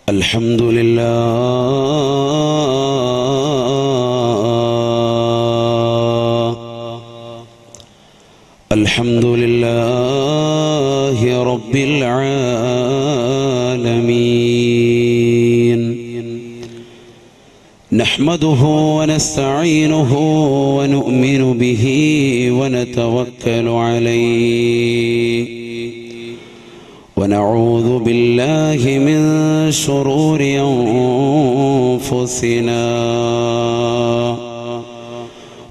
الحمد لله الحمد لله رب العالمين نحمده ونستعينه ونؤمن به ونتوكل عليه ونعوذ بالله من شرور أنفسنا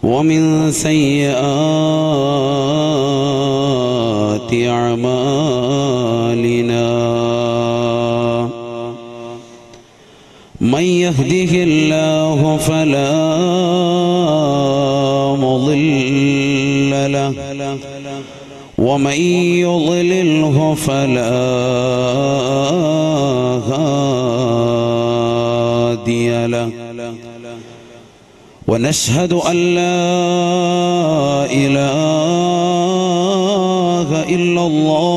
ومن سيئات أعمالنا من يهده الله فلا مضل له ومن يضلله فلا هادي له ونشهد أن لا إله إلا الله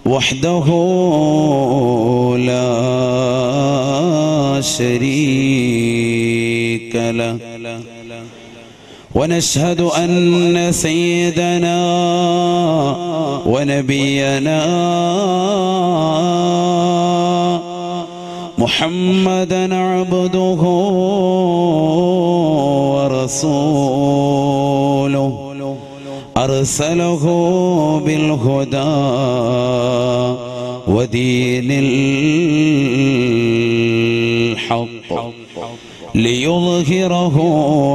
وحده لا شريك له ونشهد أن سيدنا ونبينا محمدًا عبده ورسوله أرسله بالهدى ودين الحق ليظهره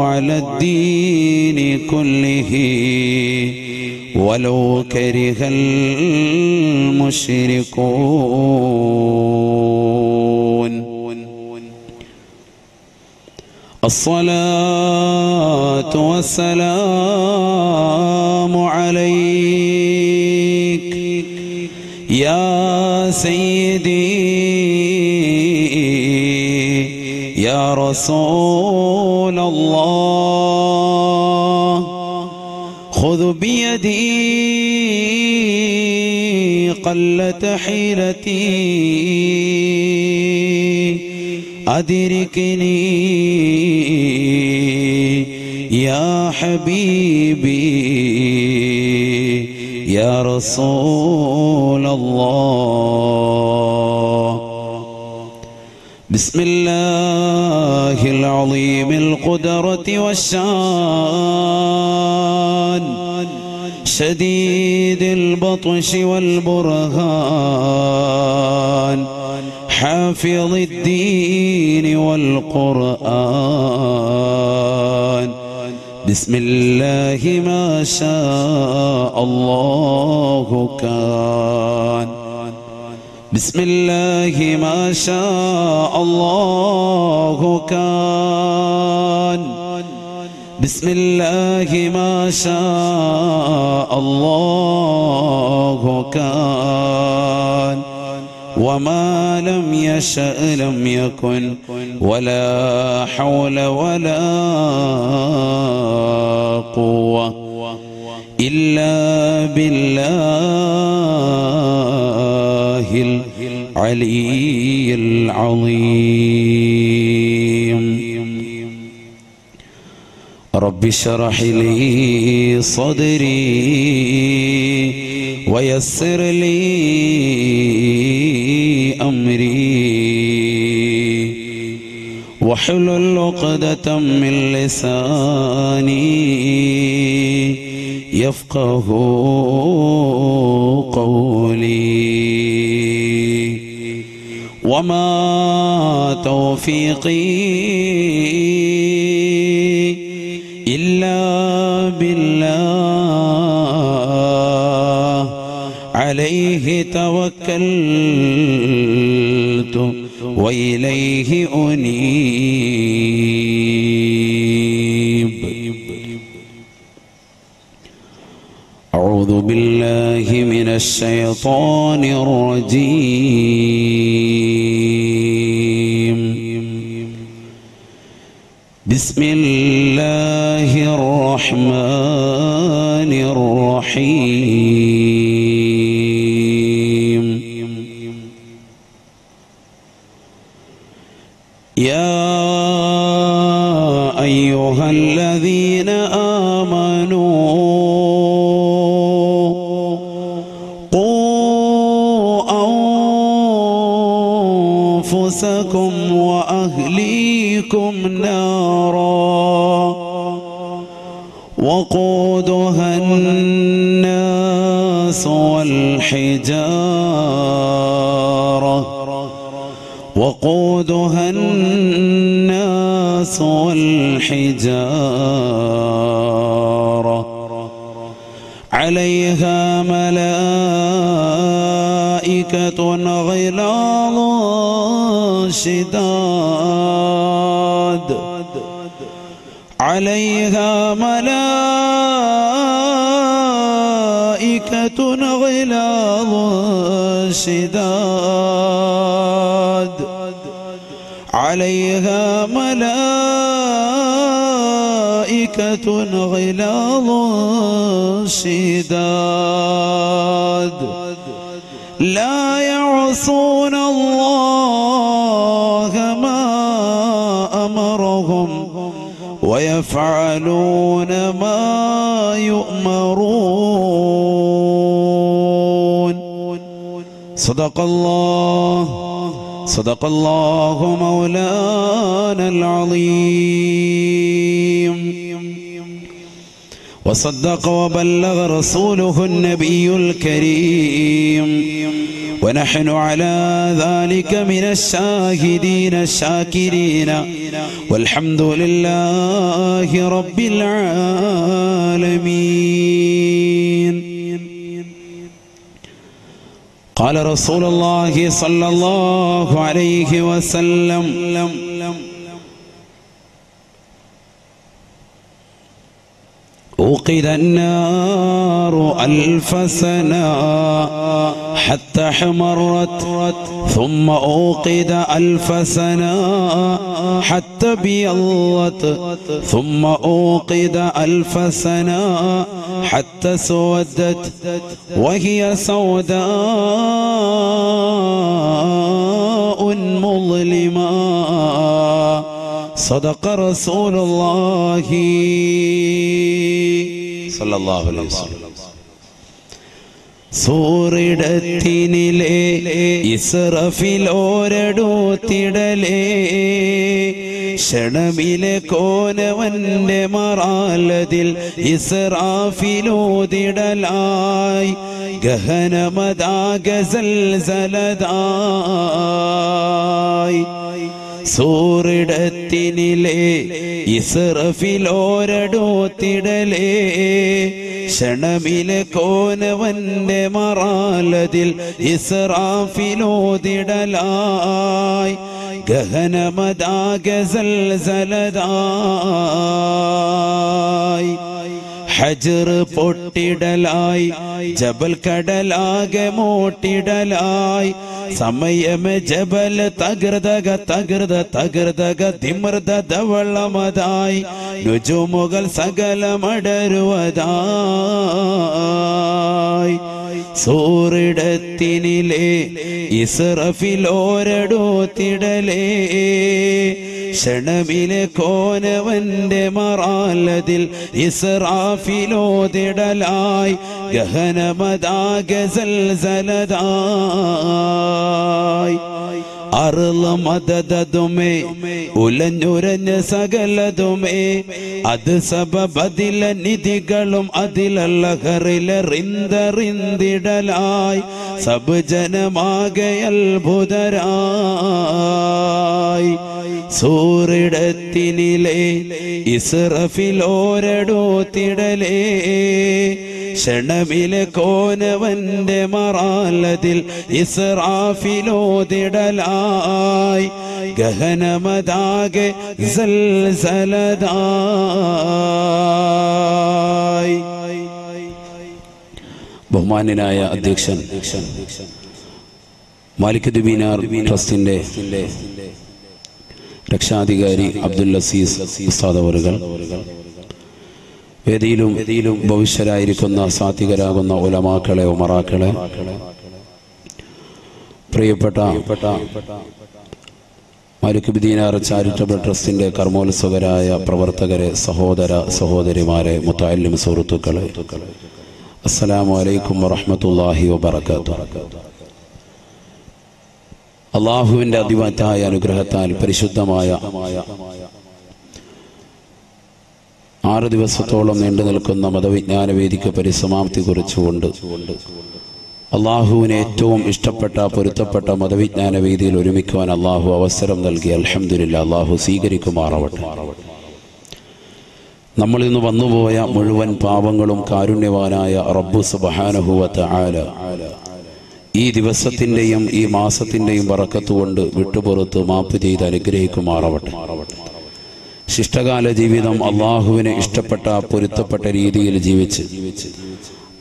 على الدين كله ولو كره المشركون الصلاة والسلام عليك يا سيدي يا رسول الله خذ بيدي قلت حيلتي أدركني يا حبيبي يا رسول الله بسم الله العظيم القدرة والشان شديد البطش والبرهان حافظ الدين والقرآن بسم الله ما شاء الله كان بسم الله ما شاء الله كان بسم الله ما شاء الله كان وما لم يشأ لم يكن ولا حول ولا قوة إلا بالله العلي العظيم رب اشرح لي صدري ويسر لي أمري واحلل عقدة من لساني يفقه قولي وما توفيقي إلا بالله عليه توكلت وإليه أنيب أعوذ بالله من الشيطان الرجيم بسم الله الرحمن الرحيم أيها الذين آمنوا قوا أنفسكم وأهليكم نارا وقودها الناس والحجارة عليها ملائكة غلاظ شداد عليها ملائكة غلاظ شداد عليها ملائكة غلاظ شداد لا يعصون الله ما أمرهم ويفعلون ما يؤمرون صدق الله مولانا العظيم وصدق وبلغ رسوله النبي الكريم ونحن على ذلك من الشاهدين الشاكرين والحمد لله رب العالمين. قال رسول الله صلى الله عليه وسلم أوقد النار 1000 سنة حتى احمرت ثم أوقد 1000 سنة حتى ابيضت ثم أوقد 1000 سنة حتى اسودت وهي سوداء مظلمة صدق رسول الله صلى الله عليه وسلم. സൂറിടത്തിനിലെ ഇസ്രഫിലോരടുത്തിടലേ ക്ഷണമിലെ കോനവന്റെ മറാലതിൽ ഇസ്രാഫിലൂതിടലായി ഗഹനമദാഗസൽസലതായി സൂറിടത്തിനിലെ ഇസ്രഫിലോരടുത്തിടലേ ക്ഷണമിലെ കോനവന്റെ മറാലതിൽ ഇസ്രാഫിലൂതിടലായി ഗഹനമദാഗസൽസലതായി ഹജർ പൊട്ടിടലായി ജബൽ കടലാകെ മോട്ടിടലായി സമയമെ ജബൽ തകൃതക തിമൃത ധവളമതായി നുജുമുകൾ സകലമടരുവതായി സൂറിടത്തിനിലെ ഇസ്രഫിലോരടുത്തിടലേ ക്ഷണമിലെ കോനവന്റെ മറാലതിൽ ഇസ്രാഫിലോതിടലായി ഗഹനമദാഗസൽസലതായി അർള് മദദതുമേ ഉലഞ്ഞുരഞ്ഞ സകലതുമേ അത് സബബദില നിധികളും അതിലല്ലഹറിലറിന്തറിന്തിടലായി സബ് ജനമാകെ അത്ഭുതരായി സൂറിടത്തിനിലെ ഇസ്രഫിലോരടുത്തിടലേ ക്ഷണമിലെ കോനവന്റെ മറാലതിൽ ഇസ്രാഫിലോതിടലായി ഗഹനമദാകെ സൽസലതായി. ബഹുമാന്യനായ അധ്യക്ഷൻ മാലിക് ദുബീനാർ ട്രസ്റ്റിന്റെ രക്ഷാധികാരി അബ്ദുൽ അസീസ് ഉസ്താദ് അവറുകൾ, വേദിയിലും ഭവിഷ്യരായിരിക്കുന്ന സാത്വികരാകുന്ന ഉലമാക്കളെ ഉമറാക്കളെ, പ്രിയപ്പെട്ട മാലിക് ബിൻ ദീനാർ ചാരിറ്റബിൾ ട്രസ്റ്റിന്റെ കർമ്മോത്സുകരായ പ്രവർത്തകരെ, സഹോദര സഹോദരിമാരെ, മുതഅല്ലിം സുഹൃത്തുക്കളെ, അസ്സലാമു അലൈക്കും വറഹ്മത്തുള്ളാഹി വബറകാതുഹു. അല്ലാഹുവിന്റെ അതിമഹത്തായ അനുഗ്രഹത്താൽ പരിശുദ്ധമായ 6 ദിവസത്തോളം നീണ്ടു നിൽക്കുന്ന മതവിജ്ഞാന വേദിക്ക് പരിസമാപ്തി കുറിച്ചുകൊണ്ട് അള്ളാഹുവിന് ഏറ്റവും ഇഷ്ടപ്പെട്ട പൊരുത്തപ്പെട്ട മതവിജ്ഞാന വേദിയിൽ ഒരുമിക്കുവാൻ അള്ളാഹു അവസരം നൽകി. അൽഹംദുലില്ലാഹ്, അള്ളാഹു സ്വീകരിക്കുമാറാവട്ടെ. നമ്മൾ ഇന്ന് വന്നുപോയ മുഴുവൻ പാപങ്ങളും കാരുണ്യവാനായ റബ്ബു സുബ്ഹാനഹു വ തആല ഈ ദിവസത്തിൻ്റെയും ഈ മാസത്തിൻ്റെയും ബറക്കത്തുകൊണ്ട് വിട്ടുപുറത്ത് മാപ്പ് ചെയ്ത് അനുഗ്രഹിക്കുമാറാവട്ടെ. ശിഷ്ടകാല ജീവിതം അള്ളാഹുവിന് ഇഷ്ടപ്പെട്ട പൊരുത്തപ്പെട്ട രീതിയിൽ ജീവിച്ച്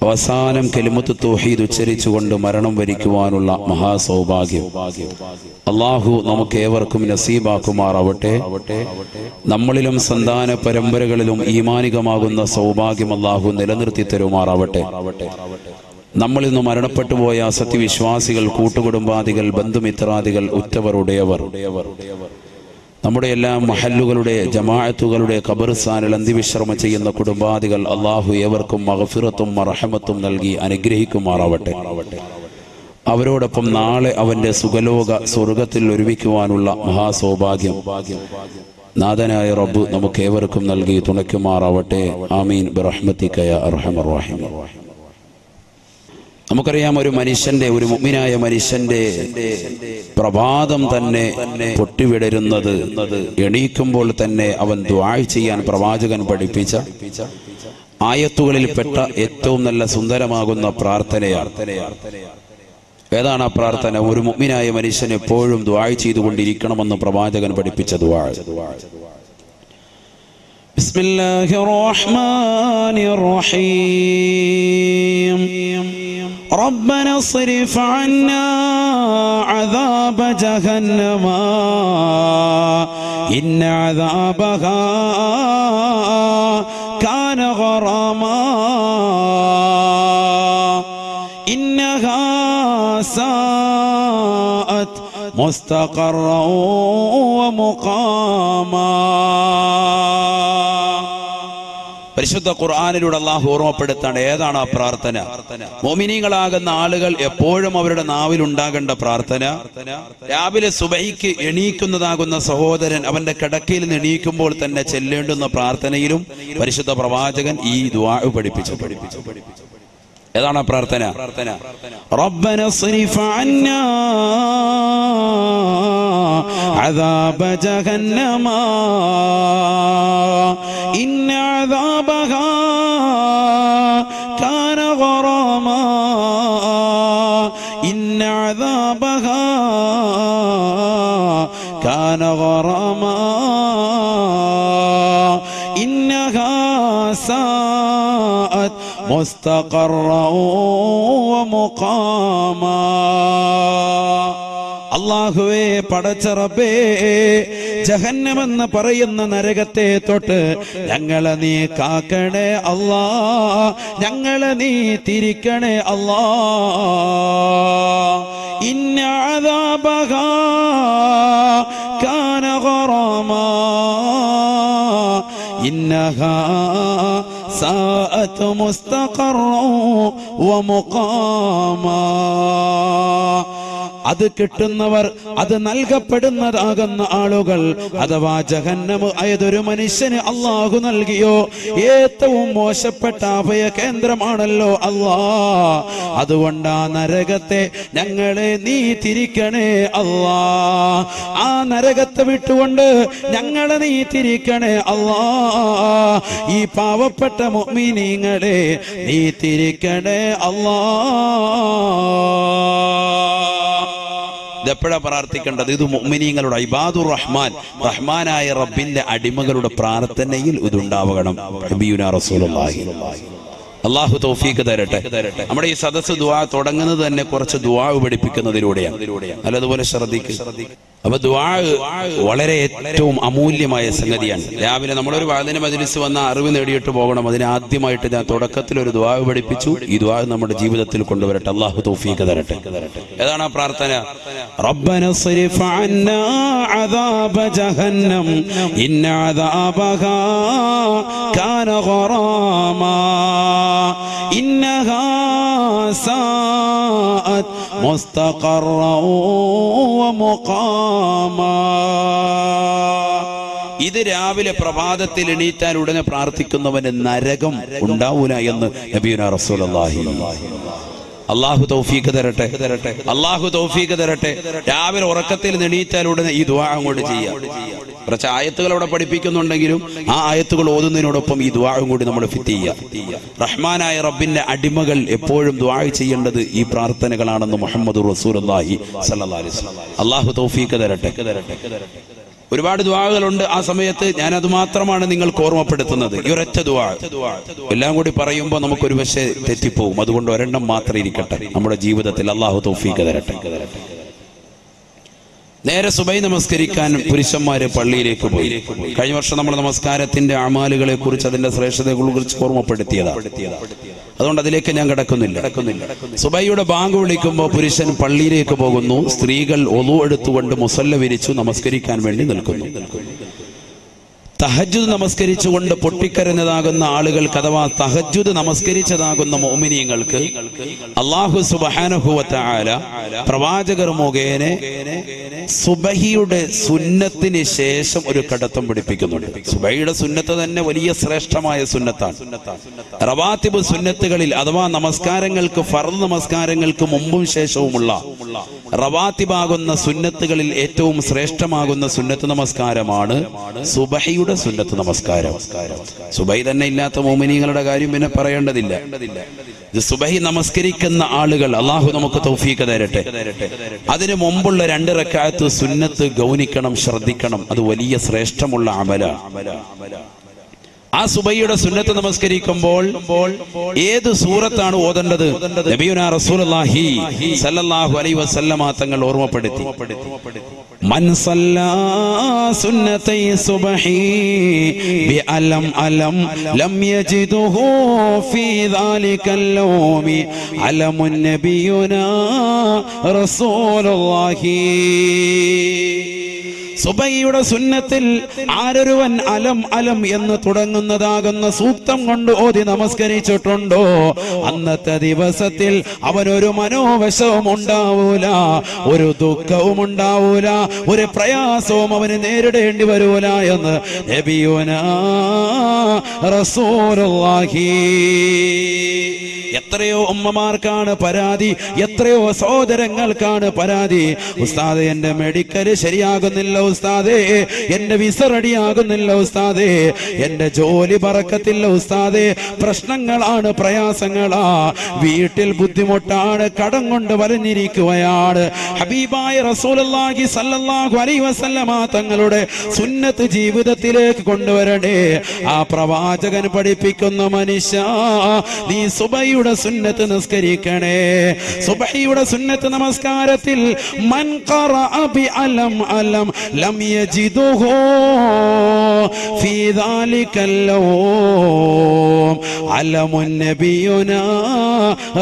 അവസാനം കലിമത്ത് തൗഹീദ് ഉച്ചരിച്ചുകൊണ്ട് മരണം വരിക്കുവാനുള്ള മഹാസൗഭാഗ്യം അള്ളാഹു നമുക്കേവർക്കും നസീബാക്കുമാറാവട്ടെ. നമ്മളിലും സന്താന പരമ്പരകളിലും ഈമാനികമാകുന്ന സൗഭാഗ്യം അള്ളാഹു നിലനിർത്തി തരുമാറാവട്ടെ. നമ്മളിൽ നിന്ന് മരണപ്പെട്ടു പോയ സത്യവിശ്വാസികൾ, കൂട്ടുകുടുംബാദികൾ, ബന്ധുമിത്രാദികൾ, ഉറ്റവർ, ഉടയവർ, നമ്മുടെ എല്ലാ മഹല്ലുകളുടെ ജമാഅത്തുകളുടെ ഖബർസ്ഥാനിൽ അന്ത്യവിശ്രമം ചെയ്യുന്ന കുടുംബാദികൾ അള്ളാഹു ഏവർക്കും മഗ്ഫിറത്തും മർഹമത്തും നൽകി അനുഗ്രഹിക്കുമാറാവട്ടെ. അവരോടൊപ്പം നാളെ അവന്റെ സുഖലോക സ്വർഗത്തിൽ ഒരുമിക്കുവാനുള്ള മഹാസൗഭാഗ്യം നാഥനായ റബ്ബ് നമുക്ക് ഏവർക്കും നൽകി തുണയ്ക്കുമാറാവട്ടെ. ആമീൻ ബിറഹ്മതിക യാ അർഹമർ റഹീം. നമുക്കറിയാം, ഒരു മുഅ്മിനായ മനുഷ്യന്റെ പ്രഭാതം തന്നെ പൊട്ടിവിടരുന്നത് എണീക്കുമ്പോൾ തന്നെ അവൻ ദുആ ചെയ്യാൻ പ്രവാചകൻ പഠിപ്പിച്ച ആയത്തുകളിൽ പെട്ട ഏറ്റവും നല്ല സുന്ദരമാകുന്ന പ്രാർത്ഥനയാണ്. ഏതാണ് ആ പ്രാർത്ഥന? ഒരു മുഅ്മിനായ മനുഷ്യൻ എപ്പോഴും ദുആ ചെയ്തുകൊണ്ടിരിക്കണമെന്ന് പ്രവാചകൻ പഠിപ്പിച്ച ദുആ. ബിസ്മില്ലാഹിർ റഹ്മാനിർ റഹീം. ربنا اصرف عنا عذاب جهنم إن عذابها كان غراما إنها ساءت مستقرا ومقاما. പരിശുദ്ധ ഖുർആനിലൂടെ അല്ലാഹു ഓർമ്മപ്പെടുത്താണ് ഏതാണ് ആ പ്രാർത്ഥന. മുഅ്മിനീങ്ങളാകുന്ന ആളുകൾ എപ്പോഴും അവരുടെ നാവിൽ ഉണ്ടാകേണ്ട പ്രാർത്ഥന. രാവിലെ സുബഹിക്ക് എണീക്കുന്നതാകുന്ന സഹോദരൻ അവന്റെ കിടക്കയിൽ നിന്ന് എണീക്കുമ്പോൾ തന്നെ ചെല്ലേണ്ടുന്ന പ്രാർത്ഥനയിലും പരിശുദ്ധ പ്രവാചകൻ ഈ ദുആ പഠിപ്പിച്ചു. ഏതാണ് ആ പ്രാർത്ഥന? റബ്ബന സ്രിഫ് അന്നാ അദാബ ജഹന്നമ ഇന്ന അദാബഹാ കാന ഗറാമാ ഇന്ന അദാബഹാ കാന ഗറാമാ ഇന്നഹാ സാഅത് മുസ്തഖറ വമുഖാമാ. അല്ലാഹുവേ, പടച്ച റബ്ബേ, ജഹന്നമെന്ന് പറയുന്ന നരകത്തെ തൊട്ട് ഞങ്ങളെ നീ കാക്കണേ അല്ലാ, ഞങ്ങളെ നീ തിരിക്കണേ അല്ലാ. ഇന്ന അദാബഹാ കാന ഗറാമാ ഇന്നഹാ സാഅത് മുസ്തഖറ വമുഖാമാ. അത് കിട്ടുന്നവർ, അത് നൽകപ്പെടുന്നതാകുന്ന ആളുകൾ, അഥവാ ജഹന്നമ് ഏതൊരു മനുഷ്യന് അള്ളാഹു നൽകിയോ ഏറ്റവും മോശപ്പെട്ട അഭയ കേന്ദ്രമാണല്ലോ അല്ലാ. അതുകൊണ്ട് ആ നരകത്തെ ഞങ്ങളെ നീ തിരിക്കണേ അല്ലാ. ആ നരകത്തെ വിട്ടുകൊണ്ട് ഞങ്ങളെ നീ തിരിക്കണേ അല്ലാ. ഈ പാവപ്പെട്ട മുഅ്മിനീങ്ങളെ നീ തിരിക്കണേ അല്ലാ. ഇതെപ്പോഴാ പ്രാർത്ഥിക്കേണ്ടത്? ഇത് മുഅ്മിനീങ്ങളുടെ ഇബാദുർ റഹ്മാൻ, റഹ്മാനായ റബ്ബിന്റെ അടിമകളുടെ പ്രാർത്ഥനയിൽ ഇതുണ്ടാവണം. നബിയുനാ റസൂലുള്ളാഹി. അല്ലാഹു തൗഫീഖ് തരട്ടെ. നമ്മുടെ ഈ സദസ്സ് ദുആ തുടങ്ങുന്നത് തന്നെ കുറച്ച് ദുആ പഠിപ്പിക്കുന്നതിലൂടെയാണ്. നല്ലതുപോലെ ശ്രദ്ധിക്കുക. അപ്പൊ ദുആ വളരെ ഏറ്റവും അമൂല്യമായ സംഗതിയാണ്. രാവിലെ നമ്മളൊരു വാദിന മജ്‌ലിസ് വന്ന അറിവ് നേടിയിട്ട് പോകണം. അതിന് ആദ്യമായിട്ട് ഞാൻ തുടക്കത്തിൽ ഒരു ദുആ പഠിപ്പിച്ചു. ഈ ദുആ നമ്മുടെ ജീവിതത്തിൽ കൊണ്ടുവരട്ടെ. അല്ലാഹു തൗഫീഖ് തരട്ടെ. ഏതാണ് ആ പ്രാർത്ഥന? റബ്ബന സ്രിഫ് അന്നാ അദാബ ജഹന്നം ഇന്ന അദാബഹാ കാന ഗറാമാ ഇന്നഹാ സാഅത് മുസ്തഖറൻ വമുഖാമാ. ഇത് രാവിലെ പ്രഭാതത്തിൽ എണീറ്റാൽ ഉടനെ പ്രാർത്ഥിക്കുന്നവന് നരകം ഉണ്ടാവൂല എന്ന് നബിയുനാ റസൂലുള്ളാഹി. അല്ലാഹു തൗഫീഖ് തരട്ടെ. അല്ലാഹു തൗഫീഖ് തരട്ടെ. രാവിലെ ഉറക്കത്തിൽ എണീറ്റാൽ ഉടനെ ഈ ദുആ അങ്ങോട്ട് ചെയ്യാം. കുറച്ച് ആയത്തുകൾ അവിടെ പഠിപ്പിക്കുന്നുണ്ടെങ്കിലും ആ ആയത്തുകൾ ഓതുന്നതിനോടൊപ്പം ഈ ദുആ കൂടി നമ്മൾ ഫിറ്റ് ചെയ്യുക. റഹ്മാനായ റബ്ബിന്റെ അടിമകൾ എപ്പോഴും ദുആ ചെയ്യേണ്ടത് ഈ പ്രാർത്ഥനകളാണെന്ന് മുഹമ്മദ് റസൂലുള്ളാഹി സ്വല്ലല്ലാഹു അലൈഹി വസല്ലം. അല്ലാഹു തൗഫീഖ് തരട്ടെ. ഒരുപാട് ദുആകളുണ്ട്. ആ സമയത്ത് ഞാൻ അത് മാത്രമാണ് നിങ്ങൾക്ക് ഓർമ്മപ്പെടുത്തുന്നത്. ഈ ഒരൊറ്റ ദുആ എല്ലാം കൂടി പറയുമ്പോൾ നമുക്കൊരു പക്ഷേ തെറ്റിപ്പോവും. അതുകൊണ്ട് ഒരെണ്ണം മാത്രം ഇരിക്കട്ടെ നമ്മുടെ ജീവിതത്തിൽ. അല്ലാഹു തൗഫീഖ് തരട്ടെ. നേരെ സുബൈ നമസ്കരിക്കാൻ പുരുഷന്മാര് പള്ളിയിലേക്ക് പോയി. കഴിഞ്ഞ വർഷം നമ്മൾ നമസ്കാരത്തിന്റെ അമാലുകളെ കുറിച്ച് അതിന്റെ ശ്രേഷ്ഠതകളെ കുറിച്ച് ഓർമ്മപ്പെടുത്തിയതാണ്. അതുകൊണ്ട് അതിലേക്ക് ഞാൻ കടക്കുന്നില്ല. സുബൈയുടെ ബാങ്ക് വിളിക്കുമ്പോൾ പുരുഷൻ പള്ളിയിലേക്ക് പോകുന്നു. സ്ത്രീകൾ ഒളു എടുത്തുകൊണ്ട് മുസല്ല വിരിച്ചു നമസ്കരിക്കാൻ വേണ്ടി നിൽക്കുന്നു. തഹജ്ജുദ് നമസ്കരിച്ചുകൊണ്ട് പൊട്ടിക്കരഞ്ഞതാകുന്ന ആളുകൾക്ക് അഥവാ തഹജ്ജുദ് നമസ്കരിച്ചതാകുന്ന മുഅ്മിനീങ്ങൾക്ക് അല്ലാഹു സുബ്ഹാനഹു വ തആല പ്രവാചകർ മുഖേന സുബഹിയുടെ സുന്നത്തിന് ശേഷം ഒരു കടത്തം പിടിപ്പിക്കുന്നുണ്ട്. സുബഹിയുടെ സുന്നത്ത് തന്നെ വലിയ ശ്രേഷ്ഠമായ സുന്നത്താണ്. റവാത്തിബ് സുന്നത്തുകളിൽ അഥവാ നമസ്കാരങ്ങൾക്ക് ഫർദ് നമസ്കാരങ്ങൾക്ക് മുമ്പും ശേഷവുമുള്ള റവാത്തിബാകുന്ന സുന്നത്തുകളിൽ ഏറ്റവും ശ്രേഷ്ഠമാകുന്ന സുന്നത്ത് നമസ്കാരമാണ് സുബഹിയുടെ സുന്നത്ത് നമസ്കാരം. സുബഹി തന്നെ ഇല്ലാത്ത മുഅ്മിനീങ്ങളുടെ കാര്യം പിന്നെ പറയേണ്ടതില്ല. ഇത് സുബഹി നമസ്കരിക്കുന്ന ആളുകൾ അല്ലാഹു നമുക്ക് തൗഫീഖ് തരട്ടെ. അതിനു മുമ്പുള്ള 2 റക്അത്ത് സുന്നത്ത് ഗൗനിക്കണം, ശ്രദ്ധിക്കണം. അത് വലിയ ശ്രേഷ്ഠമുള്ള അമലാണ്. ആ സുബഹിയുടെ സുന്നത്ത് നമസ്കരിക്കുമ്പോൾ ഏത് സൂറത്താണ് ഓതേണ്ടത്? നബിയുനാ റസൂലുള്ളാഹി സ്വല്ലല്ലാഹു അലൈഹി വസല്ലമ തങ്ങൾ ഓർമ്മപ്പെടുത്തി. മൻ സല്ലാ സുന്നത്തൈ സുബ്ഹി ബിഅലം അലം ലം യജിദുഹു ഫീ ദാലികൽ യൗമി അലമുൻ നബിയുനാ റസൂലുള്ളാഹി. സുബഹിയുടെ സുന്നത്തിൽ ആരൊരുവൻ അലം അലം എന്ന് തുടങ്ങുന്നതാകുന്ന സൂക്തം കൊണ്ട് ഓതി നമസ്കരിച്ചിട്ടുണ്ടോ അന്നത്തെ ദിവസത്തിൽ അവനൊരു മനോവശവും ഉണ്ടാവൂല, ഒരു ദുഃഖവും ഉണ്ടാവൂല, ഒരു പ്രയാസവും അവന് നേരിടേണ്ടി വരൂല എന്ന് നബിയുനാ റസൂലുള്ളാഹി. എത്രയോ ഉമ്മമാർക്കാണ് പരാതി, എത്രയോ സഹോദരങ്ങൾക്കാണ് പരാതി. ഉസ്താദേ, എന്റെ മെഡിക്കൽ ശരിയാകുന്നില്ല ഉസ്താദേ, എന്റെ വിസ റെഡിയാകുന്നില്ല ഉസ്താദേ, എന്റെ ജോലി ബറക്കത്തില്ല ഉസ്താദേ, പ്രശ്നങ്ങളാണ്, പ്രയാസങ്ങളാ, വീട്ടിൽ ബുദ്ധിമുട്ടാണ്, കടം കൊണ്ട് വലഞ്ഞിരിക്കുകയാണ്. ഹബീബായ റസൂലുള്ളാഹി സ്വല്ലല്ലാഹു അലൈഹി വസല്ലമ തങ്ങളുടെ സുന്നത്ത് ജീവിതത്തിലേക്ക് കൊണ്ടുവരണേ. ആ പ്രവാചകൻ പഠിപ്പിക്കുന്ന മനുഷ്യ, നീ സുബഹിയുടെ സുന്നത്ത് നിസ്കരിക്കണേ. സുബഹിയുടെ സുന്നത്ത് നമസ്കാരത്തിൽ മൻ ഖറഅ ബി അലം അലം ലം യജിദുഹു ഫീ ദാലികൽ യൗം അലമുൻ നബിയുനാ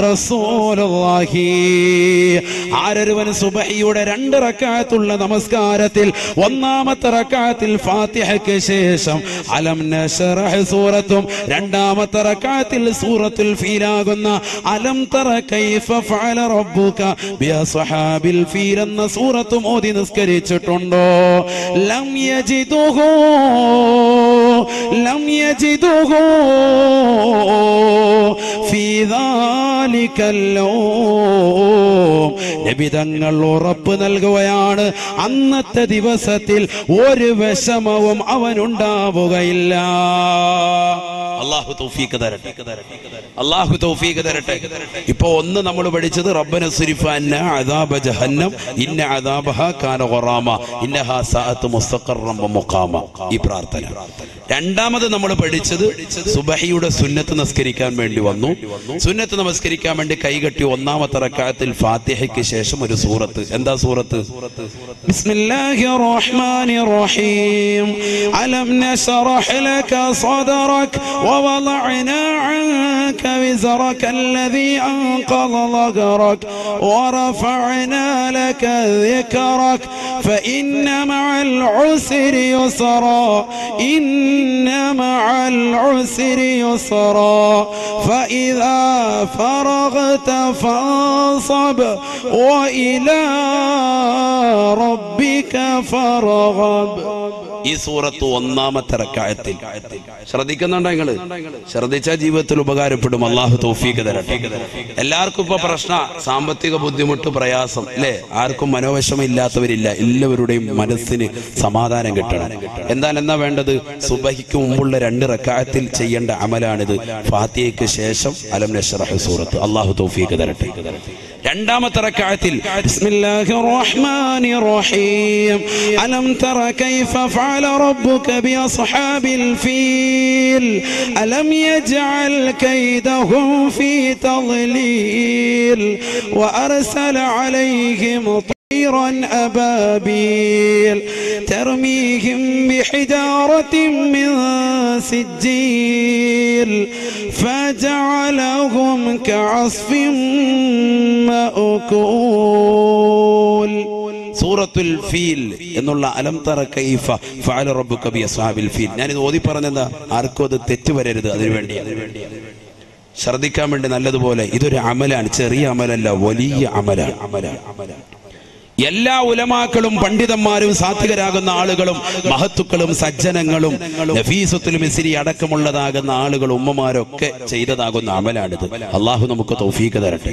റസൂലുള്ളാഹി. ആരൊരുവൻ സുബഹിയുടെ 2 റക്അത്തുള്ള നമസ്കാരത്തിൽ ഒന്നാമത്തെ റക്അത്തിൽ ഫാത്തിഹയ്ക്ക് ശേഷം അലം നശ്റഹ് സൂറത്തും രണ്ടാമത്തെ റക്അത്തിൽ സൂറത്തുൽ ഫീലാകുന്ന അലം തറ കൈഫ ഫഅല റബ്ബുക ബി അസ്ഹാബിൽ ഫീൽ എന്ന സൂറത്തും ഓതി നിസ്കരിച്ചിട്ടുണ്ടോ? ലം യജിദുഹു ഫീ ദാലികൽ യൗം. നബി തങ്ങൾ ഉറപ്പ് നൽകുകയാണ്, അന്നത്തെ ദിവസത്തിൽ ഒരു വിഷമവും അവനുണ്ടാവുകയില്ല. അല്ലാഹു തൗഫീഖ് തരട്ടെ. അല്ലാഹു തൗഫീഖ് തരട്ടെ. ഇപ്പോ ഒന്ന് നമ്മൾ പഠിച്ചത് റബ്ബന സ്രിഫ് അന്നാ അദാബ ജഹന്നം ഇന്ന അദാബഹാ കാന ഗറാമ ഇന്നഹാ സാഅത്ത് മുസ്തഖറൻ വമുഖാമ. ഈ പ്രാർത്ഥന. രണ്ടാമത് നമ്മൾ പഠിച്ചത് സുബഹിയുടെ സുന്നത്ത് നമസ്കരിക്കാൻ വേണ്ടി വന്നു. സുന്നത്ത് നമസ്കരിക്കാൻ വേണ്ടി കൈകെട്ടി ഒന്നാമത്തെ റക്അത്തിൽ ഫാത്തിഹയ്ക്ക് ശേഷം ഒരു സൂറത്ത്. എന്താ സൂറത്ത്? ബിസ്മില്ലാഹിർ റഹ്മാനിർ റഹീം. അലം നശ്റഹ് ലക സദറക വവളഅനാ അൻക വിസ്റക അല്ലദീ അൻഖള ളഹറക വറഫഅനാ ലക ദിക്റക ഫഇന്ന മഅൽ ഉസ്രി യുസ്റാ ഇന്ന മഅൽ ഉസ്രി യുസ്റാ ഫഇദാ ഫറഗ്ത ഫൻസബ് വഇലാ റബ്ബിക ഫർഗബ്. ഈ സൂറത്ത് ഒന്നാമത്തെ റക്അത്തിൽ. ശ്രദ്ധിക്കുന്നുണ്ടോ നിങ്ങള്? ശ്രദ്ധിച്ചാൽ ജീവിതത്തിൽ ഉപകാരപ്പെടും. അള്ളാഹു തൗഫീഖ് തരട്ടെ. എല്ലാവർക്കും ഇപ്പൊ പ്രശ്ന സാമ്പത്തിക ബുദ്ധിമുട്ട്, പ്രയാസം അല്ലേ? ആർക്കും മനോവിഷമം ഇല്ലാത്തവരില്ല. എല്ലാവരുടെയും മനസ്സിന് സമാധാനം കിട്ടണം. എന്നാ വേണ്ടത്? സുബഹിക്ക് മുമ്പുള്ള 2 റക്അത്തിൽ ചെയ്യേണ്ട അമലാണിത്. ഫാത്തിഹയ്ക്ക് ശേഷം അലം നശ്റഹ് സൂറത്ത്. അള്ളാഹു തൗഫീഖ് തരട്ടെ. രണ്ടാമത്തെ റക്അത്തിൽ ബിസ്മില്ലാഹിർ റഹ്മാനിർ റഹീം. അലം തറ കൈഫ ഫഅല റബ്ബുക ബിഅസ്ഹാബിൽ ഫീൽ അലം യജ്അൽ കൈദഹും ഫീ തദ്ലീൽ വഅർസല അലൈഹിം طيرا أبابيل ترميهم بحجارة من سجيل فجعلهم كعصف مأكول. സൂറത്തുൽ ഫീൽ എന്നുള്ള അലം തറ കൈഫ ഫഅല റബ്ബുക ബിഅസ്ഹാബിൽ ഫീൽ. ഞാനിത് ഓതി പറഞ്ഞെന്താ? ആർക്കും അത് തെറ്റ് വരരുത്. അതിനുവേണ്ടി ശ്രദ്ധിക്കാൻ വേണ്ടി നല്ലതുപോലെ. ഇതൊരു അമലാണ്, ചെറിയ അമലല്ല, വലിയ അമലാണ്. എല്ലാ ഉലമാക്കളും പണ്ഡിതന്മാരും സാത്വികരാകുന്ന ആളുകളും മഹത്തുക്കളും സജ്ജനങ്ങളും നഫീസത്തുൽ മിസ്രി അടക്കമുള്ളതാകുന്ന ആളുകളും ഉമ്മമാരൊക്കെ ചെയ്തതാകുന്ന അമലാണിത്. അള്ളാഹു നമുക്ക് തൗഫീഖ് തരട്ടെ.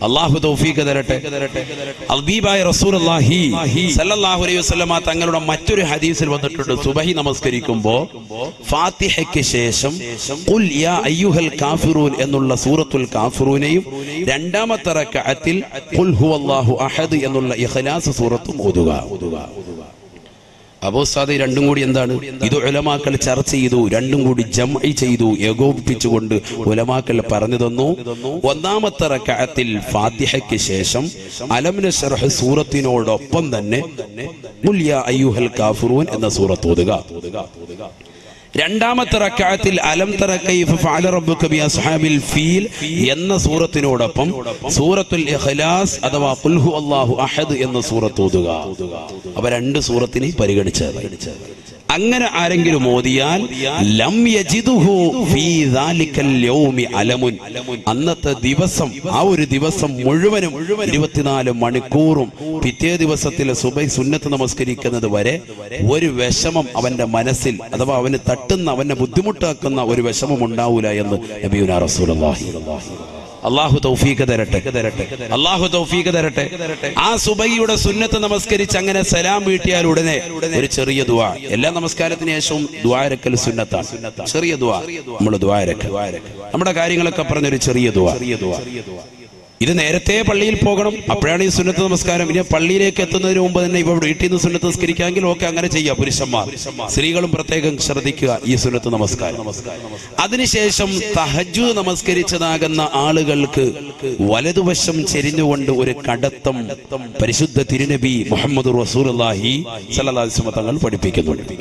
അള്ളാഹു തൗഫീഖ് തരട്ടെ. ഹബീബായ റസൂലുള്ളാഹി സ്വല്ലല്ലാഹു അലൈഹി വസല്ലമ തങ്ങളുടെ മറ്റൊരു ഹദീസിൽ വന്നിട്ടുണ്ട്, സുബഹി നമസ്കരിക്കുമ്പോൾ ഫാത്തിഹയ്ക്ക് ശേഷം ഖുൽ യാ അയ്യുഹൽ കാഫിറൂൻ എന്നുള്ള സൂറത്തുൽ കാഫിറൂനെയും രണ്ടാമത്തെ റക്അത്തിൽ ഖുൽ ഹുവല്ലാഹു അഹദ് എന്നുള്ള ഇഖ്ലാസ് സൂറത്തും ഓതുക. അബൂ സാദി രണ്ടും കൂടി എന്താണ്? ഇത് ഉലമാക്കൾ ചർച്ച ചെയ്തു, രണ്ടും കൂടി ജംഇ ചെയ്തു, ഏകോപിപ്പിച്ചുകൊണ്ട് ഉലമാക്കൾ പറഞ്ഞു തന്നു. ഒന്നാമത്തെ റക്അത്തിൽ ഫാത്തിഹയ്ക്ക് ശേഷം അലം നശ്റഹ് സൂറത്തിനോടൊപ്പം തന്നെ ഖുൽ യാ അയ്യുഹൽ കാഫിറൂൻ എന്ന സൂറത്ത് ഓതുക. രണ്ടാമത്തെ റക്അത്തിൽ അലം തറ കൈഫ ഫഅല റബ്ബുക ബിഅസ്ഹാബിൽ ഫീൽ എന്ന സൂറത്തിനോടൊപ്പം സൂറത്തുൽ ഇഖ്ലാസ് അഥവാ ഖുൽ ഹുവല്ലാഹു അഹദ് എന്ന സൂറത്ത് ഓതുക. അവ 2 സൂറത്തിനെ പരിഗണിച്ചത്. അങ്ങനെ ആരെങ്കിലും ഓതിയാൽ ലം യജിദുഹു ഫീ ദാലിക്കൽ യൗമി അലമുൻ, അന്നത്തെ ദിവസം, ആ ഒരു ദിവസം മുഴുവനും 24 മണിക്കൂറും പിറ്റേ ദിവസത്തിലെ സുബഹി സുന്നത്ത് നമസ്കരിക്കുന്നത് വരെ ഒരു വിഷമം അവന്റെ മനസ്സിൽ അഥവാ അവന് തട്ടുന്ന, അവനെ ബുദ്ധിമുട്ടാക്കുന്ന ഒരു വിഷമം ഉണ്ടാവൂല എന്ന് നബിയുനാ റസൂലുള്ളാഹി. അള്ളാഹു തൗഫീഖ് തരട്ടെ. അള്ളാഹു തൗഫീഖ് തരട്ടെ. ആ സുബഹിയുടെ സുന്നത്ത് നമസ്കരിച്ച് അങ്ങനെ സലാം വീട്ടിയാൽ ഉടനെ ഒരു ചെറിയ ദുആ. എല്ലാ നമസ്കാരത്തിന് ശേഷവും ദുആ ഇരക്കൽ സുന്നത്താണ്. ചെറിയ ദുആ നമ്മൾ ദുആ ഇരക്കൽ, നമ്മുടെ കാര്യങ്ങളൊക്കെ പറഞ്ഞൊരു ചെറിയ ദുആ. ഇത് നേരത്തെ പള്ളിയിൽ പോകണം, അപ്പോഴാണ് ഈ സുന്നത്ത് നമസ്കാരം. ഇനി പള്ളിയിലേക്ക് എത്തുന്നതിന് മുമ്പ് തന്നെ ഇവ വീട്ടിൽ നിന്ന് സുന്നത്ത് നമസ്കരിക്കാമെങ്കിൽ ഓക്കെ, അങ്ങനെ ചെയ്യാം. പുരുഷന്മാർ, സ്ത്രീകളും പ്രത്യേകം ശ്രദ്ധിക്കുക ഈ സുന്നത്ത് നമസ്കാരം. അതിനുശേഷം തഹജ്ജുദ് നമസ്കരിച്ചതാകുന്ന ആളുകൾക്ക് വലതുവശം ചെരിഞ്ഞുകൊണ്ട് ഒരു കടത്തം പരിശുദ്ധ തിരുനബി മുഹമ്മദ് റസൂലുള്ളാഹി സ്വല്ലല്ലാഹു അലൈഹി വസല്ലം തങ്ങൾ പഠിപ്പിക്കുന്നുണ്ട്.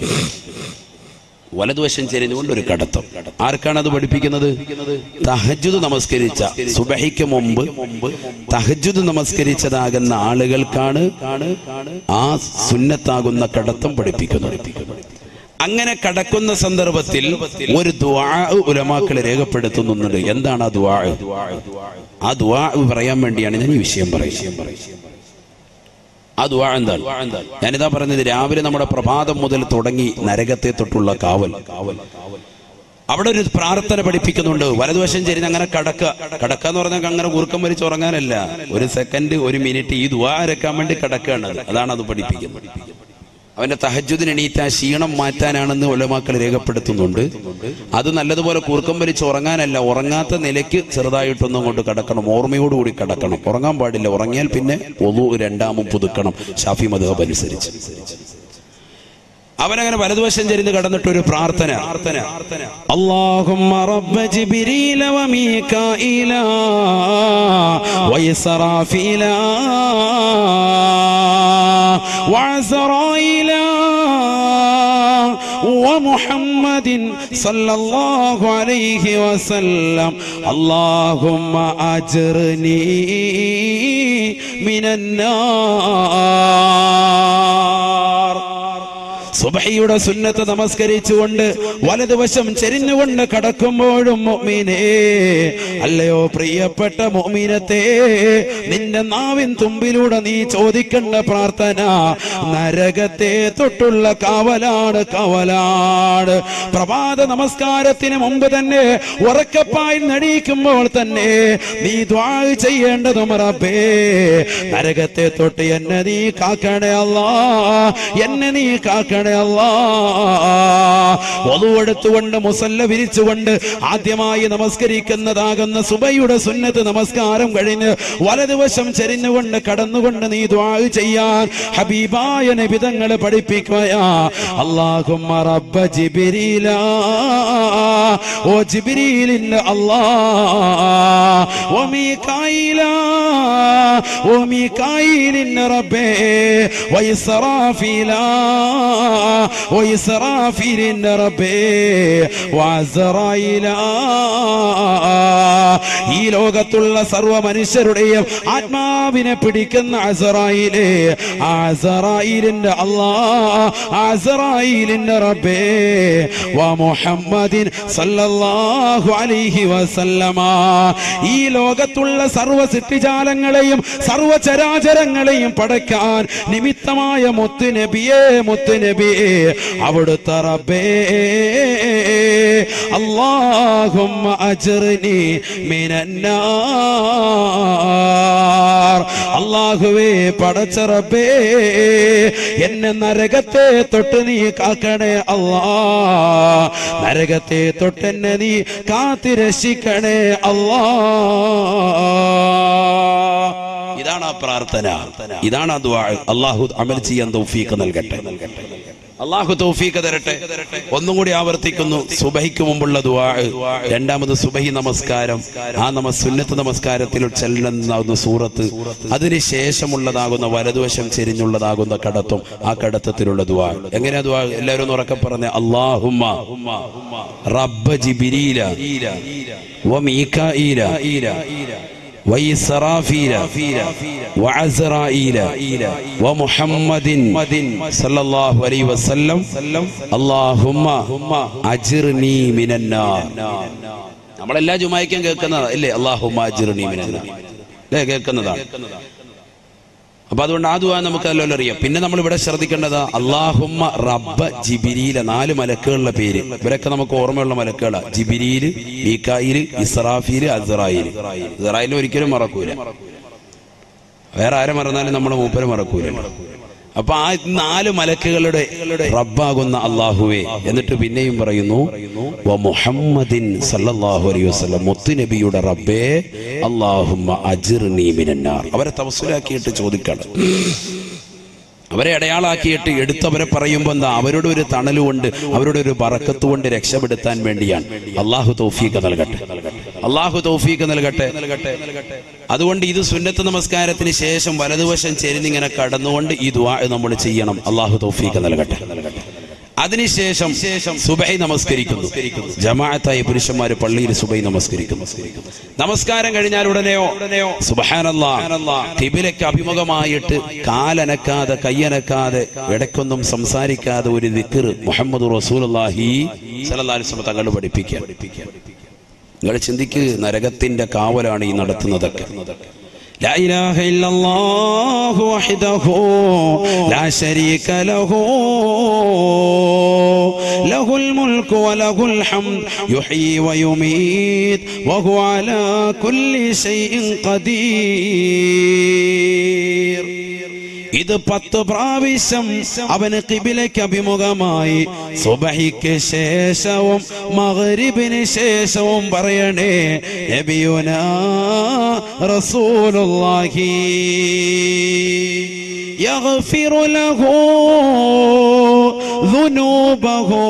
വലതുവശം ചെരിഞ്ഞുകൊണ്ട് ഒരു കടത്തം. ആർക്കാണ് അത് പഠിപ്പിക്കുന്നത്? തഹജ്ജുദ് നമസ്കരിച്ച, സുബഹിക്ക് മുമ്പ് തഹജ്ജുദ് നമസ്കരിച്ചതാകുന്ന ആളുകൾക്കാണ് ആ സുന്നത്താകുന്ന കടത്തം പഠിപ്പിക്കുന്നത്. അങ്ങനെ കടക്കുന്ന സന്ദർഭത്തിൽ ഒരു ദുആ ഉലമാക്കൾ രേഖപ്പെടുത്തുന്നുണ്ട്. എന്താണ് ആ ദുആ? ആ ദുആ പറയാൻ വേണ്ടിയാണ് ഞാൻ ഈ വിഷയം പറയുന്നത്. ആ ദുആ എന്താണ്? ഞാനിതാ പറഞ്ഞത്, രാവിലെ നമ്മുടെ പ്രഭാതം മുതൽ തുടങ്ങി നരകത്തെ തൊട്ടുള്ള കാവൽ. അവിടെ ഒരു പ്രാർത്ഥന പഠിപ്പിക്കുന്നുണ്ട്. വലതുവശം ചെരിഞ്ഞ് അങ്ങനെ കടക്കാന്ന് പറഞ്ഞാൽ അങ്ങനെ കൂർക്കം വലിച്ച് ഉറങ്ങാനല്ല, ഒരു സെക്കൻഡ്, ഒരു മിനിറ്റ് ഈ ദുആ ഇരക്കാൻ വേണ്ടി കടക്കുകയാണ്. അതാണ് അത് പഠിപ്പിക്കുന്നത്. അവന്റെ തഹജ്ജുദിന് എണീറ്റ ക്ഷീണം മാറ്റാനാണെന്ന് ഉലമാക്കൾ രേഖപ്പെടുത്തുന്നുണ്ട്. അത് നല്ലതുപോലെ കൂർക്കം വലിച്ച് ഉറങ്ങാനല്ല, ഉറങ്ങാത്ത നിലയ്ക്ക് ചെറുതായിട്ടൊന്നും കൊണ്ട് കടക്കണം, ഓർമ്മയോടുകൂടി കടക്കണം. ഉറങ്ങാൻ പാടില്ല, ഉറങ്ങിയാൽ പിന്നെ വുളൂ രണ്ടാമതും പുതുക്കണം ഷാഫി മദ്ഹബ് അനുസരിച്ച്. അവനങ്ങനെ വലതുവശം ചെരിഞ്ഞ് കടന്നിട്ട് ഒരു പ്രാർത്ഥന اللهم رب جبريل وميكائيل وإسرافيل وعزرائيل ومحمد صلى الله عليه وسلم اللهم أجرني من النار. സുബ്ഹിയുടെ സുന്നത്ത് നമസ്കരിച്ചുകൊണ്ട് വലതുവശം ചെരിഞ്ഞുകൊണ്ട് കടക്കുമ്പോഴും മുഅ്മിനേ, അല്ലയോ പ്രിയപ്പെട്ട മുഅ്മിനത്തേ, നിന്റെ നാവിൻ തുമ്പിലൂടെ നീ ചോദിക്കേണ്ട പ്രാർത്ഥന നരകത്തെ തൊട്ടുള്ള കാവലാണ്. പ്രഭാത നമസ്കാരത്തിന് മുമ്പ് തന്നെ ഉറക്കപ്പായി നടിക്കുമ്പോൾ തന്നെ നീ ദുആ ചെയ്യേണ്ടതും റബ്ബേ നരകത്തെ തൊട്ട് എന്നെ നീ കാക്കണേ അല്ലാ, എന്നെ നീ കാക്കണേ അല്ലാ. വളുവെടുത്തുകൊണ്ട് മുസല്ല വിരിച്ചുകൊണ്ട് ആദ്യമായി നമസ്കരിക്കുന്നതാകുന്ന സുബഹിയുടെ സുന്നത്ത് നമസ്കാരം കഴിഞ്ഞ് വലതുവശം ചെരിഞ്ഞുകൊണ്ട് കടന്നുകൊണ്ട് നീ ദുആ ചെയ്യാൻ ഹബീബായ നബി തങ്ങൾ പഠിപ്പിക്കുകയാ. അല്ലാഹുമ്മ റബ്ബ ജിബ്രീല, ഓ ജിബ്രീലിന്റെ അല്ലാഹ്, ഓ മീകായില, ഓ മീകായിലിന്റെ റബ്ബേ, വ ഇസ്റാഫീല, ഓ ഇസ്റാഫീലിന്റെ റബ്ബേ, വ അസ്റായില. ഈ ലോകത്തുള്ള സർവ്വ മനുഷ്യരുടെയും ആത്മാവിനെ പിടിക്കുന്ന അസ്റായിലേ, ആ അസ്റായിലിന്റെ അല്ലാഹ്, അസ്റായിലിന്റെ റബ്ബേ, വ മുഹമ്മദിൻ സല്ലല്ലാഹു അലൈഹി വസല്ലമ. ഈ ലോകത്തുള്ള സർവ്വ സൃഷ്ടിജാലങ്ങളെയും സർവ്വ ചരാചരങ്ങളെയും പടയ്ക്കാൻ നിമിത്തമായ മുത്തുനബിയേ, മുത്തുനബിയേ, അവിടുത്തെ റബ്ബേ, അല്ലാഹുമ്മ അജ്റിനി മിനന്നാർ. അല്ലാഹുവേ പടച്ച റബ്ബേ, എന്നെ നരകത്തെ തൊട്ട് നീ കാക്കണേ അല്ലാ, നരകത്തെ തൊട്ടെന്നെ നീ കാത്തിരക്ഷിക്കണേ അല്ലാ. ഇതാണ് ആ പ്രാർത്ഥന, ഇതാണ് ആ ദുആ. അല്ലാഹു അമൽ ചെയ്യാൻ തൗഫീഖ് നൽകട്ടെ, അല്ലാഹു തൗഫീഖ് തരട്ടെ. ഒന്നും കൂടി ആവർത്തിക്കുന്നു, സുബഹിക്ക് മുമ്പുള്ള ദുആ, രണ്ടാമത് സുബഹി നമസ്കാരം, ആ സുന്നത്ത് നമസ്കാരത്തിൽ ചെല്ലുന്ന സൂറത്ത്, അതിനുശേഷമുള്ളതാകുന്ന വലതുവശം ചെരിഞ്ഞുള്ളതാകുന്ന കടത്തും, ആ കടത്തത്തിലുള്ള ദുആ. എങ്ങനെയാ ദുആ? എല്ലാവരും ഒന്ന് ഉറക്കെ പറഞ്ഞേ. അല്ലാഹുമ്മ റബ്ബ ജിബ്രീല വ മീകായില وإسرافيل وعزرائيل ومحمد صلى الله عليه وسلم اللهم أجرني من النار. നമ്മളെല്ലാ ജുമായ്ക്കും കേൾക്കുന്നതാ ഇല്ലേ? അല്ലാഹുമ്മ അജ്റിനി മിനന്നാർ അല്ലേ, കേൾക്കുന്നതാണ്. അപ്പൊ അതുകൊണ്ട് ആ ദുആ നമുക്ക് എല്ലാം അറിയാം. പിന്നെ നമ്മൾ ഇവിടെ ശ്രദ്ധിക്കേണ്ടത് അല്ലാഹുമ്മ റബ്ബ ജിബ്രീല, 4 മലക്കുകളുടെ പേര്. ഇവരൊക്കെ നമുക്ക് ഓർമ്മയുള്ള മലക്കുകളാ. ജിബ്രീല്, മീകായില്, ഇസ്രാഫീല്, അസ്റായീല്. അസ്റായീലിനെ ഒരിക്കലും മറക്കൂല, വേറെ ആരെ മറന്നാലും നമ്മുടെ മൂപ്പര് മറക്കൂല. അപ്പൊ ആ 4 മലക്കുകളുടെ റബ്ബാകുന്ന അല്ലാഹുവേ. എന്നിട്ട് പിന്നെയും പറയുന്നു വ മുഹമ്മദിൻ സല്ലല്ലാഹു അലൈഹി വസല്ലം, മുത്തുനബിയുടെ റബ്ബേ, അല്ലാഹുമ്മ അജ്റിനി മിനന്നാർ. അവരെ തവസ്സുലാക്കിയിട്ട് ചോദിക്കണം, അവരെ അടയാളാക്കിയിട്ട് എടുത്തവരെ പറയുമ്പോൾ എന്താ, അവരുടെ ഒരു തണലുകൊണ്ട്, അവരുടെ ഒരു ബറക്കത്ത് കൊണ്ട് രക്ഷപ്പെടുത്താൻ വേണ്ടിയാണ്. അല്ലാഹു തൗഫീഖ് നൽകട്ടെ, അല്ലാഹു തൗഫീഖ് നൽകട്ടെ. അതുകൊണ്ട് ഇത് സുന്നത്ത് നമസ്കാരത്തിന് ശേഷം വലതുവശം ചെരിഞ്ഞിങ്ങനെ കടന്നുകൊണ്ട് ഈ ദുആ നമ്മൾ ചെയ്യണം. അല്ലാഹു തൗഫീഖ് നൽകട്ടെ. അതിനുശേഷം സുബഹി നമസ്കരിക്കുന്നു. ജമാഅത്തായി പുരുഷന്മാര് പള്ളിയിൽ സുബഹി നമസ്കരിക്കുന്നു. നമസ്കാരം കഴിഞ്ഞാൽ ഉടനെയോ സുബ്ഹാനല്ലാഹ് ഖിബിലയ്ക്ക് അഭിമുഖമായിട്ട് കാലനക്കാതെ കയ്യനക്കാതെ ഇടയ്ക്കൊന്നും സംസാരിക്കാതെ ഒരു ദിക്ർ മുഹമ്മദ് റസൂലുള്ളാഹി സ്വല്ലല്ലാഹു അലൈഹി വസല്ലം തങ്ങൾ പഠിപ്പിക്കുക. നിങ്ങൾ ചിന്തിക്ക്, നരകത്തിന്റെ കാവലാണ് ഈ നടത്തുന്നതൊക്കെ. لا إله إلا الله وحده لا شريك له له الملك وله الحمد يحيي ويميت وهو على كل شيء قدير. ഇത് 10 പ്രാവശ്യം അവന് ഖിബിലയ്ക്ക് അഭിമുഖമായി സുബഹിക്ക് ശേഷവും മഗ്രിബിന് ശേഷവും പറയണേ. നബിയുനാ റസൂലുള്ളാഹി يغفر له ദുനൂബഹു.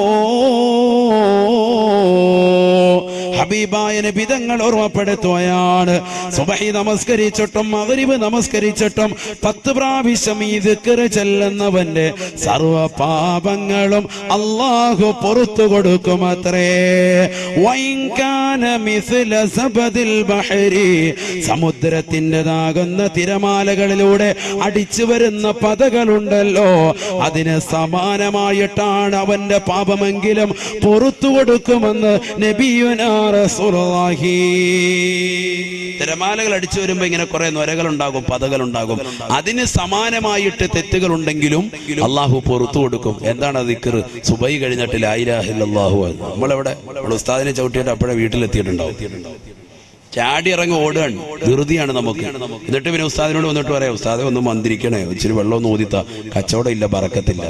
ഹബീബായ നബി തങ്ങൾ ഓർമ്മപ്പെടുത്തുകയാണ്, സുബഹി നമസ്കരിച്ചിട്ടും മഗ്രിബ് നമസ്കരിച്ചിട്ടും 10 പ്രാവശ്യം ഈ ദിക്ർ ചൊല്ലുന്നവന്റെ സർവ പാപങ്ങളും അല്ലാഹു പുറത്തു കൊടുക്കുമത്രേ. വൈൻകാന മിസ്ല സബദിൽ ബഹരി, സമുദ്രത്തിൻ്റെതാകുന്ന തിരമാലകളിലൂടെ അടിച്ചു വരുന്ന പതകളുണ്ടല്ലോ, അതിന് സമാനമായിട്ടാണ് അവന്റെ പാപമെങ്കിലും പുറത്തു കൊടുക്കുമെന്ന് നബിയുനാ റസൂലുള്ളാഹി. തിരമാലകൾ അടിച്ചു വരുമ്പോ ഇങ്ങനെ കുറെ നൊരകളുണ്ടാകും, പതകളുണ്ടാകും. അതിന് സമാനമായിട്ട് തെറ്റുകൾ ഉണ്ടെങ്കിലും അള്ളാഹു പുറത്തു കൊടുക്കും. എന്താണ് ദിക്ർ? സുബഹി കഴിഞ്ഞിട്ട് ലാ ഇലാഹ ഇല്ലല്ലാഹു. നമ്മളെവിടെ ഉസ്താദിനെ ചവിട്ടിയിട്ട് അപ്പോഴേ വീട്ടിലെത്തിയിട്ടുണ്ടാവും. ചാടി ഇറങ്ങി ഓടുകയാണ്, ധൃതിയാണ് നമുക്ക്. എന്നിട്ട് പിന്നെ ഉസ്താദിനോട് വന്നിട്ട് പറയാം, ഉസ്താദെ ഒന്ന് മന്ത്രിക്കണേ, ഇച്ചിരി വെള്ളം ഒന്ന് ഊതിത്ത, കച്ചവടം ഇല്ല, ബറക്കത്തില്ല.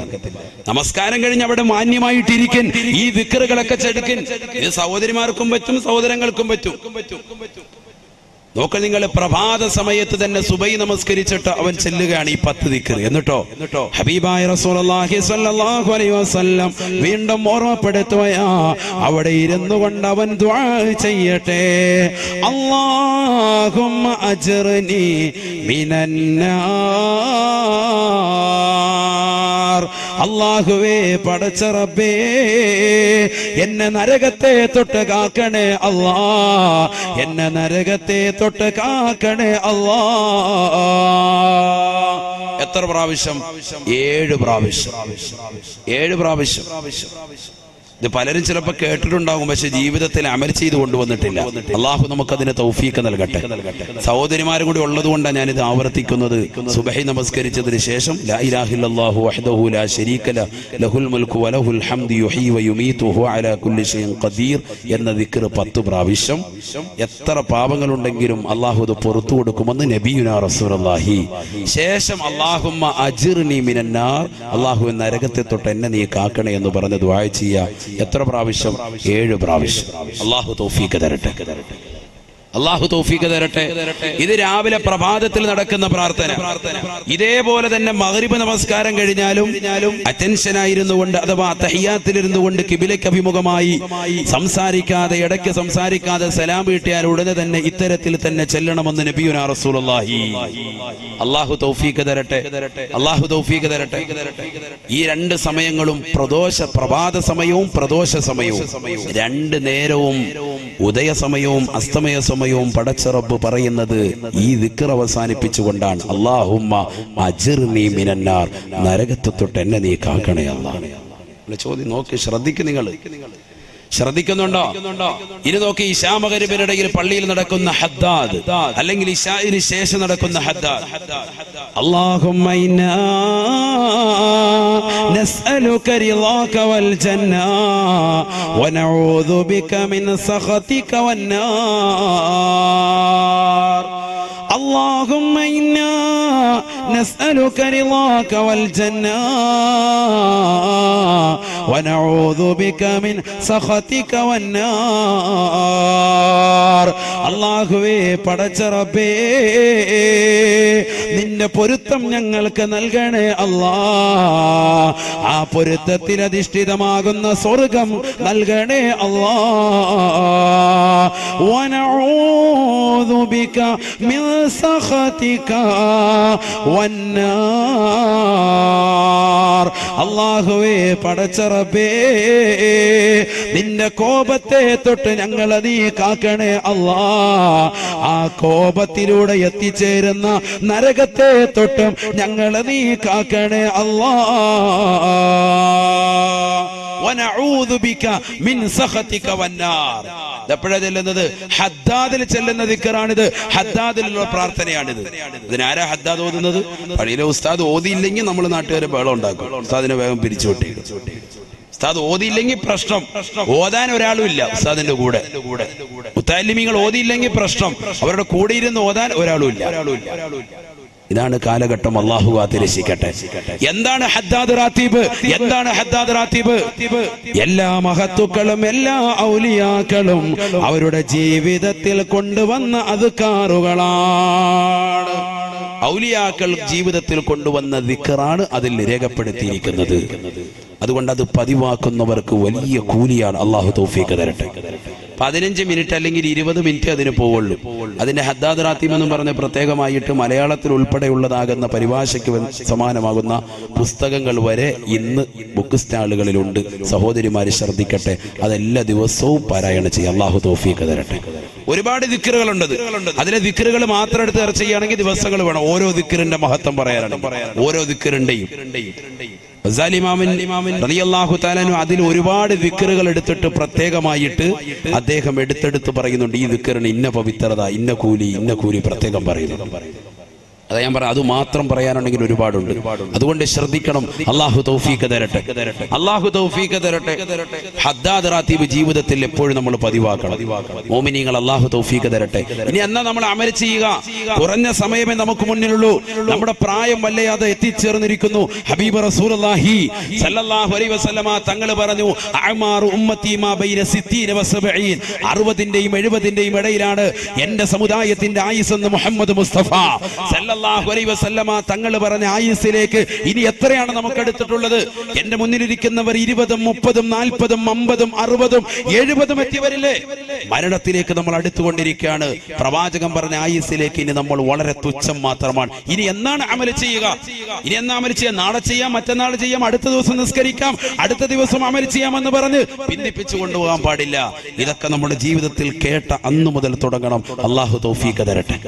നമസ്കാരം കഴിഞ്ഞ് അവിടെ മാന്യമായിട്ടിരിക്കൻ ഈ ദിക്റുകളൊക്കെ ചെടുക്കൻ. ഇത് സഹോദരിമാർക്കും പറ്റും, സഹോദരങ്ങൾക്കും പറ്റും. നോക്ക, നിങ്ങൾ പ്രഭാത സമയത്ത് തന്നെ സുബഹി നമസ്കരിച്ചിട്ട് അവൻ ചെല്ലുകയാണ് ഈ 10 ദിക്ർ. എന്നിട്ടോ ഹബീബായ റസൂലുള്ളാഹി സ്വല്ലല്ലാഹു അലൈഹി വസല്ലം വീണ്ടും ഓർമ്മപ്പെടുത്തുകയാ, അവിടെ ഇരുന്നു കൊണ്ട് അവൻ ദുആ ചെയ്യട്ടെ. അല്ലാഹുമ്മ അജ്ർനി മിനന്നാർ. അല്ലാഹുവേ, പടച്ച റബ്ബേ, എന്നെ നരകത്തെ തൊട്ട് കാക്കണേ അല്ലാ, എന്നെ നരകത്തെ തൊട്ട് കാക്കണേ അല്ലാ. എത്ര പ്രാവശ്യം? 7 പ്രാവശ്യം. 7 പ്രാവശ്യം. ഇത് പലരും ചിലപ്പോൾ കേട്ടിട്ടുണ്ടാകും, പക്ഷെ ജീവിതത്തിൽ അമൽ ചെയ്ത് കൊണ്ടുവന്നിട്ടില്ല. അള്ളാഹു നമുക്കതിന് തൗഫീഖ് നൽകട്ടെ. സഹോദരിമാരും കൂടി ഉള്ളത് കൊണ്ടാണ് ഞാനിത് ആവർത്തിക്കുന്നത്. സുബഹി നമസ്കരിച്ചതിന് ശേഷം ലാ ഇലാഹ ഇല്ലല്ലാഹു വഹ്ദഹു ലാ ശരീക ലഹു ലഹുൽ മുൽക്കു വലഹുൽ ഹംദു യുഹ്യി വയുമീതു വഹുവ അലാ കുല്ലി ഷൈഇൻ ഖദീർ എന്ന ദിക്ർ 10 പ്രാവശ്യം. എത്ര പാപങ്ങളുണ്ടെങ്കിലും അള്ളാഹു ഇത് പുറത്തു കൊടുക്കുമെന്ന് നബിയുനാ റസൂലുള്ളാഹി. ശേഷം അല്ലാഹുമ്മ അജ്ർനി മിനന്നാർ, അള്ളാഹു നരകത്തെ തൊട്ട് എന്നെ നീ കാക്കണേ എന്ന് പറഞ്ഞ് ദുആ ചെയ്യുക. എത്ര പ്രാവശ്യം? 7 പ്രാവശ്യം. അല്ലാഹു തൗഫീഖ് തരട്ടെ. അല്ലാഹു തൗഫീഖ് തരട്ടെ. ഇത് രാവിലെ പ്രഭാതത്തിൽ നടക്കുന്ന പ്രാർത്ഥന. ഇതേപോലെ തന്നെ മഗ്രിബ് നമസ്കാരം കഴിഞ്ഞാലും അറ്റൻഷൻ ആയിരുന്നു കൊണ്ട്, അഥവാ തഹിയ്യാത്തിലിരുന്നു കൊണ്ട് കിബിലയ്ക്ക് അഭിമുഖമായി സംസാരിക്കാതെ, ഇടയ്ക്ക് സംസാരിക്കാതെ സലാം വീട്ടിയാൽ ഉടനെ തന്നെ ഇത്തരത്തിൽ തന്നെ ചെല്ലണമെന്ന് നബിയുനാ റസൂലുള്ളാഹി. അല്ലാഹു തൗഫീഖ് തരട്ടെ. അല്ലാഹു തൗഫീഖ് തരട്ടെ. ഈ 2 സമയങ്ങളും പ്രഭാത സമയവും പ്രദോഷ സമയവും, 2 നേരവും ഉദയ സമയവും അസ്തമയ സമയവും പടച്ച റബ്ബ് പറയുന്നത് ഈ ദിക്ർ അവസാനിപ്പിച്ചുകൊണ്ടാണ്. അല്ലാഹുമ്മ അജ്ർനി മിനന്നാർ, നരകത്തെ തൊട്ട് എന്നെ നീ കാക്കണേ അല്ലാഹ്. ചോദ്യം നോക്കി ശ്രദ്ധിക്കും, നിങ്ങൾ ശ്രദ്ധിക്കുന്നുണ്ടോ? ഇനി നോക്കി, ഇശാ മഗ്രിബിനിടയിൽ പള്ളിയിൽ നടക്കുന്ന ഹദ്ദാദ്, അല്ലെങ്കിൽ ഇശാഇന് ശേഷം നടക്കുന്ന ഹദ്ദാദ്. അല്ലാഹുമ്മ ഇന്നാ നസ്അലുക റിളാക വൽ ജന്ന വനഊദു ബിക മിൻ സഖതിക വന്നാർ. اللهم إنا نسألك رضاك والجنة ونعوذ بك من سخطك والنار. അല്ലാഹുവേ, പടച്ച റബ്ബേ, നിന്റെ പൊരുത്തം ഞങ്ങൾക്ക് നൽകണേ അല്ലാ. ആ പൊരുത്തത്തിൽ അധിഷ്ഠിതമാകുന്ന സ്വർഗം നൽകണേ അല്ലാ. വനഊദു ബിക മിൻ സഖതിക വന്നാർ. അല്ലാഹുവേ, പടച്ച റബ്ബേ, നിന്റെ കോപത്തെ തൊട്ട് ഞങ്ങളെ നീ കാക്കണേ അല്ലാ. ആ കോപത്തിലൂടെ എത്തിച്ചേരുന്ന നരകത്തെ തൊട്ടും ഞങ്ങളെ നീ കാക്കണേ അല്ലാ. വനഊദു ബിക മിൻ സഖതിക വന്നാർ. എപ്പോഴാണ് ചെല്ലുന്നത്? ഹദ്ദാദിൽ ചെല്ലുന്ന ദിക്റാണിത്. ഹദ്ദാദിലുള്ള പ്രാർത്ഥനയാണിത്. ഇതിനാരാ ഹദ്ദാദ് ഓതുന്നത്? പള്ളിയിലെ ഉസ്താദ് ഓതിയില്ലെങ്കിൽ നമ്മൾ നാട്ടുകാരെ ബഹളം ഉണ്ടാക്കും, ഉസ്താദിനെ വേഗം പിരിച്ചുവിട്ടേ. ഉസ്താദ് ഓതിയില്ലെങ്കിൽ പ്രശ്നം, ഓതാൻ ഒരാളും ഇല്ല ഉസ്താദിന്റെ കൂടെ. മുത്തഅല്ലിമീങ്ങൾ ഓതിയില്ലെങ്കിൽ പ്രശ്നം, അവരുടെ കൂടെ ഇരുന്ന് ഓതാൻ ഒരാളും ഇല്ല. ഇതാണ് കാലഘട്ടം. അല്ലാഹു കാത്തിരക്ഷിക്കട്ടെ. എന്താണ് ഹദ്ദാദ് റാത്തീബ്? എന്താണ് ഹദ്ദാദ് റാത്തീബ്? എല്ലാ മഹത്തുക്കളും എല്ലാ ഔലിയാക്കളും അവരുടെ ജീവിതത്തിൽ കൊണ്ടുവന്ന അദ്കാറുകളാണ്. ഔലിയാക്കൾ ജീവിതത്തിൽ കൊണ്ടുവന്ന ദിക്റാണ് അതിൽ രേഖപ്പെടുത്തിയിരിക്കുന്നത്. അതുകൊണ്ട് അത് പതിവാക്കുന്നവർക്ക് വലിയ കൂലിയാണ്. അള്ളാഹു തൗഫീഖ് തരട്ടെ. 15 മിനിറ്റ് അല്ലെങ്കിൽ 20 മിനിറ്റ് അതിന് പോവുള്ളൂ. അതിന്റെ ഹദ്ദാദ് റാത്തീം എന്ന് പറഞ്ഞ പ്രത്യേകമായിട്ട് മലയാളത്തിൽ ഉൾപ്പെടെയുള്ളതാകുന്ന പരിഭാഷയ്ക്ക് സമാനമാകുന്ന പുസ്തകങ്ങൾ വരെ ഇന്ന് ബുക്ക് സ്റ്റാളുകളിലുണ്ട്. സഹോദരിമാര് ശ്രദ്ധിക്കട്ടെ, അതെല്ലാ ദിവസവും പാരായണം ചെയ്യുക. അള്ളാഹു തൗഫീഖ് തരട്ടെ. ഒരുപാട് ദിക്റുകളുണ്ട്. അതിലെ ദിക്റുകൾ മാത്രം എടുത്ത് ചർച്ച ചെയ്യുകയാണെങ്കിൽ ദിവസങ്ങൾ വേണം. ഓരോ ദിക്റിന്റെ മഹത്വം പറയാനാണ്. ഓരോ ദിക്റിന്റെയും അതിൽ ഒരുപാട് ദിക്റുകൾ എടുത്തിട്ട് പ്രത്യേകമായിട്ട് അദ്ദേഹം എടുത്തെടുത്ത് പറയുന്നുണ്ട്. ഈ ദിക്റിന് ഇന്ന പവിത്രത, ഇന്ന കൂലി പ്രത്യേകം പറയുന്നു. അതാ ഞാൻ പറയാം, അത് മാത്രം പറയാനുണ്ടെങ്കിൽ ഒരുപാടുണ്ട്. അതുകൊണ്ട് ശ്രദ്ധിക്കണം. അള്ളാഹു തൗഫീഖ് തരട്ടെ. അള്ളാഹു തൗഫീഖ് തരട്ടെ. ഹദ്ദാദ് റാത്തീബ് ജീവിതത്തിൽ എപ്പോഴും നമ്മൾ പതിവാക്കണം. മോമിനീങ്ങൾ അള്ളാഹു തൗഫീഖ് തരട്ടെ. ഇനി എന്നാ നമ്മൾ അമൽ ചെയ്യുക? കുറഞ്ഞ സമയമേ നമുക്ക് മുന്നിലുള്ളൂ. നമ്മുടെ പ്രായം വല്ലയാതെ എത്തിച്ചേർന്നിരിക്കുന്നു. ഹബീബ് റസൂലുള്ളാഹി സല്ലല്ലാഹു അലൈഹി വസല്ലമ തങ്ങൾ പറഞ്ഞു, അഅ്മാറു ഉമ്മത്തി മാ ബൈന 60 വ 70. 60ന്റെയും 70ന്റെയും ഇടയിലാണ് എന്റെ സമുദായത്തിന്റെ ആയുസ് എന്ന് മുഹമ്മദ് മുസ്തഫ സല്ലല്ലാഹു അലൈഹി വസല്ലമ തങ്ങൾ പറഞ്ഞ ആയുസ്സിലേക്ക് ഇനി എത്രയാണ് നമുക്ക് എടുത്തിട്ടുള്ളത്? എന്റെ മുന്നിലിരിക്കുന്നവർ 20, 30, 40, 50, 60, 70 എത്തിയവരില്ലേ? മരണത്തിലേക്ക് നമ്മൾ അടുത്തുകൊണ്ടിരിക്കുകയാണ്. പ്രവാചകൻ പറഞ്ഞ ആയുസ്സിലേക്ക് ഇനി നമ്മൾ വളരെ തുച്ഛം മാത്രമാണ്. ഇനി എന്നാണ് അമൽ ചെയ്യുക? ഇനി എന്നാ അമൽ ചെയ്യാം? നാളെ ചെയ്യാം, മറ്റന്നാൾ ചെയ്യാം, അടുത്ത ദിവസം നിസ്കരിക്കാം, അടുത്ത ദിവസം അമൽ ചെയ്യാമെന്ന് പറഞ്ഞ് ഭിന്നിപ്പിച്ചു കൊണ്ടുപോകാൻ പാടില്ല. ഇതൊക്കെ നമ്മുടെ ജീവിതത്തിൽ കേട്ട അന്നു മുതൽ തുടങ്ങണം. അള്ളാഹു തൗഫീഖ് തരട്ടെ.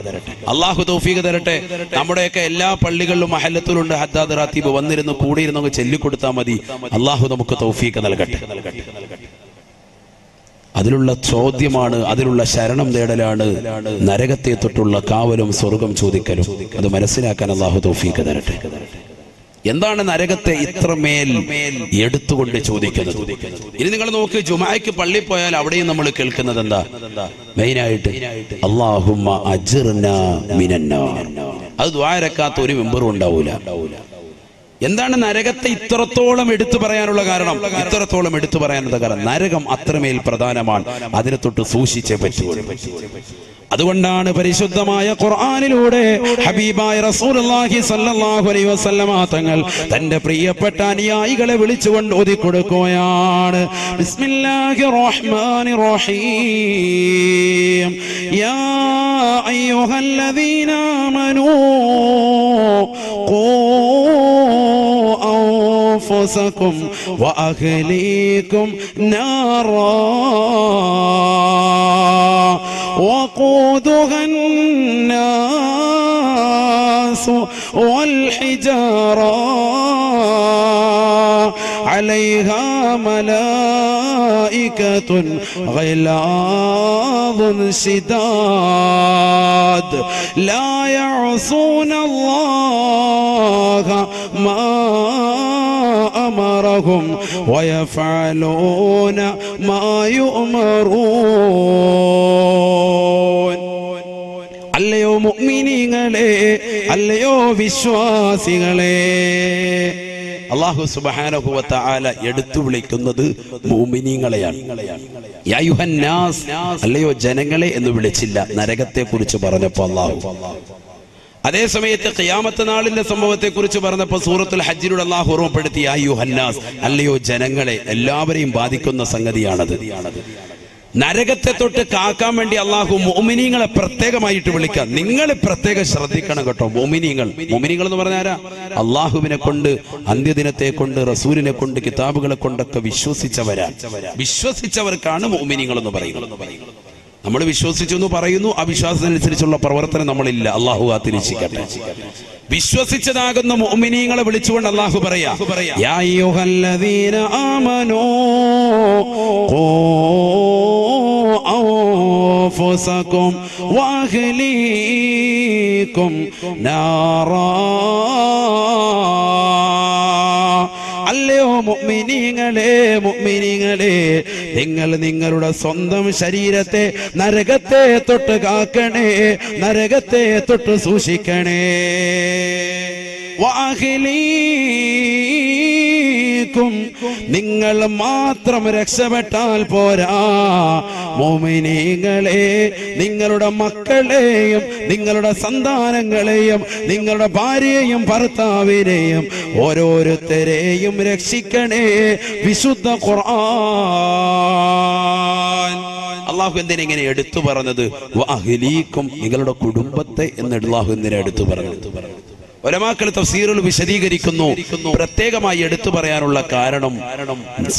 അള്ളാഹു തൗഫീഖ് തരട്ടെ. നമ്മുടെയൊക്കെ എല്ലാ പള്ളികളിലും മഹല്ലത്തിലുണ്ട് ഹദ്ദാദ് റാത്തീബ്. വന്നിരുന്ന് കൂടിയിരുന്നവங்க ചൊല്ലിക്കൊടുത്താൽ മതി. അള്ളാഹു നമുക്ക് തൗഫീഖ് നൽകട്ടെ. അതിലുള്ള ചോദ്യമാണ്, അതിലുള്ള ശരണം തേടലാണ് നരകത്തെ തൊട്ടുള്ള കാവലും സ്വർഗം ചോദിക്കലും. അത് മനസ്സിലാക്കാൻ അള്ളാഹു തൗഫീഖ് തരട്ടെ. എന്താണ് നരകത്തെ ഇത്രമേൽ എടുത്തുകൊണ്ട് ചോദിക്കുന്നത്? ഇനി നിങ്ങൾ നോക്ക്, ജുമായ്ക്ക് പള്ളി പോയാൽ അവിടെയും നമ്മൾ കേൾക്കുന്നത് എന്താ? മെയിനായിട്ട് അല്ലാഹുമ്മ അജ്ർനാ മിനന്നാർ. അത് ദുആ രക്കാത്ത ഒരു മെമ്പറും ഉണ്ടാവൂല. എന്താണ് നരകത്തെ ഇത്രത്തോളം എടുത്തു പറയാനുള്ള കാരണം? ഇത്രത്തോളം എടുത്തു പറയാനുള്ള കാരണം നരകം അത്രമേൽ പ്രധാനമാണ്. അതിനെ തൊട്ട് സൂക്ഷിച്ചേ പറ്റൂ. അതുകൊണ്ടാണ് പരിശുദ്ധമായ ഖുർആനിലൂടെ ഹബീബായ റസൂലുള്ളാഹി സ്വല്ലല്ലാഹു അലൈഹി വസല്ലമ തങ്ങൾ തന്റെ പ്രിയപ്പെട്ട അനുയായികളെ വിളിച്ചുകൊണ്ട് ഓതി കൊടുക്കുകയാണ്. ബിസ്മില്ലാഹിർ റഹ്മാനിർ റഹീം. യാ അയ്യുഹല്ലദീന ആമനൂ ഖൂ അൻഫുസകും വഅഹ്ലീകും നാറാ وقودها الناس والحجارة عليها ملائكة غلاظ شداد لا يعصون الله ما أمرهم ويفعلون ما يؤمرون. അല്ലയോ മുഅ്മിനീങ്ങളെ, അല്ലയോ വിശ്വാസികളെ, അല്ലാഹു സുബ്ഹാനഹു വ തആല എടുത്തു വിളിക്കുന്നത് മുഅ്മിനീങ്ങളെയാണ്. യാ അയ്യുഹന്നാസ്, അല്ലയോ ജനങ്ങളെ എന്ന് വിളിച്ചില്ല നരകത്തെ കുറിച്ച് പറഞ്ഞപ്പോൾ അല്ലാഹു. അതേ സമയത്ത് ഖിയാമത്ത് നാളിന്റെ സംഭവത്തെ കുറിച്ച് പറഞ്ഞപ്പോൾ സൂറത്തുൽ ഹജ്ജിലൂടെ അല്ലാഹു ഓർമ്മപ്പെടുത്തി യാ അയ്യുഹന്നാസ്, അല്ലയോ ജനങ്ങളെ. എല്ലാവരെയും ബാധിക്കുന്ന സംഗതിയാണത്. നരകത്തെ തൊട്ട് കാക്കാൻ വേണ്ടി അള്ളാഹു മുഅ്മിനീങ്ങളെ പ്രത്യേകമായിട്ട് വിളിക്കാം. നിങ്ങൾ പ്രത്യേകം ശ്രദ്ധിക്കണം കേട്ടോ. മുഅ്മിനീങ്ങൾ എന്ന് പറഞ്ഞാരാ? അള്ളാഹുവിനെ കൊണ്ട്, അന്ത്യദിനത്തെ കൊണ്ട്, റസൂലിനെ കൊണ്ട്, കിതാബുകളെ കൊണ്ടൊക്കെ വിശ്വസിച്ചവർക്കാണ് മുഅ്മിനീങ്ങൾ എന്ന് പറയുന്നത്. നമ്മൾ വിശ്വസിച്ചു എന്ന് പറയുന്നു, ആ വിശ്വാസത്തിനനുസരിച്ചുള്ള പ്രവർത്തനം നമ്മളില്ല. അള്ളാഹു കാത്തിരക്ഷിക്കട്ടെ. വിശ്വസിച്ചതാകുന്ന മുഅ്മിനീങ്ങളെ വിളിച്ചുകൊണ്ട് അള്ളാഹു പറയാ, യാ അയ്യുഹല്ലദീന ആമനൂ ഖൂ അൻഫുസകും വഅഹ്ലീകും നാറാ. അല്ലയോ മുഅ്മിനീങ്ങളെ, നിങ്ങൾ നിങ്ങളുടെ സ്വന്തം ശരീരത്തെ നരകത്തെ തൊട്ട് കാക്കണേ, നരകത്തെ തൊട്ട് സൂക്ഷിക്കണേ. അഹ്ലീക്കും, നിങ്ങൾ മാത്രം രക്ഷപ്പെട്ടാൽ പോരാ, മുഅ്മിനീങ്ങളെ നിങ്ങളുടെ മക്കളെയും നിങ്ങളുടെ സന്താനങ്ങളെയും നിങ്ങളുടെ ഭാര്യയെയും ഭർത്താവിനെയും ഓരോരുത്തരെയും രക്ഷിക്കണേ. വിശുദ്ധ ഖുർആൻ അള്ളാഹു എന്തിനെ ഇങ്ങനെ എടുത്തു പറഞ്ഞത്? വഅഹ്ലീക്കും, നിങ്ങളുടെ കുടുംബത്തെ എന്ന് അള്ളാഹു എന്തിനെ എടുത്തു പറഞ്ഞത്? ഉലമാക്കൾ തഫ്സീറുൽ വിശദീകരിക്കുന്നു. പ്രത്യേകമായി എടുത്തു പറയാനുള്ള കാരണം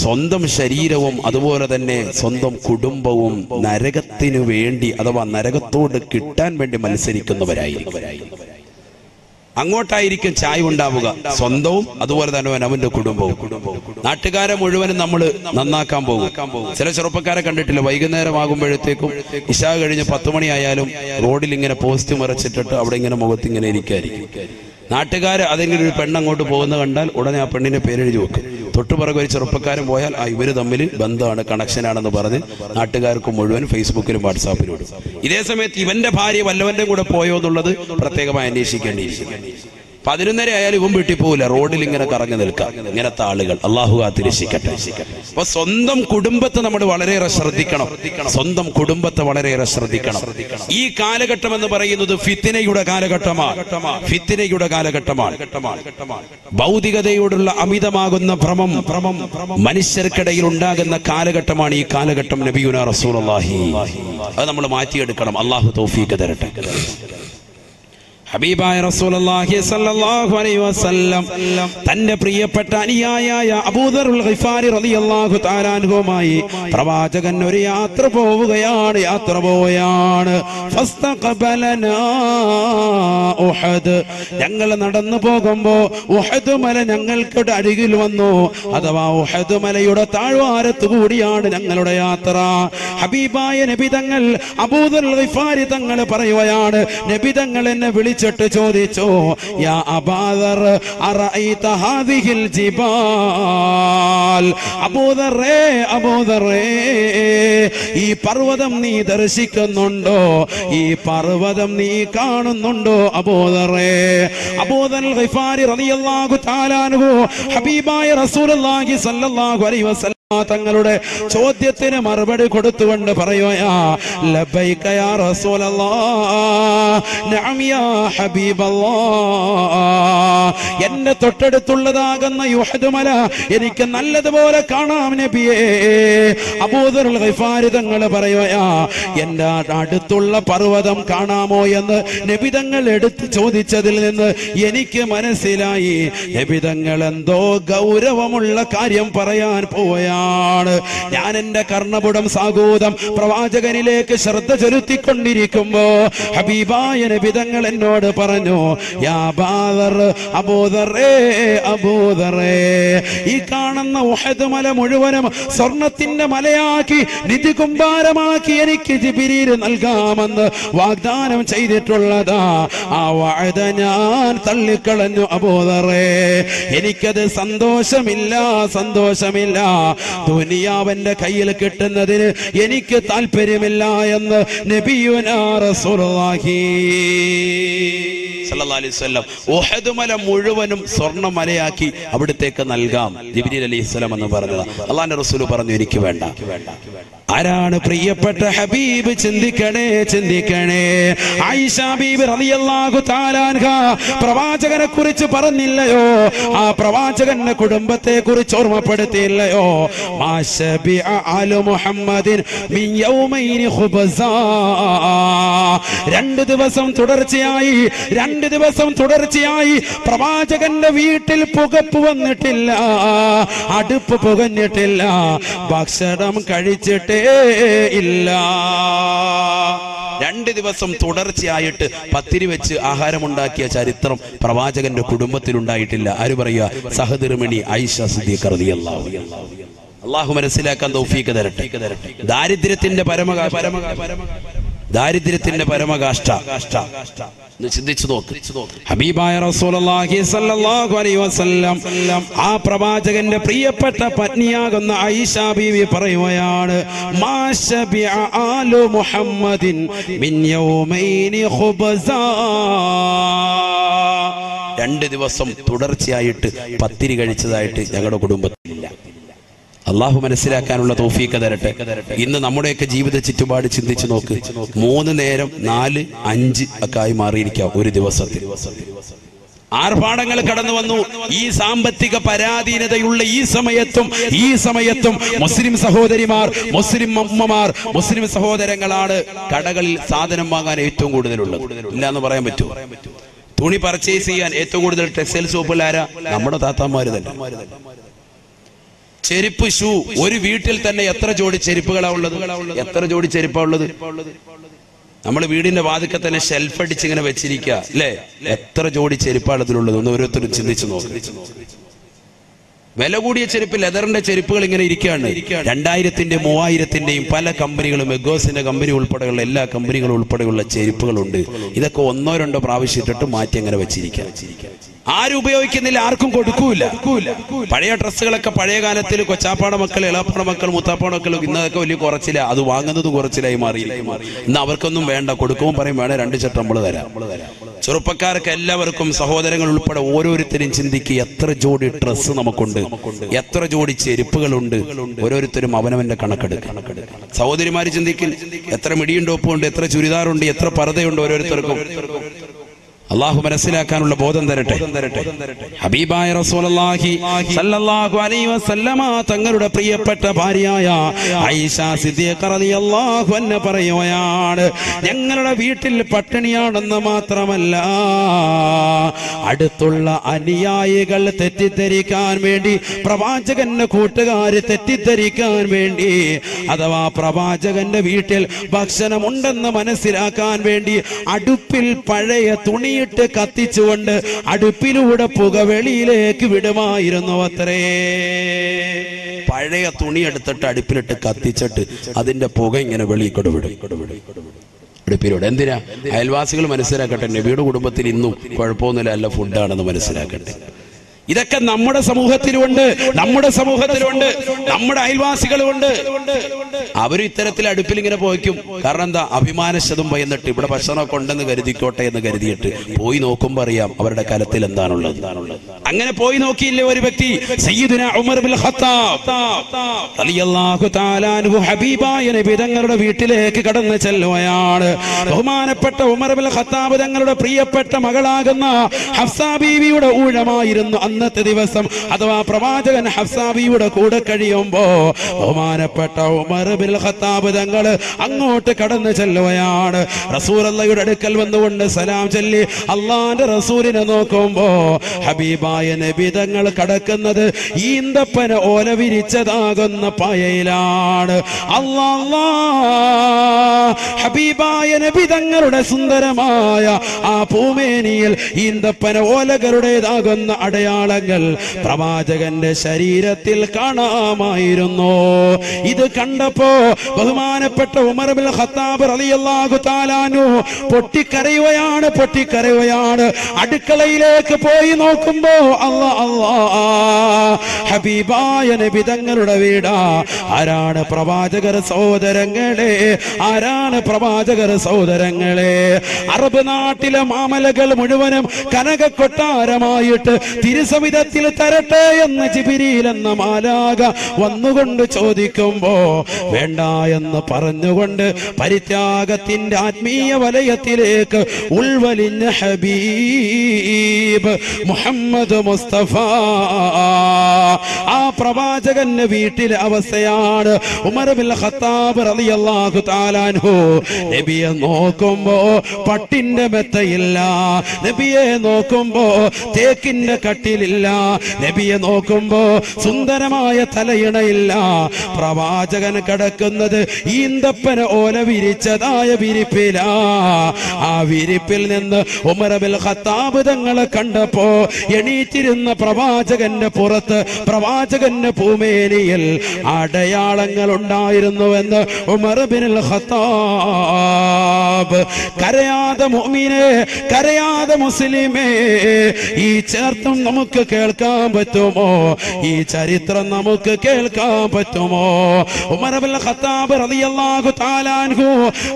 സ്വന്തം ശരീരവും അതുപോലെ തന്നെ സ്വന്തം കുടുംബവും നരകത്തിനു വേണ്ടി അഥവാ നരകത്തോട് കിട്ടാൻ വേണ്ടി മത്സരിക്കുന്നവരായിരിക്കും. അങ്ങോട്ടായിരിക്കും ചായ ഉണ്ടാവുക, സ്വന്തവും അതുപോലെ തന്നെ അവന്റെ കുടുംബവും. നാട്ടുകാരെ മുഴുവനും നമ്മൾ നന്നാക്കാൻ പോകും. ചില ചെറുപ്പക്കാരെ കണ്ടിട്ടില്ല, വൈകുന്നേരം ആകുമ്പോഴത്തേക്കും ഇശാ കഴിഞ്ഞ് 10 മണിയായാലും റോഡിൽ ഇങ്ങനെ പോസ്റ്റ് മറച്ചിട്ടിട്ട് അവിടെ ഇങ്ങനെ മുഖത്തിങ്ങനെ ഇരിക്കായിരിക്കും. നാട്ടുകാർ അതെങ്കിലും ഒരു പെണ്ണങ്ങോട്ട് പോകുന്ന കണ്ടാൽ ഉടനെ ആ പെണ്ണിന്റെ പേരെഴുതി വെക്കും. തൊട്ടുപിറകെ ഒരു ചെറുപ്പക്കാരൻ പോയാൽ ഇവര് തമ്മിൽ ബന്ധമാണ്, കണക്ഷനാണെന്ന് പറഞ്ഞ് നാട്ടുകാർക്ക് മുഴുവൻ ഫേസ്ബുക്കിലും വാട്സാപ്പിലും ഇടും. ഇതേ സമയത്ത് ഇവന്റെ ഭാര്യ വല്ലവന്റെ കൂടെ പോയോ എന്നുള്ളത് പ്രത്യേകമായി അന്വേഷിക്കേണ്ടിയിരിക്കും. 11:30 ആയാലും ഇവൻ വീട്ടിൽ പോകില്ല, റോഡിൽ ഇങ്ങനെ കറങ്ങി നിൽക്കാം. ഇങ്ങനത്തെ ആളുകൾ അള്ളാഹു കാത്തിരക്ഷിക്കട്ടെ. അപ്പൊ സ്വന്തം കുടുംബത്തെ നമ്മൾ വളരെയേറെ ശ്രദ്ധിക്കണം. സ്വന്തം കുടുംബത്തെ വളരെയേറെ ശ്രദ്ധിക്കണം. ഈ കാലഘട്ടം എന്ന് പറയുന്നത് ഫിത്നയുടെ കാലഘട്ടമാണ്. ഫിത്നയുടെ കാലഘട്ടമാണ്. ഭൗതികതയോടുള്ള അമിതമാകുന്ന ഭ്രമം മനുഷ്യർക്കിടയിൽ ഉണ്ടാകുന്ന കാലഘട്ടമാണ് ഈ കാലഘട്ടം. നബിയുനാ റസൂലുള്ളാഹി അത് നമ്മൾ മാറ്റിയെടുക്കണം. അള്ളാഹു തൗഫീഖ് തരട്ടെ. ഹബീബായ റസൂലുള്ളാഹി സ്വല്ലല്ലാഹു അലൈഹി വസല്ലം തന്റെ പ്രിയപ്പെട്ട അനുയായിയായ അബൂദറുൽ ഗിഫാരി റളിയല്ലാഹു തആല അൻഹുമായി പ്രവാചകൻ ഒരു യാത്ര പോവുകയാണ്. ഫസ്തഖബലനാ ഉഹദ്, ഞങ്ങൾ നടന്നു പോകുമ്പോ ഉഹദ് മല ഞങ്ങൾക്ക് അരികിൽ വന്നു. അഥവാ ഉഹദ് മലയുടെ താഴ്വാരത്ത് കൂടിയാണ് ഞങ്ങളുടെ യാത്ര. ഹബീബായ നബി തങ്ങൾ അബൂദറുൽ ഗിഫാരി തങ്ങൾ പറയുകയാണ്, നബി തങ്ങൾ എന്നെ വിളിച്ചിട്ട് ചോദിച്ചു, യാ അബൂദർ അറഅയ്ത ഹാദിഹിൽ ജിബാൽ, അബൂദറേ ഈ പർവ്വതം നീ ദർശിക്കുന്നുണ്ടോ? ഈ പർവ്വതം നീ കാണുന്നുണ്ടോ അബൂദറേ? അബൂദറുൽ ഗിഫാരി റളിയല്ലാഹു തആല അൻഹു ഹബീബായ റസൂലുള്ളാഹി സ്വല്ലല്ലാഹു അലൈഹി വസല്ലം തങ്ങളുടെ ചോദ്യത്തിന് മറുപടി കൊടുത്തുകൊണ്ട് പറയുകയാ, ലബ്ബൈക യാ റസൂലല്ലാഹ്, നഅം യാ ഹബീബല്ലാഹ്, എന്റെ തൊട്ടടുത്തുള്ളതാകുന്ന ഉഹദ് മല എനിക്ക് നല്ലതുപോലെ കാണാം നബിയേ. അബൂദറുൽ ഗിഫാരി തങ്ങൾ പറയുകയാ, എന്റെ അടുത്തുള്ള പർവ്വതം കാണാമോ എന്ന് നബി തങ്ങൾ എടുത്ത് ചോദിച്ചതിൽ നിന്ന് എനിക്ക് മനസ്സിലായി, നബി തങ്ങൾ എന്തോ ഗൗരവമുള്ള കാര്യം പറയാൻ പോവുകയാണ്. ഞാൻ എന്റെ കർണപുടം സാഗൂതം പ്രവാചകനിലേക്ക് ശ്രദ്ധ ചെലുത്തിക്കൊണ്ടിരിക്കുമ്പോ ഹബീബായ നബി തങ്ങൾ എന്നോട് പറഞ്ഞു, യാ അബൂദറേ, ഈ കാണുന്ന ഉഹദ് മല മുഴുവനും സ്വർണത്തിന്റെ മലയാക്കി നിധി കുമ്പാരമാക്കി എനിക്ക് ജിബ്രീൽ നൽകാമെന്ന് വാഗ്ദാനം ചെയ്തിട്ടുള്ളതാ. ആ വഅദ ഞാൻ തള്ളിക്കളഞ്ഞു അബൂദറേ. എനിക്കത് സന്തോഷമില്ല. ദുനിയാവന്റെ കയ്യിൽ കിട്ടുന്നതിന് എനിക്ക് താല്പര്യമില്ല എന്ന് നബിയുനാ റസൂലുള്ളാഹി സല്ലല്ലാഹു അലൈഹി വസല്ലം ഉഹദ് മല മുഴുവനും സ്വർണ്ണമലയാക്കി അവിടത്തേക്ക് നൽകാം ജിബ്രീൽ അലൈഹിസ്സലാം എന്ന് പറഞ്ഞത്. അല്ലാഹുവിന്റെ റസൂൽ പറഞ്ഞു, എനിക്ക് വേണ്ട. ആരാണ് പ്രിയപ്പെട്ട ഹബീബ്? ചിന്തിക്കണേ. ആയിഷ ബീബി റളിയല്ലാഹു തആല അൻഹാ പ്രവാചകനെ കുറിച്ച് പറഞ്ഞില്ലയോ? ആ പ്രവാചകന്റെ കുടുംബത്തെ കുറിച്ച് ഓർമ്മപ്പെടുത്തിയില്ലയോ? മാശബിഅ ആലു മുഹമ്മദിൻ മിൻ യൗമൈനി ഖുബ്സാ, 2 ദിവസം തുടർച്ചയായി പ്രവാചകന്റെ വീട്ടിൽ പുകപ്പ് വന്നിട്ടില്ല, അടുപ്പ് പുകഞ്ഞിട്ടില്ല, ഭക്ഷണം കഴിച്ചിട്ടേ ഇല്ല. 2 ദിവസം തുടർച്ചയായിട്ട് പത്തിരി വെച്ച് ആഹാരമുണ്ടാക്കിയ ചരിത്രം പ്രവാചകന്റെ കുടുംബത്തിൽ ഉണ്ടായിട്ടില്ല. ആര് പറയുക? സഹധർമ്മിണി ആയിഷ സിദ്ദീഖ റളിയല്ലാഹു അൻഹ. അല്ലാഹു മനസ്സിലാക്കാൻ തൗഫീഖ് തരട്ടെ. ദാരിദ്ര്യത്തിന്റെ പരമകാഷ്ഠ ചിന്തിച്ചു നോക്ക്. ഹബീബായ റസൂലുള്ളാഹി സ്വല്ലല്ലാഹു അലൈഹി വസല്ലം ആ പ്രവാചകന്റെ പ്രിയപ്പെട്ട പത്നിയാകുന്ന ആയിഷ ബീവി പറയുകയാണ്, മാ ശബിഅ ആലു മുഹമ്മദിൻ മിൻ യൗമൈനി ഖുബ്സാ, 2 ദിവസം തുടർച്ചയായിട്ട് പത്തിരി കഴിച്ചതായിട്ട് ഞങ്ങളുടെ കുടുംബത്തിലില്ല. അള്ളാഹു മനസ്സിലാക്കാനുള്ള തൗഫീഖ് തരട്ടെ. ഇന്ന് നമ്മുടെയൊക്കെ ജീവിത ചുറ്റുപാട് ചിന്തിച്ചു നോക്ക്. 3 നേരം 4, 5 ഒക്കെ ആയി മാറിയിരിക്കാം ഒരു ദിവസത്തിൽ. ആർഭാടങ്ങൾ കടന്നു വന്നു. ഈ സാമ്പത്തിക പരാധീനതയുള്ള ഈ സമയത്തും മുസ്ലിം സഹോദരിമാർ, മുസ്ലിം അമ്മമാർ, മുസ്ലിം സഹോദരങ്ങളാണ് കടകളിൽ സാധനം വാങ്ങാൻ ഏറ്റവും കൂടുതലുള്ളത്. ഇല്ല എന്ന് പറയാൻ പറ്റുമോ? തുണി പർച്ചേസ് ചെയ്യാൻ ഏറ്റവും കൂടുതൽ ടെക്സ്റ്റൈൽ ഷോപ്പിലാരാ? നമ്മുടെ താത്താമാര് തന്നെ. ചെരുപ്പ്, ഷൂ, ഒരു വീട്ടിൽ തന്നെ എത്ര ജോഡി ചെരുപ്പുകളാ ഉള്ളത്? എത്ര ജോഡി ചെരുപ്പാ ഉള്ളത്? നമ്മൾ വീടിന്റെ വാതിൽക്ക് തന്നെ ഷെൽഫ് അടിച്ച് ഇങ്ങനെ വെച്ചിരിക്കുക അല്ലേ? എത്ര ജോഡി ചെരുപ്പാണ് അതിലുള്ളത്? ഒന്ന് ഓരോരുത്തരും ചിന്തിച്ചു നോക്ക്. വില കൂടിയ ചെരുപ്പ്, ലെതറിന്റെ ചെരുപ്പുകൾ ഇങ്ങനെ ഇരിക്കുകയാണ്. 2000-ന്റെയും 3000-ന്റെയും പല കമ്പനികളും, എഗോസിന്റെ കമ്പനി ഉൾപ്പെടെയുള്ള എല്ലാ കമ്പനികളും ഉൾപ്പെടെയുള്ള ചെരുപ്പുകളുണ്ട്. ഇതൊക്കെ 1-2 പ്രാവശ്യം ഇട്ടിട്ട് മാറ്റി അങ്ങനെ വെച്ചിരിക്കുക. ആരും ഉപയോഗിക്കുന്നില്ല, ആർക്കും കൊടുക്കൂല. പഴയ ഡ്രസ്സുകളൊക്കെ പഴയ കാലത്തിൽ കൊച്ചാപ്പാട മക്കൾ, ഇളാപ്പാട മക്കൾ, മുത്താപ്പാട മക്കൾ ഇന്നതൊക്കെ വലിയ കുറച്ചില്ല. അത് വാങ്ങുന്നത് കുറച്ചിലായി മാറിയില്ല. ഇന്ന് അവർക്കൊന്നും വേണ്ട, കൊടുക്കുമ്പോൾ പറയും വേണേ 2 ചട്ടം നമ്മൾ തരാം. ചെറുപ്പക്കാർക്ക് എല്ലാവർക്കും, സഹോദരങ്ങൾ ഉൾപ്പെടെ ഓരോരുത്തരും ചിന്തിക്കുക, എത്ര ജോഡി ഡ്രസ്സ് നമുക്കുണ്ട്, എത്ര ജോഡി ചെരുപ്പുകളുണ്ട്. ഓരോരുത്തരും അവനവന്റെ കണക്കെടുക്കും. സഹോദരിമാര് ചിന്തിക്കും, എത്ര മിടിയും ടോപ്പുണ്ട്, എത്ര ചുരിദാറുണ്ട്, എത്ര പർദ്ദയുണ്ട് ഓരോരുത്തർക്കും. അള്ളാഹു മനസ്സിലാക്കാനുള്ള ബോധം തരട്ടെ. ഹബീബായ റസൂലുള്ളാഹി സ്വല്ലല്ലാഹു അലൈഹി വസല്ലമ തങ്ങളുടെ പ്രിയപ്പെട്ട ഭാര്യയായ ആയിഷ സിദ്ദീഖ റളിയല്ലാഹു അൻഹ പറയുകയാണ്, ഞങ്ങളുടെ വീട്ടിൽ പട്ടിണിയാണെന്ന് മാത്രമല്ല, അടുത്തുള്ള അനുയായികൾ തെറ്റിദ്ധരിക്കാൻ വേണ്ടി, പ്രവാചകന്റെ കൂട്ടുകാര് തെറ്റിദ്ധരിക്കാൻ വേണ്ടി, അഥവാ പ്രവാചകന്റെ വീട്ടിൽ ഭക്ഷണമുണ്ടെന്ന് മനസ്സിലാക്കാൻ വേണ്ടി അടുപ്പിൽ പഴയ തുണി കത്തിച്ചുകൊണ്ട് അടുപ്പിലൂടെ പുക വെളിയിലേക്ക് വിടുമായിരുന്നു അത്രേ. പഴയ തുണി എടുത്തിട്ട് അടുപ്പിലിട്ട് കത്തിച്ചിട്ട് അതിന്റെ പുക ഇങ്ങനെ വെളിയിക്കൊണ്ട് വിടും അടുപ്പിലൂടെ. എന്തിനാ? അയൽവാസികൾ മനസ്സിലാക്കട്ടെ, നബിയുടെ കുടുംബത്തിൽ ഇന്നും കുഴപ്പമൊന്നുമില്ല, നല്ല ഫുഡാണെന്ന് മനസ്സിലാക്കട്ടെ. ഇതൊക്കെ നമ്മുടെ സമൂഹത്തിലുണ്ട്, നമ്മുടെ അയൽവാസികളുണ്ട്. അവരും ഇത്തരത്തിൽ അടുപ്പിൽ ഇങ്ങനെ പോയിക്കും. കാരണം എന്താ? അഭിമാനശതും ഭയന്നിട്ട് ഇവിടെ ഭക്ഷണമൊക്കെ ഉണ്ടെന്ന് കരുതിക്കോട്ടെ എന്ന് കരുതിയിട്ട് പോയി നോക്കുമ്പോൾ അറിയാം അവരുടെ കലത്തിൽ എന്താണുള്ളത്. അങ്ങനെ പോയി നോക്കിയില്ലേ ഒരു വ്യക്തി, സയ്യിദുനാ ഉമർ ബിൻ ഖത്താബ് റളിയല്ലാഹു തആല അൻഹു ഹബീബായ നബി തങ്ങളുടെ വീട്ടിലേക്ക് കടന്നു ചെല്ലുകയാണ്. ബഹുമാനപ്പെട്ട ഉമർ ബിൻ ഖത്താബ് തങ്ങളുടെ പ്രിയപ്പെട്ട മകളാകുന്ന ഹഫ്സ ബീവിയുടെ ഊഴമായിരുന്നു അന്നത്തെ ദിവസം. അഥവാ പ്രവാചകൻ ഹഫ്സ ബീവിയുടെ കൂടെ കഴിയുമ്പോ ബഹുമാനപ്പെട്ട ഉമർ ബിൻ ഖത്താബ് തങ്ങൾ അങ്ങോട്ട് കടന്നു ചെല്ലുകയാണ്. റസൂലുള്ളാഹിയുടെ അടുക്കൽ വന്നുകൊണ്ട് സലാം ചൊല്ലി അള്ളാന്റെ റസൂലിനെ നോക്കുമ്പോ ഹബീബായ നബി തങ്ങൾ കടക്കുന്നത് ഈന്തപ്പന ഓല വിരിച്ചതാകുന്ന പായയിലാണ്. അല്ലാ, ഹബീബായ നബി തങ്ങളുടെ സുന്ദരമായ ആ പൂമേനിയിൽ ഈന്തപ്പന ഓലകളുടേതാകുന്ന അടയാളങ്ങൾ പ്രവാചകന്റെ ശരീരത്തിൽ കാണാമായിരുന്നു. ഇത് കണ്ടപ്പോ ബഹുമാനപ്പെട്ട ഉമർ ബിൻ ഖത്താബ് റളിയല്ലാഹു തആല അൻഹു പൊട്ടിക്കരയുകയാണ്. അടുക്കളയിലേക്ക് പോയി നോക്കുമ്പോ അല്ലാ, ഹബീബായ നബി തങ്ങളുടെ വീടാ. ആരാണ് പ്രവാചകർ സഹോദരങ്ങളെ? അറബ് നാട്ടിലെ മാമലകൾ മുഴുവനും കനക കൊട്ടാരമായിട്ട് തിരുസവിധത്തിൽ തരട്ടെ എന്ന് ജിബ്രീൽ എന്ന മാലാഖ വന്നുകൊണ്ട് ചോദിക്കുമ്പോ വേണ്ട എന്ന് പറഞ്ഞുകൊണ്ട് പരിത്യാഗത്തിന്റെ ആത്മീയ വലയത്തിലേക്ക് ഉൾവലിഞ്ഞ ഹബീബ് മുഹമ്മദ് മുസ്തഫ ആ പ്രവാചകന്റെ വീട്ടിലെ അവസ്ഥയാണ്. ഉമർ ബിൻ ഖത്താബ് റളിയല്ലാഹു തആല അൻഹു നബിയെ നോക്കുമ്പോ പട്ടിന്റെ മെത്തയില്ല, നബിയെ നോക്കുമ്പോ തേക്കിന്റെ കട്ടിലില്ല, നബിയെ നോക്കുമ്പോ സുന്ദരമായ തലയിണയില്ല. പ്രവാചകൻ കിടക്കുന്നത് ഈന്തപ്പന ഓല വിരിച്ചതായ വിരിപ്പിലാ. ആ വിരിപ്പിൽ നിന്ന് ഉമർ ബിൻ ഖത്താബ് തങ്ങളെ കണ്ടപ്പോ എണീറ്റിരുന്ന പ്രവാചകന്റെ പുറത്ത്, പ്രവാചകന്റെ പൂമേനിയിൽ അടയാളങ്ങൾ ഉണ്ടായിരുന്നുവെന്ന് ഉമർ ബിൻ ഖത്താബ് ഖത്താബ്. കരയാതെ മുഅ്മിനേ, കരയാതെ മുസ്ലിമേ, ഈ ചേർത്തും നമുക്ക് കേൾക്കാൻ പറ്റുമോ? ഈ ചരിത്രം നമുക്ക് കേൾക്കാൻ പറ്റുമോ? ഉമർ ഇബ്നുൽ ഖത്താബ് റളിയല്ലാഹു തആല അൻഹു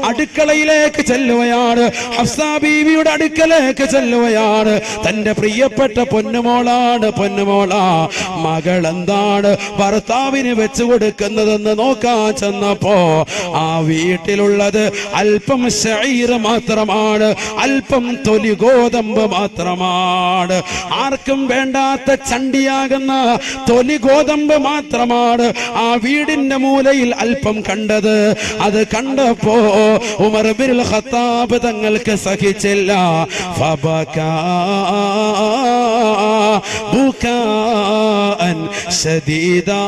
അടുക്കളയിലേക്ക് ചെല്ലുകയാണ്. ഹഫ്സ ബീവിയുടെ അടുക്കലേക്ക് ചെല്ലുകയാണ്. തന്റെ പ്രിയപ്പെട്ട പൊന്നുമോളാണ്, പൊന്നുമോളാ. മകൾ എന്താണ് ഭർത്താവിന് വെച്ചു കൊടുക്കുന്നതെന്ന് നോക്കാൻ ചെന്നപ്പോ ആ വീട്ടിലുള്ളത് അല്പം ശഈർ മാത്രമാണ്, അല്പം തൊലി ഗോതമ്പ് മാത്രമാണ്. ആർക്കും വേണ്ടാത്ത ചണ്ടിയാകുന്ന തൊലി ഗോതമ്പ് മാത്രമാണ് ആ വീടിന്റെ മൂലയിൽ അല്പം കണ്ടത്. അത് കണ്ടപ്പോ ഉമർ ഇബ്നുൽ ഖത്താബ് തങ്ങൾക്ക് സഹിച്ചില്ല. ഫബകാ ബുകാഅൻ ശദീദാ,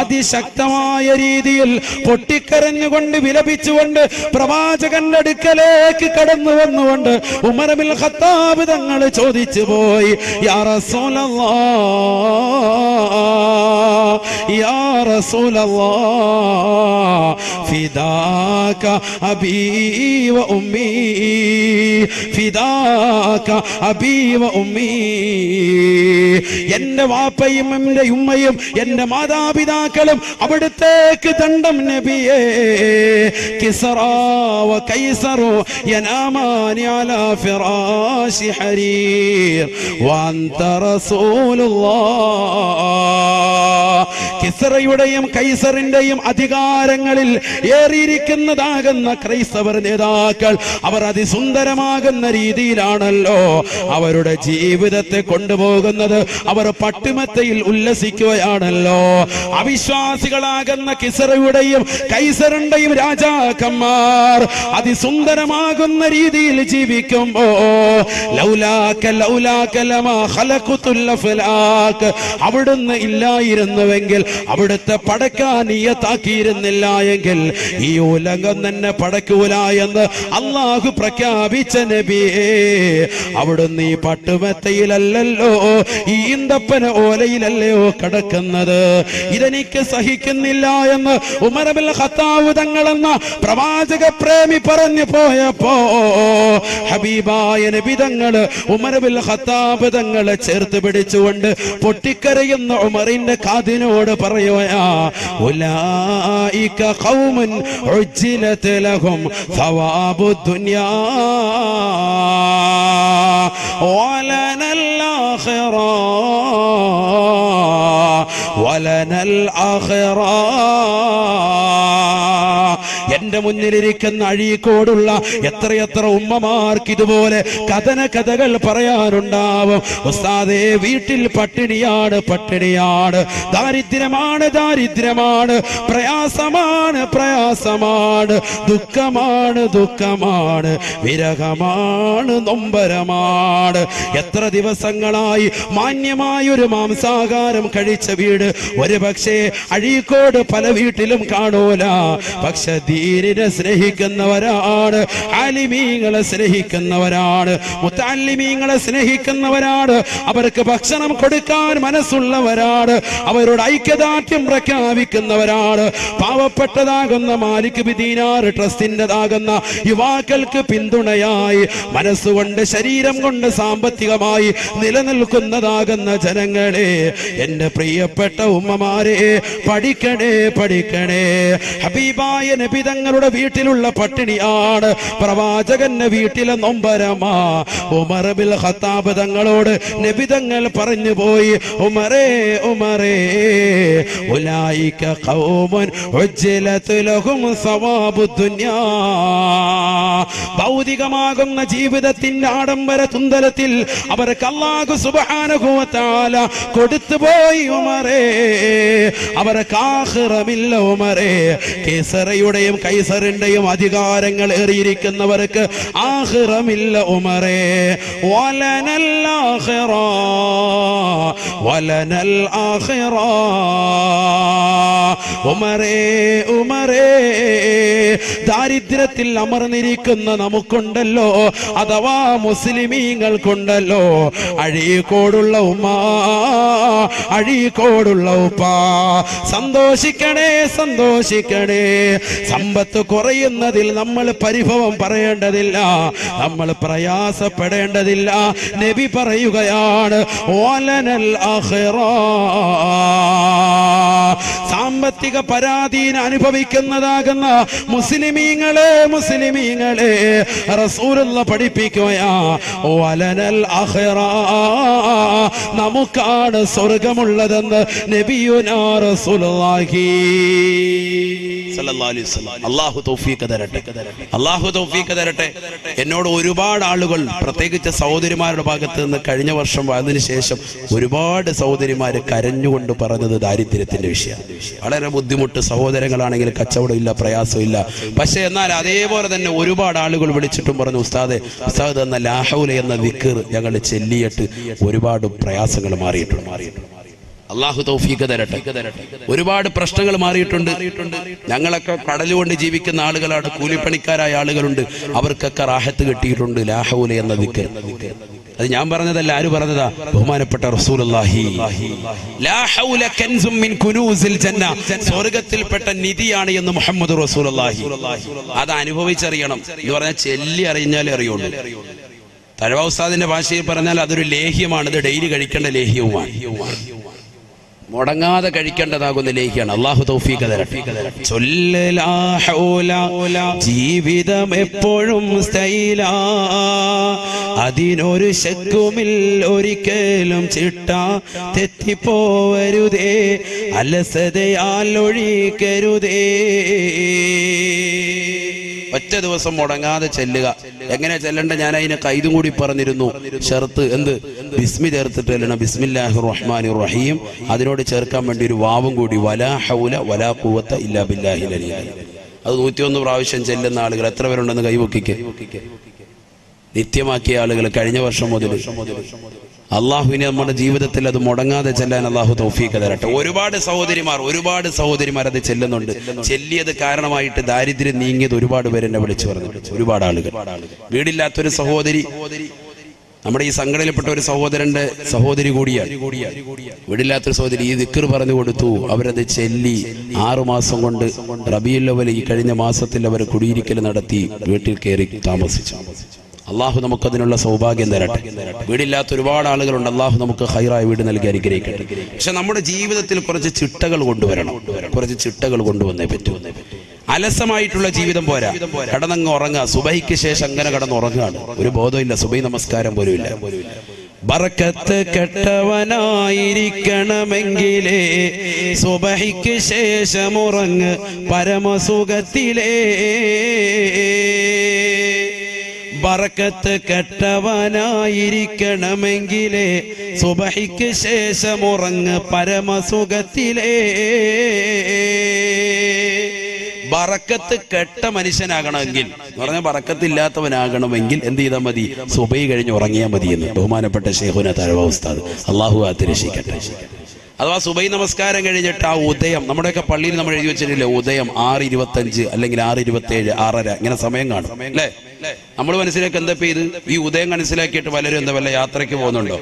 അതിശക്തമായ രീതിയിൽ പൊട്ടിക്കരഞ്ഞുകൊണ്ട് വിലപിച്ചുകൊണ്ട് പ്രവാചകന്റെ അടുക്കലേക്ക് കടന്നു വന്നുകൊണ്ട് ഉമർ ഇബ്നുൽ ഖത്താബ് തങ്ങൾ ചോദിച്ചു പോയി, യാ റസൂലല്ലാഹ്, യാ റസൂലല്ലാഹ്, ഫിദാക അബീ വ ഉമ്മീ, ഫിദാക അബീ വ ഉമ്മീ. എന്റെ വാപ്പയും എന്റെ ഉമ്മയും എന്റെ മാതാപിതാക്കളും അവിടുത്തേക്ക് ദണ്ഡം നബിയേ. കിസ്റാ വ കൈസറു യനാമാനി അലാ ഫിറാശി ഹരീർ വ അൻത റസൂലുള്ളാഹ്. കിസ്റയുടെയും കൈസറിന്റെയും അധികാരങ്ങളിൽ ഏറിയിരിക്കുന്നതാകുന്ന ക്രൈസ്തവർ നേതാക്കൾ അവർ അതിസുന്ദരമാകുന്ന രീതിയിലാണല്ലോ അവരുടെ ജീവിതത്തെ കൊണ്ടുപോകുന്നത്. അവർ പട്ടുമെത്തയിൽ ഉല്ലസിക്കുകയാണല്ലോ. അവിശ്വാസികളാകുന്ന കിസ്റയുടെയും കൈസറിന്റെയും രാജാക്കന്മാർ അതിസുന്ദരമാകുന്ന രീതിയിൽ ജീവിക്കുമ്പോ ലൗലാക ലൗലാക ലമാ ഖലഖതുൽ അഫ്ലാഖ്, അവിടുന്ന് ഇല്ലായിരുന്നുവെങ്കിൽ, അവിടുത്തെ പടക്കാൻ നിയത്താക്കിയിരുന്നില്ല എങ്കിൽ ഈ ഉലകം തന്നെ പടക്കൂല എന്ന് അല്ലാഹു പ്രഖ്യാപിച്ച നബിയേ, അവിടുന്ന് ഈ പട്ടുമെത്തയിലല്ലല്ലോ, ഈ ഈന്തപ്പന ഓലയിലല്ലയോ കിടക്കുന്നത്. ഇതെനിക്ക് സഹിക്കുന്നില്ല എന്ന് ഉമർ ഇബ്നുൽ ഖത്താബ് തങ്ങളെന്ന പ്രവാചക പ്രേമി പറഞ്ഞു പോയപ്പോ ഹബീബായ നബി തങ്ങള് ഉമർ ഇബ്നുൽ ഖത്താബ് തങ്ങളെ ചേർത്ത് പിടിച്ചുകൊണ്ട് പൊട്ടിക്കരയുന്ന ഉമറിന്റെ കാതിനോട് പറയുകയാ, ഉലൈക ഖൗമുൻ ഉജ്ജിലത് ലഹും സവാബു ദുനിയാ വലനൽ ആഖിറ വലനൽ ആഖിറ. എന്റെ മുന്നിലിരിക്കുന്ന അഴീക്കോടുള്ള എത്രയെത്ര ഉമ്മമാർക്ക് ഇതുപോലെ കഥകൾ പറയാനുണ്ടാവും. ഉസ്താദേ, വീട്ടിൽ പട്ടിണിയാണ്, പട്ടിണിയാണ്, ദാരിദ്ര്യമാണ്, ദാരിദ്ര്യമാണ്, പ്രയാസമാണ്, പ്രയാസമാണ്, ദുഃഖമാണ്, ദുഃഖമാണ്, വിരഹമാണ്, നൊമ്പരമാണ്. എത്ര ദിവസങ്ങളായി മാന്യമായൊരു മാംസാഹാരം കഴിച്ച വീട് ഒരു പക്ഷേ അഴീക്കോട് പല വീട്ടിലും കാണൂല. പക്ഷെ ദീനിനെ സ്നേഹിക്കുന്നവരാണ്, ആലിമീങ്ങളെ സ്നേഹിക്കുന്നവരാണ്, മുത്തഅല്ലിമീങ്ങളെ സ്നേഹിക്കുന്നവരാണ്, അവർക്ക് ഭക്ഷണം കൊടുക്കാൻ മനസ്സുള്ളവരാണ്, അവരോട് ഐക്യദാർഢ്യം പ്രഖ്യാപിക്കുന്നവരാണ്. പാവപ്പെട്ടതാകുന്ന മാലിക് ബിൻ ദീനാർ ട്രസ്റ്റിൻ്റെതാകുന്ന യുവാക്കൾക്ക് പിന്തുണയായി മനസ്സുകൊണ്ട് ശരീരം കൊണ്ട് സാമ്പത്തികമായി നിലനിൽക്കുന്നതാകുന്ന ജനങ്ങളെ, എന്റെ പ്രിയപ്പെട്ട ഉമ്മമാരെ, പഠിക്കണേ, പഠിക്കണേ. ഹബീബായ നബി തങ്ങളുടെ വീട്ടിലുള്ള പട്ടിണിയാണ്, പ്രവാചകന്റെ വീട്ടിലെ നൊമ്പരമാ. ഉമർ ഇബ്നുൽ ഖത്താബ് തങ്ങളോട് നബി തങ്ങൾ പറഞ്ഞു പോയി, ഉമറേ, ഉമറേ, ഉലൈക ഖൗമുൻ ഉജ്ജിലത് ലഹും സവാബു ദുനിയാ. ഭൗതികമാകുന്ന ജീവിതത്തിന്റെ ആഡംബര തുന്തലത്തിൽ അവർക്ക് അല്ലാഹു സുബ്ഹാനഹു വ തആല കൊടുത്തുപോയി ഉമറേ. അവർക്ക് ആഖിറമില്ല ഉമറേ. കിസ്റയുടെയും കൈസറിന്റെയും അധികാരങ്ങൾ ഏറിയിരിക്കുന്നവർക്ക് ആഖിറമില്ല ഉമറേ. വലനൽ ആഖിറ വലനൽ ആഖിറ. ഉമറേ, ഉമറേ, ദാരിദ്ര്യത്തിൽ അമർന്നിരിക്കുന്ന നമുക്കുണ്ടല്ലോ, അഥവാ മുസ്ലിമീങ്ങൾക്കുണ്ടല്ലോ, അഴീക്കോടുള്ള ഉമ്മ, അഴീക്കോടുള്ള ഉപ്പ, സന്തോഷിക്കണേ, സന്തോഷിക്കണേ. സമ്പത്ത് കുറയുന്നതിൽ നമ്മൾ പരിഭവം പറയേണ്ടതില്ല, നമ്മൾ പ്രയാസപ്പെടേണ്ടതില്ല. നബി പറയുകയാണ്, വലനൽ ആഖിറ. സാമ്പത്തിക പരാധീന അനുഭവിക്കുന്നതാകുന്ന മുസ്ലിമീങ്ങളെ, മുസ്ലിമീങ്ങളെ റസൂലുള്ള പഠിപ്പിക്കുകയാ, വലനൽ ആഖിറ, നമുക്കാണ് സ്വർഗമുള്ളതെന്ന് നബിയുനാ റസൂലുള്ളാഹി സല്ലല്ലാഹു അലൈഹി വസല്ലം. അല്ലാഹു തൗഫീഖ് തരട്ടെ, അല്ലാഹു തൗഫീഖ് തരട്ടെ. എന്നോട് ഒരുപാട് ആളുകൾ, പ്രത്യേകിച്ച് സഹോദരിമാരുടെ ഭാഗത്ത് നിന്ന് കഴിഞ്ഞ വർഷം വന്നതിന് ശേഷം ഒരുപാട് സഹോദരിമാര് കരഞ്ഞുകൊണ്ട് പറഞ്ഞത് ദാരിദ്ര്യത്തിന്റെ വിഷയം. വളരെ ബുദ്ധിമുട്ട്, സഹോദരങ്ങളാണെങ്കിൽ കച്ചവടമില്ല, പ്രയാസമില്ല. പക്ഷെ എന്നാൽ അതേപോലെ തന്നെ ഒരുപാട് ആളുകൾ വിളിച്ചിട്ടും പറഞ്ഞു, ഉസ്താദ് എന്ന ലാ ഹൗല എന്ന ദിക്ർ ഞങ്ങൾ ചെല്ലിയിട്ട് ഒരുപാട് പ്രയാസങ്ങൾ മാറിയിട്ടുണ്ട്. അല്ലാഹു തൗഫീഖ് തരട്ടെ. ഒരുപാട് പ്രശ്നങ്ങൾ മാറിയിട്ടുണ്ട്. ഞങ്ങളൊക്കെ കടലുകൊണ്ട് ജീവിക്കുന്ന ആളുകളാണ്, കൂലിപ്പണിക്കാരായ ആളുകളുണ്ട്, അവർക്കൊക്കെ റാഹത്ത് കിട്ടിയിട്ടുണ്ട് ലാ ഹൗല എന്ന ദിക്ർ. അത് ഞാൻ പറഞ്ഞതല്ല, ആര് പറഞ്ഞതാ? ബഹുമാനപ്പെട്ട റസൂലുള്ളാഹി. ലാ ഹൗല കൻസും മിൻ കുനൂസിൽ ജന്ന, സ്വർഗ്ഗത്തിൽപ്പെട്ട നിധിയാണ് എന്ന് മുഹമ്മദ് റസൂലുള്ളാഹി. അത് അനുഭവിച്ചറിയണം എന്ന് പറഞ്ഞാൽ ചെല്ലി അറിഞ്ഞാലേ അറിയുള്ളൂ. തഴവ ഉസ്താദിന്റെ ഭാഷയിൽ പറഞ്ഞാൽ അതൊരു ലേഹ്യമാണ്, ഇത് ഡെയിലി കഴിക്കേണ്ട ലേഹ്യവുമാണ്, മുടങ്ങാതെ കഴിക്കേണ്ടതാകുന്ന ലേഖ്യാണ്. അല്ലാഹു തൗഫീഖ് തരട്ടെ. ജീവിതം എപ്പോഴും സ്റ്റൈലാ, അതിനൊരു ശക്കുമിൽ ഒരിക്കലും ചിട്ട തെറ്റിപ്പോവരുതേ, അലസതയാൽ ഒഴിക്കരുതേ. ഒറ്റ ദിവസം മുടങ്ങാതെ ചെല്ലുക. എങ്ങനെ ചെല്ലണ്ട? ഞാൻ അതിന് കൈതും കൂടി പറഞ്ഞിരുന്നു. ഷർത്ത് എന്ത്? ബിസ്മി ചേർത്തിട്ട് ചെല്ലണം. ബിസ്മില്ലാഹിർ റഹ്മാനിർ റഹീം. അതിനോട് ചേർക്കാൻ വേണ്ടി ഒരു വാവും കൂടി, വലാ ഹൗല വലാ ഖുവത ഇല്ലാ ബില്ലാഹിൽ അലിയ്യിൽ അസീം. അത് 101 പ്രാവശ്യം ചെല്ലുന്ന ആളുകൾ എത്ര പേരുണ്ടെന്ന് കൈവക്കിക്ക്. നിത്യമാക്കിയ ആളുകൾ കഴിഞ്ഞ വർഷം മുതൽ. അള്ളാഹുവിനെ നമ്മുടെ ജീവിതത്തിൽ അത് മുടങ്ങാതെ ചെല്ലാൻ അള്ളാഹു തൗഫീഖ് തരട്ടെ. ഒരുപാട് സഹോദരിമാർ അത് ചെല്ലുന്നുണ്ട്. ചെല്ലിയത് കാരണമായിട്ട് ദാരിദ്ര്യം നീങ്ങിയത് ഒരുപാട് പേര് എന്നെ വിളിച്ചു പറഞ്ഞിട്ടുണ്ട്. ഒരുപാട് ആളുകൾ. വീടില്ലാത്തൊരു സഹോദരി, നമ്മുടെ ഈ സംഘടനയിൽപ്പെട്ട ഒരു സഹോദരന്റെ സഹോദരി കൂടിയാണ്. വീടില്ലാത്തൊരു സഹോദരി ഈ ദിക്ർ പറഞ്ഞു കൊടുത്തു. അവരത് ചെല്ലി 6 മാസം കൊണ്ട് റബീഉൽ അവ്വൽ ഈ കഴിഞ്ഞ മാസത്തിൽ അവർ കുടിയിരിക്കൽ നടത്തി വീട്ടിൽ കയറി താമസിച്ചു. അള്ളാഹു നമുക്കതിനുള്ള സൗഭാഗ്യം തരട്ടെ. വീടില്ലാത്ത ഒരുപാട് ആളുകളുണ്ട്. അള്ളാഹു നമുക്ക് ഹൈറായ വീട് നൽകി അനുഗ്രഹിക്കട്ടെ. പക്ഷെ നമ്മുടെ ജീവിതത്തിൽ കുറച്ച് ചിട്ടകൾ കൊണ്ടുവരണം. കുറച്ച് ചിട്ടകൾ കൊണ്ടുവന്നേ പറ്റൂ. അലസമായിട്ടുള്ള ജീവിതം പോരാ. കടന്നങ്ങ് ഉറങ്ങുക. സുബഹിക്ക് ശേഷം അങ്ങനെ കടന്നുറങ്ങുകയാണ്. ഒരു ബോധമില്ല, സുബഹി നമസ്കാരം പോലും ഇല്ല. ബറക്കത്ത് കെട്ടവനായിരിക്കണമെങ്കിലേ സുബഹിക്ക് ശേഷം ഉറങ്ങ് പരമസുഖത്തിലേ. ബറക്കത്ത് കെട്ടവനായിരിക്കണമെങ്കിലേ സുബഹിക്ക് ശേഷം ഉറങ്ങ് പരമസുഖത്തിലേ. ബറക്കത്ത് കെട്ട മനുഷ്യനാകണമെങ്കിൽ എന്ന് പറഞ്ഞാൽ ബറക്കത്തില്ലാത്തവനാകണമെങ്കിൽ എന്ത് ചെയ്താൽ മതി? സുബഹി കഴിഞ്ഞ് ഉറങ്ങിയാൽ മതി എന്ന് ബഹുമാനപ്പെട്ട ശൈഖുനാ തഴവ ഉസ്താദ്, അള്ളാഹു കാത്തിരക്ഷിക്കട്ടെ. അഥവാ സുബഹി നമസ്കാരം കഴിഞ്ഞിട്ട് ആ ഉദയം, നമ്മുടെയൊക്കെ പള്ളിയിൽ നമ്മൾ എഴുതി വെച്ചിട്ടില്ലേ, ഉദയം 6:25 അല്ലെങ്കിൽ 6:27, 6:30 ഇങ്ങനെ സമയം കാണും അല്ലേ? നമ്മൾ മനസ്സിലാക്കി എന്താ ഇത്? ഈ ഉദയം മനസ്സിലാക്കിയിട്ട് പലരും എന്താ വല്ല യാത്രയ്ക്ക് പോകുന്നുണ്ടോ?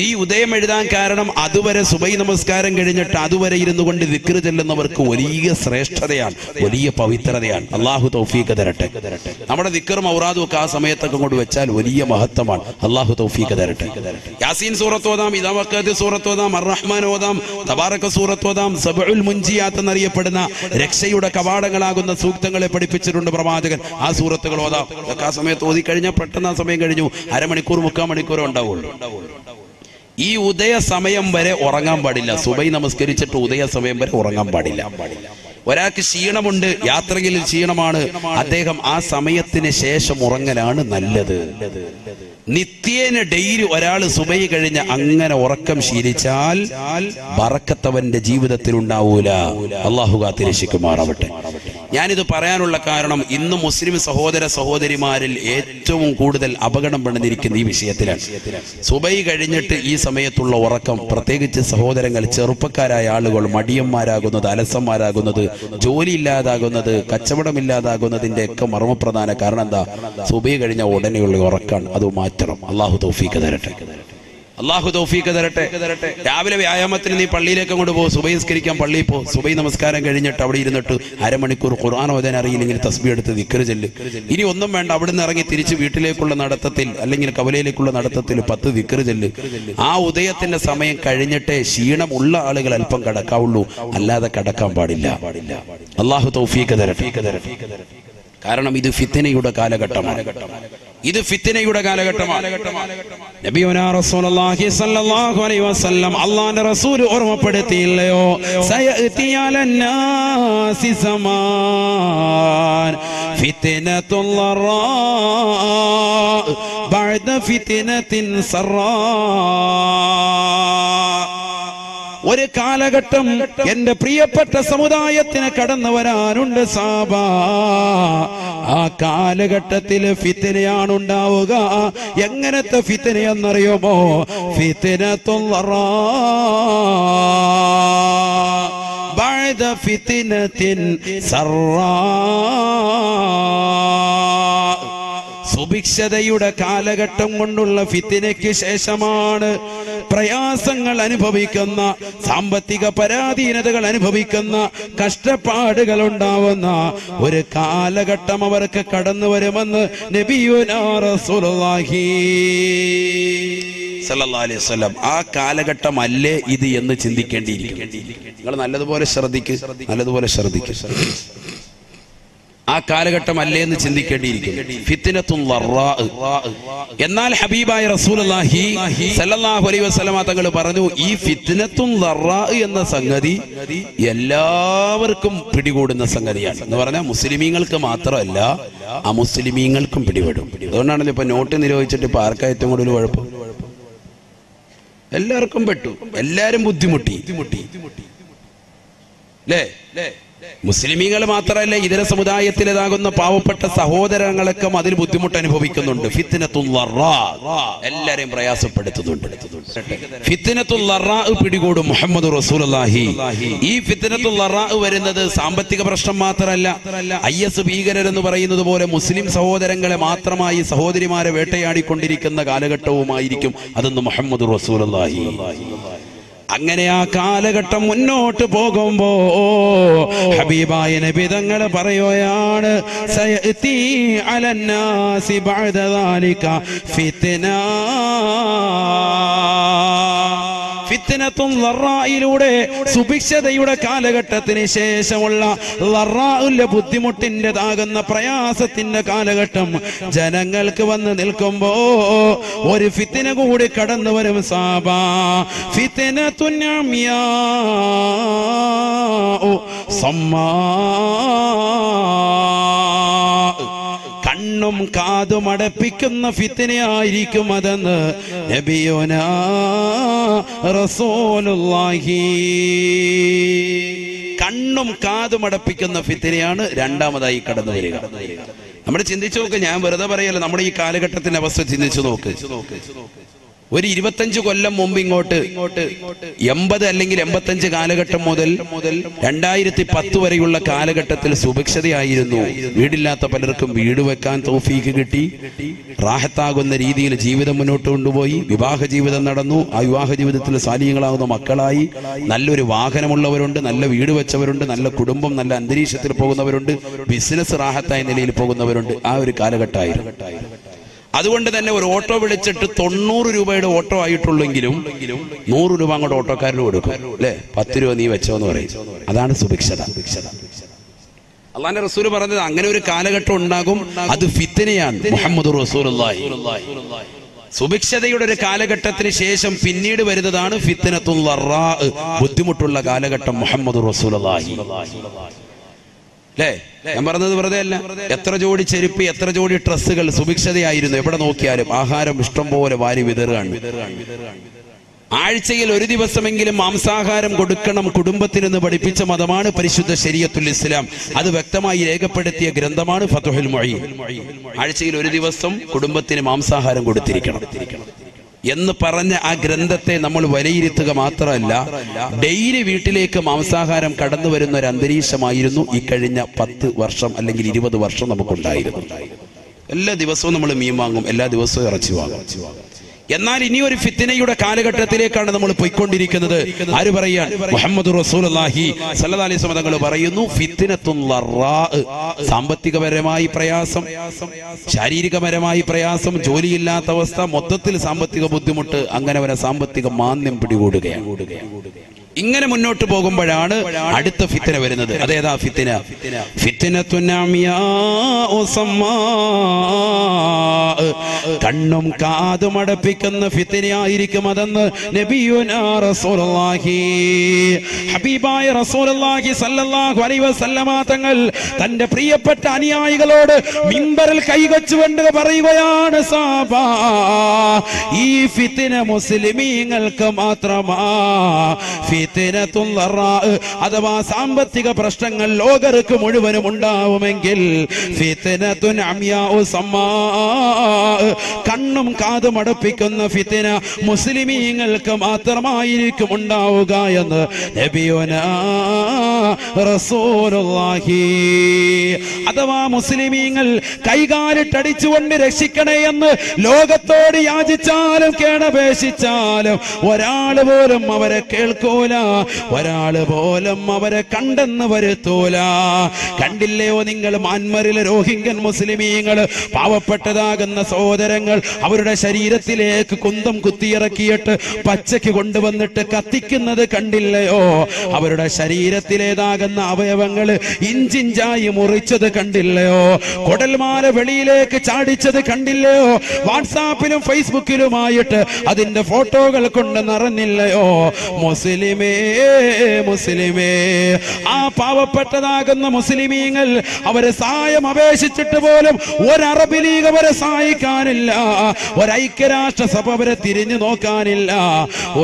ഈ ഉദയം എഴുതാൻ കാരണം അതുവരെ സുബഹി നമസ്കാരം കഴിഞ്ഞിട്ട് അതുവരെ ഇരുന്നു കൊണ്ട് ദിക്ർ ചെല്ലുന്നവർക്ക് വലിയ ശ്രേഷ്ഠതയാണ്, വലിയ പവിത്രതയാണ്. അള്ളാഹു തൗഫീഖ് തരട്ടെ. നമ്മുടെ ദിക്റും ഔറാദും ഒക്കെ ആ സമയത്തൊക്കെ കൊണ്ട് വെച്ചാൽ വലിയ മഹത്വമാണ്. അള്ളാഹു തൗഫീഖ് തരട്ടെ. യാസീൻ സൂറത്ത് ഓതാം, ഇദാ വഖഅത് സൂറത്ത് ഓതാം, അർ-റഹ്മാൻ ഓതാം, തബാറക സൂറത്ത് ഓതാം. സബഉൽ മുൻജിയാത്ത് എന്നറിയപ്പെടുന്ന രക്ഷയുടെ കവാടങ്ങളാകുന്ന സൂക്തങ്ങളെ പഠിപ്പിച്ചിട്ടുണ്ട് പ്രവാചകൻ. ആ സൂറത്തുകൾ ഓതാം. ആ സമയത്ത് ഓതി കഴിഞ്ഞാൽ പെട്ടെന്ന് ആ സമയം കഴിഞ്ഞു. അരമണിക്കൂർ 3/4 മണിക്കൂറേ ഉണ്ടാവുള്ളൂ. ഈ ഉദയ സമയം വരെ ഉറങ്ങാൻ പാടില്ല. സുബഹി നമസ്കരിച്ചിട്ട് ഉദയ സമയം വരെ ഉറങ്ങാൻ പാടില്ല. ഒരാൾക്ക് ക്ഷീണമുണ്ട്, യാത്രയിൽ ക്ഷീണമാണ്, അദ്ദേഹം ആ സമയത്തിന് ശേഷം ഉറങ്ങലാണ് നല്ലത്. നിത്യേന ഡെയിലി ഒരാൾ സുബഹി കഴിഞ്ഞ് അങ്ങനെ ഉറക്കം ശീലിച്ചാൽ ബറക്കത്ത് അവന്റെ ജീവിതത്തിൽ ഉണ്ടാവൂല. അള്ളാഹു കാത്തിരക്ഷിക്കുമാറാവട്ടെ. ഞാനിത് പറയാനുള്ള കാരണം ഇന്ന് മുസ്ലിം സഹോദര സഹോദരിമാരിൽ ഏറ്റവും കൂടുതൽ അപകടം പെടുന്നിരിക്കുന്ന ഈ വിഷയത്തിലാണ്. സുബൈ കഴിഞ്ഞിട്ട് ഈ സമയത്തുള്ള ഉറക്കം, പ്രത്യേകിച്ച് സഹോദരങ്ങൾ, ചെറുപ്പക്കാരായ ആളുകൾ മടിയന്മാരാകുന്നത്, അലസന്മാരാകുന്നത്, ജോലി ഇല്ലാതാകുന്നത്, കച്ചവടമില്ലാതാകുന്നതിന്റെ ഒക്കെ മർമ്മപ്രധാന കാരണം എന്താ? സുബൈ കഴിഞ്ഞ ഉടനെയുള്ള ഉറക്കാണ്. അത് മാറ്റണം. അള്ളാഹു തൗഫീഖ് തരട്ടെ. അള്ളാഹു തൗഫീഖ് തരട്ടെ. രാവിലെ വ്യായാമത്തിന് നീ പള്ളിയിലേക്ക് അങ്ങോട്ട് പോ, സുബൈ നിസ്കരിക്കാൻ പള്ളിയിൽ പോ. സുബൈ നമസ്കാരം കഴിഞ്ഞിട്ട് അവിടെ ഇരുന്നിട്ട് അരമണിക്കൂർ ഖുർആൻ ഓതാൻ അറിയില്ലെങ്കിൽ തസ്ബീഹ് എടുത്ത് ദിക്റ് ചൊല്ല്. ഇനി ഒന്നും വേണ്ട, അവിടുന്ന് ഇറങ്ങി തിരിച്ച് വീട്ടിലേക്കുള്ള നടത്തത്തിൽ അല്ലെങ്കിൽ കവലയിലേക്കുള്ള നടത്തത്തിൽ 10 ദിക്റ് ചൊല്ല്. ആ ഉദയത്തിന്റെ സമയം കഴിഞ്ഞിട്ടേ ക്ഷീണമുള്ള ആളുകൾ അല്പം കടക്കാവുള്ളൂ, അല്ലാതെ കടക്കാൻ പാടില്ല. അള്ളാഹു തൗഫീഖ് തരട്ടെ. കാരണം ഇത് ഫിത്നയുടെ കാലഘട്ടമാണ്. ഇത് ഫിത്നയുടെ കാലഘട്ടമാണ്. നബിയുനാ റസൂലുള്ളാഹി സ്വല്ലല്ലാഹു അലൈഹി വസല്ലം അല്ലാഹുവിന്റെ റസൂൽ ഓർമ്മപ്പെടുത്തിയില്ലയോ? സയഅതി അലന്നാസി സമാൻ ഫിത്നത്തുൽ ലറാ ബഅദ ഫിത്നത്തിൻ സറാ. ഒരു കാലഘട്ടം എന്റെ പ്രിയപ്പെട്ട സമുദായത്തിന് കടന്നു വരാനുണ്ട് സാബ. ആ കാലഘട്ടത്തിൽ ഫിത്നയാണ് ഉണ്ടാവുക. എങ്ങനത്തെ ഫിത്നയെന്നറിയുമോ? ഫിത്നത്തുൽ ലറാ ബഅദ ഫിത്നത്തിൻ സറാ. സുഭിക്ഷതയുടെ കാലഘട്ടം കൊണ്ടുള്ള ഫിത്നയ്ക്ക് ശേഷമാണ് പ്രയാസങ്ങൾ അനുഭവിക്കുന്ന, സാമ്പത്തിക പരാധീനതകൾ അനുഭവിക്കുന്ന, കഷ്ടപ്പാടുകൾ ഉണ്ടാവുന്ന ഒരു കാലഘട്ടം അവർക്ക് കടന്നു വരുമെന്ന് നബിയുനാ റസൂലുള്ളാഹി സല്ലല്ലാഹു അലൈഹി വസല്ലം. ആ കാലഘട്ടം അല്ലേ ഇത് എന്ന് ചിന്തിക്കേണ്ടിയിരിക്കും. നിങ്ങൾ നല്ലതുപോലെ ശ്രദ്ധിക്കുക. ആ കാലഘട്ടം അല്ലേ എന്ന് ചിന്തിക്കേണ്ടിയിരിക്കും. ഫിത്നത്തുൽ ലറാ. എന്നാൽ ഹബീബായ റസൂലുള്ളാഹി സല്ലല്ലാഹു അലൈഹി വസല്ലമ തങ്ങൾ പറഞ്ഞു, ഈ ഫിത്നത്തുൽ ലറാ എന്ന സംഗതി എല്ലാവർക്കും പിടികൂടുന്ന സംഗതിയാണ് എന്ന് പറഞ്ഞാൽ മുസ്ലിമീങ്ങൾക്ക് മാത്രമല്ല, അമുസ്ലിമീങ്ങൾക്കും പിടിപെടും. അതുകൊണ്ടാണല്ലോ ഇപ്പൊ നോട്ട് നിരോധിച്ചിട്ട് ഇപ്പൊ ആർക്കാ ഏറ്റവും കൂടുതൽ കുഴപ്പം? എല്ലാവർക്കും പെട്ടു, എല്ലാരും ബുദ്ധിമുട്ടി അല്ലേ? മുസ്ലിമീങ്ങൾ മാത്രമല്ല, ഇതര സമുദായത്തിലേതാകുന്ന പാവപ്പെട്ട സഹോദരങ്ങളൊക്കെ അതിൽ ബുദ്ധിമുട്ട് അനുഭവിക്കുന്നുണ്ട്. ഫിത്നത്തുൽ ലറാ എല്ലാരെയും പ്രയാസപ്പെടുത്തുന്നുണ്ട്. ഫിത്നത്തുൽ ലറാ പിടികൂടും മുഹമ്മദ് റസൂലുള്ളാഹി. ഈ ഫിത്നത്തുൽ ലറാ വരുന്നത് സാമ്പത്തിക പ്രശ്നം മാത്രമല്ല, IS ഭീകരരെന്ന് പറയുന്നത് പോലെ മുസ്ലിം സഹോദരങ്ങളെ മാത്രമായി സഹോദരിമാരെ വേട്ടയാടിക്കൊണ്ടിരിക്കുന്ന കാലഘട്ടവുമായിരിക്കും അതെന്ന് മുഹമ്മദ് റസൂലുള്ളാഹി. അങ്ങനെ ആ കാലഘട്ടം മുന്നോട്ട് പോകുമ്പോ ഹബീബായ നബി തങ്ങൾ പറയുകയാണ്, സയഅതി അലന്നാസി ബഅദ ദാലിക ഫിത്ന. ഫിത്നത്തുൽ ലറായിലൂടെ സുഭിക്ഷതയുടെ കാലഘട്ടത്തിന് ശേഷമുള്ള ലറാഉൽ ബുദ്ധിമുട്ടിൻ്റെതാകുന്ന പ്രയാസത്തിന്റെ കാലഘട്ടം ജനങ്ങൾക്ക് വന്ന് നിൽക്കുമ്പോ ഒരു ഫിത്ന കൂടി കടന്നു വരും സാബാ. ഫിത്നത്തുൻ അമിയാ സമ്മാ. കണ്ണും കാതും അടപ്പിക്കുന്ന ഫിത്നയായിരിക്കും അതെന്ന് നബിയുനാ റസൂലുള്ളാഹി. കണ്ണും കാതും അടപ്പിക്കുന്ന ഫിത്നയാണ് രണ്ടാമതായി കടന്നു വരിക. നമ്മൾ ചിന്തിച്ചു നോക്ക്, ഞാൻ വെറുതെ പറയല്ല, നമ്മുടെ ഈ കാലഘട്ടത്തിന്റെ അവസ്ഥ ചിന്തിച്ചു നോക്ക്. ഒരു 25 കൊല്ലം മുമ്പ് ഇങ്ങോട്ട് 80 അല്ലെങ്കിൽ 85 കാലഘട്ടം മുതൽ 2010 വരെയുള്ള കാലഘട്ടത്തിൽ സുഭിക്ഷതയായിരുന്നു. വീടില്ലാത്ത പലർക്കും വീട് വെക്കാൻ തൗഫീക്ക് കിട്ടി. റാഹത്താകുന്ന രീതിയിൽ ജീവിതം മുന്നോട്ട് കൊണ്ടുപോയി. വിവാഹ ജീവിതം നടന്നു. ആ വിവാഹ ജീവിതത്തിൽ സാലിഹ്യങ്ങളാകുന്ന മക്കളായി. നല്ലൊരു വാഹനമുള്ളവരുണ്ട്, നല്ല വീട് വെച്ചവരുണ്ട്, നല്ല കുടുംബം, നല്ല അന്തരീക്ഷത്തിൽ പോകുന്നവരുണ്ട്, ബിസിനസ് റാഹത്തായ നിലയിൽ പോകുന്നവരുണ്ട്. ആ ഒരു കാലഘട്ടമായിരുന്നു. അതുകൊണ്ട് തന്നെ ഒരു ഓട്ടോ വിളിച്ചിട്ട് 90 രൂപയുടെ ഓട്ടോ ആയിട്ടുള്ളെങ്കിലും 100 രൂപ അങ്ങോട്ട് ഓട്ടോക്കാരന് കൊടുക്കും അല്ലെ? 10 രൂപ നീ വെച്ചോന്ന് പറയും. അതാണ് സുഭിക്ഷത. അള്ളാന്റെ റസൂൽ പറഞ്ഞത് അങ്ങനെ ഒരു കാലഘട്ടം ഉണ്ടാകും, അത് ഫിത്നയാണ്. മുഹമ്മദ് റസൂലുള്ളാഹി. സുഭിക്ഷതയുടെ ഒരു കാലഘട്ടത്തിന് ശേഷം പിന്നീട് വരുന്നതാണ് ഫിത്നത്തുൽ ലറാ, ബുദ്ധിമുട്ടുള്ള കാലഘട്ടം. മുഹമ്മദ് റസൂലുള്ളാഹി അല്ലേ? ഞാൻ പറഞ്ഞത് വെറുതെ അല്ല. എത്ര ജോഡി ചെരുപ്പ്, എത്ര ജോഡി ഡ്രസ്സുകൾ സുഭിക്ഷതയായിരുന്നു. എവിടെ നോക്കിയാലും ആഹാരം ഇഷ്ടം പോലെ വാരി വിതറുകയാണ്. ആഴ്ചയിൽ ഒരു ദിവസമെങ്കിലും മാംസാഹാരം കൊടുക്കണം കുടുംബത്തിനെന്ന് പഠിപ്പിച്ച മതമാണ് പരിശുദ്ധ ശരീഅത്തുൽ ഇസ്ലാം. അത് വ്യക്തമായി രേഖപ്പെടുത്തിയ ഗ്രന്ഥമാണ് ഫത്ഹുൽ മുഈൻ. ആഴ്ചയിൽ ഒരു ദിവസം കുടുംബത്തിന് മാംസാഹാരം കൊടുത്തിരിക്കണം എന്ന് പറഞ്ഞ ആ ഗ്രന്ഥത്തെ നമ്മൾ വിലയിരുത്തുക മാത്രമല്ല, ഡെയിലി വീട്ടിലേക്ക് മാംസാഹാരം കടന്നു വരുന്ന ഒരു അന്തരീക്ഷമായിരുന്നു ഈ കഴിഞ്ഞ 10 വർഷം അല്ലെങ്കിൽ 20 വർഷം നമുക്കുണ്ടായിരുന്നു. എല്ലാ ദിവസവും നമ്മൾ മീൻ വാങ്ങും, എല്ലാ ദിവസവും ഇറച്ചി വാങ്ങും. എന്നാൽ ഇനി ഒരു ഫിത്നയുടെ കാലഘട്ടത്തിലേക്കാണ് നമ്മൾ പോയിക്കൊണ്ടിരിക്കുന്നത്. ആര് പറയാൻ? മുഹമ്മദ് റസൂലുള്ളാഹി സ്വല്ലല്ലാഹി അലൈഹി വസല്ലം തങ്ങൾ പറയുന്നു, ഫിത്നത്തുൽ ലറാ, സാമ്പത്തികപരമായി പ്രയാസം, ശാരീരികപരമായി പ്രയാസം, ജോലിയില്ലാത്ത അവസ്ഥ, മൊത്തത്തിൽ സാമ്പത്തിക ബുദ്ധിമുട്ട്, അങ്ങനെ വരെ സാമ്പത്തിക മാന്ദ്യം പിടികൂടുകയാണ്. ഇങ്ങനെ മുന്നോട്ട് പോകുമ്പോഴാണ് അടുത്ത ഫിത്ന വരുന്നത്. അതേതാ ഫിത്ന? ഫിത്നത്തുൻ അമിയാഉ സമ്മാ, കണ്ണും കാതും അടപ്പിക്കുന്ന ഫിത്നയായിരിക്കും അതെന്ന് നബിയുനാ റസൂലുള്ളാഹി, ഹബീബായ റസൂലുള്ളാഹി സ്വല്ലല്ലാഹു അലൈഹി വസല്ലമ തങ്ങൾ തന്റെ പ്രിയപ്പെട്ട അനുയായികളോട് മിമ്പറിൽ കൈവച്ചുകൊണ്ട് പറയുകയാണ്, സഹാബാ, ഈ ഫിത്ന മുസ്ലിമീങ്ങൾക്ക് മാത്രമാ. ഫിത്നത്തുൽ ലറാ അഥവാ സാമ്പത്തിക പ്രശ്നങ്ങൾ ലോകർക്ക് മുഴുവനും ഉണ്ടാവുമെങ്കിൽ ഫിത്നത്തുൻ അമിയാഉ സമ്മാ, കണ്ണും കാതും അടപ്പിക്കുന്ന ഫിത്ന മുസ്ലിമീങ്ങൾക്ക് മാത്രമായിരിക്കും ഉണ്ടാവുക എന്ന് നബിയുനാ റസൂലുള്ളാഹി. അഥവാ മുസ്ലിമീങ്ങൾ കൈകാലിട്ടടിച്ചുകൊണ്ട് രക്ഷിക്കണേ എന്ന് ലോകത്തോട് യാചിച്ചാലും കേണപേക്ഷിച്ചാലും ഒരാൾ പോലും അവരെ കേൾക്കൂല, ഒരാൾ പോലും അവരെ കണ്ടെന്ന് വരുത്തൂല. കണ്ടില്ലയോ നിങ്ങൾ മ്യാൻമറിലെ റോഹിംഗ്യൻ മുസ്ലിമീങ്ങൾ, പാവപ്പെട്ടതാകുന്ന സഹോദരങ്ങൾ അവരുടെ ശരീരത്തിലേക്ക് കുന്തം കുത്തിയിറക്കിയിട്ട് പച്ചയ്ക്ക് കൊണ്ടുവന്നിട്ട് കത്തിക്കുന്നത് കണ്ടില്ലയോ? അവരുടെ ശരീരത്തിലേതാകുന്ന അവയവങ്ങൾ ഇഞ്ചിഞ്ചായി മുറിച്ചത് കണ്ടില്ലയോ? കുടൽമാല വെളിയിലേക്ക് ചാടിച്ചത് കണ്ടില്ലയോ? വാട്സാപ്പിലും ഫേസ്ബുക്കിലുമായിട്ട് അതിന്റെ ഫോട്ടോകൾ കൊണ്ട് നിറഞ്ഞില്ലയോ? മുസ്ലിമേ, മുസ്ലിമേ, ആ പാവപ്പെട്ടതാകുന്ന മുസ്ലിമീങ്ങൾ അവരെ സഹായം അപേക്ഷിച്ചിട്ട് പോലും ഒരു അറബ് ലീഗ് അവരെ സഹായിക്കാനില്ല, ഒരു ഐക്യരാഷ്ട്ര സഭ അവരെ തിരിഞ്ഞു നോക്കാനില്ല,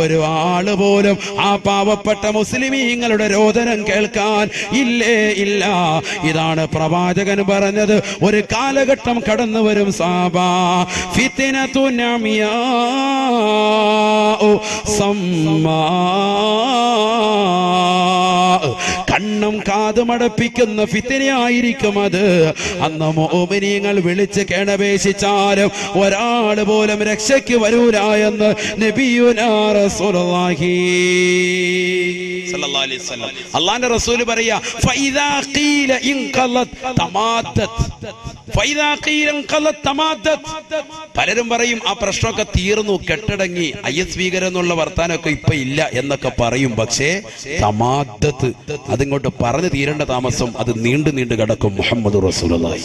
ഒരു ആള് പോലും ആ പാവപ്പെട്ട മുസ്ലിമീങ്ങളുടെ രോദനം കേൾക്കാൻ ഇല്ലേ ഇല്ല. ഇതാണ് പ്രവാചകൻ പറഞ്ഞത്. ഒരു കാലഘട്ടം കടന്നു വരും സഹാബാ, ഫിത്നത്തുൻ അമിയാഉ സമ്മാ, കണ്ണും കാതും അടപ്പിക്കുന്ന ഫിത്നയായിരിക്കും അത്. അന്ന് മുഅ്മിനീങ്ങൾ വിളിച്ച് കേണപേക്ഷിച്ചാലും ഒരാൾ പോലും രക്ഷയ്ക്ക് വരൂല എന്ന് നബിയുനാ റസൂലുള്ളാഹി സ്വല്ലല്ലാഹി അലൈഹി വസല്ലം. അല്ലാഹുവിന്റെ റസൂൽ പറയാ, ഫൈദാ ഖീല ഇൻഖലത് തമാദ്ദത്, ഫൈദാ ഖീല ഇൻഖലത് തമാദ്ദത്. പലരും പറയും ആ പ്രശ്നമൊക്കെ തീർന്നു, കെട്ടടങ്ങി, IS ഭീകരം എന്നുള്ള വർത്താനമൊക്കെ ഇപ്പൊ ഇല്ല എന്നൊക്കെ പറയും. പക്ഷേ തമാദ്ദത്, അതിങ്ങോട്ട് പറഞ്ഞു തീരേണ്ട താമസം അത് നീണ്ടു നീണ്ടു കിടക്കും. മുഹമ്മദ് റസൂലുള്ളാഹി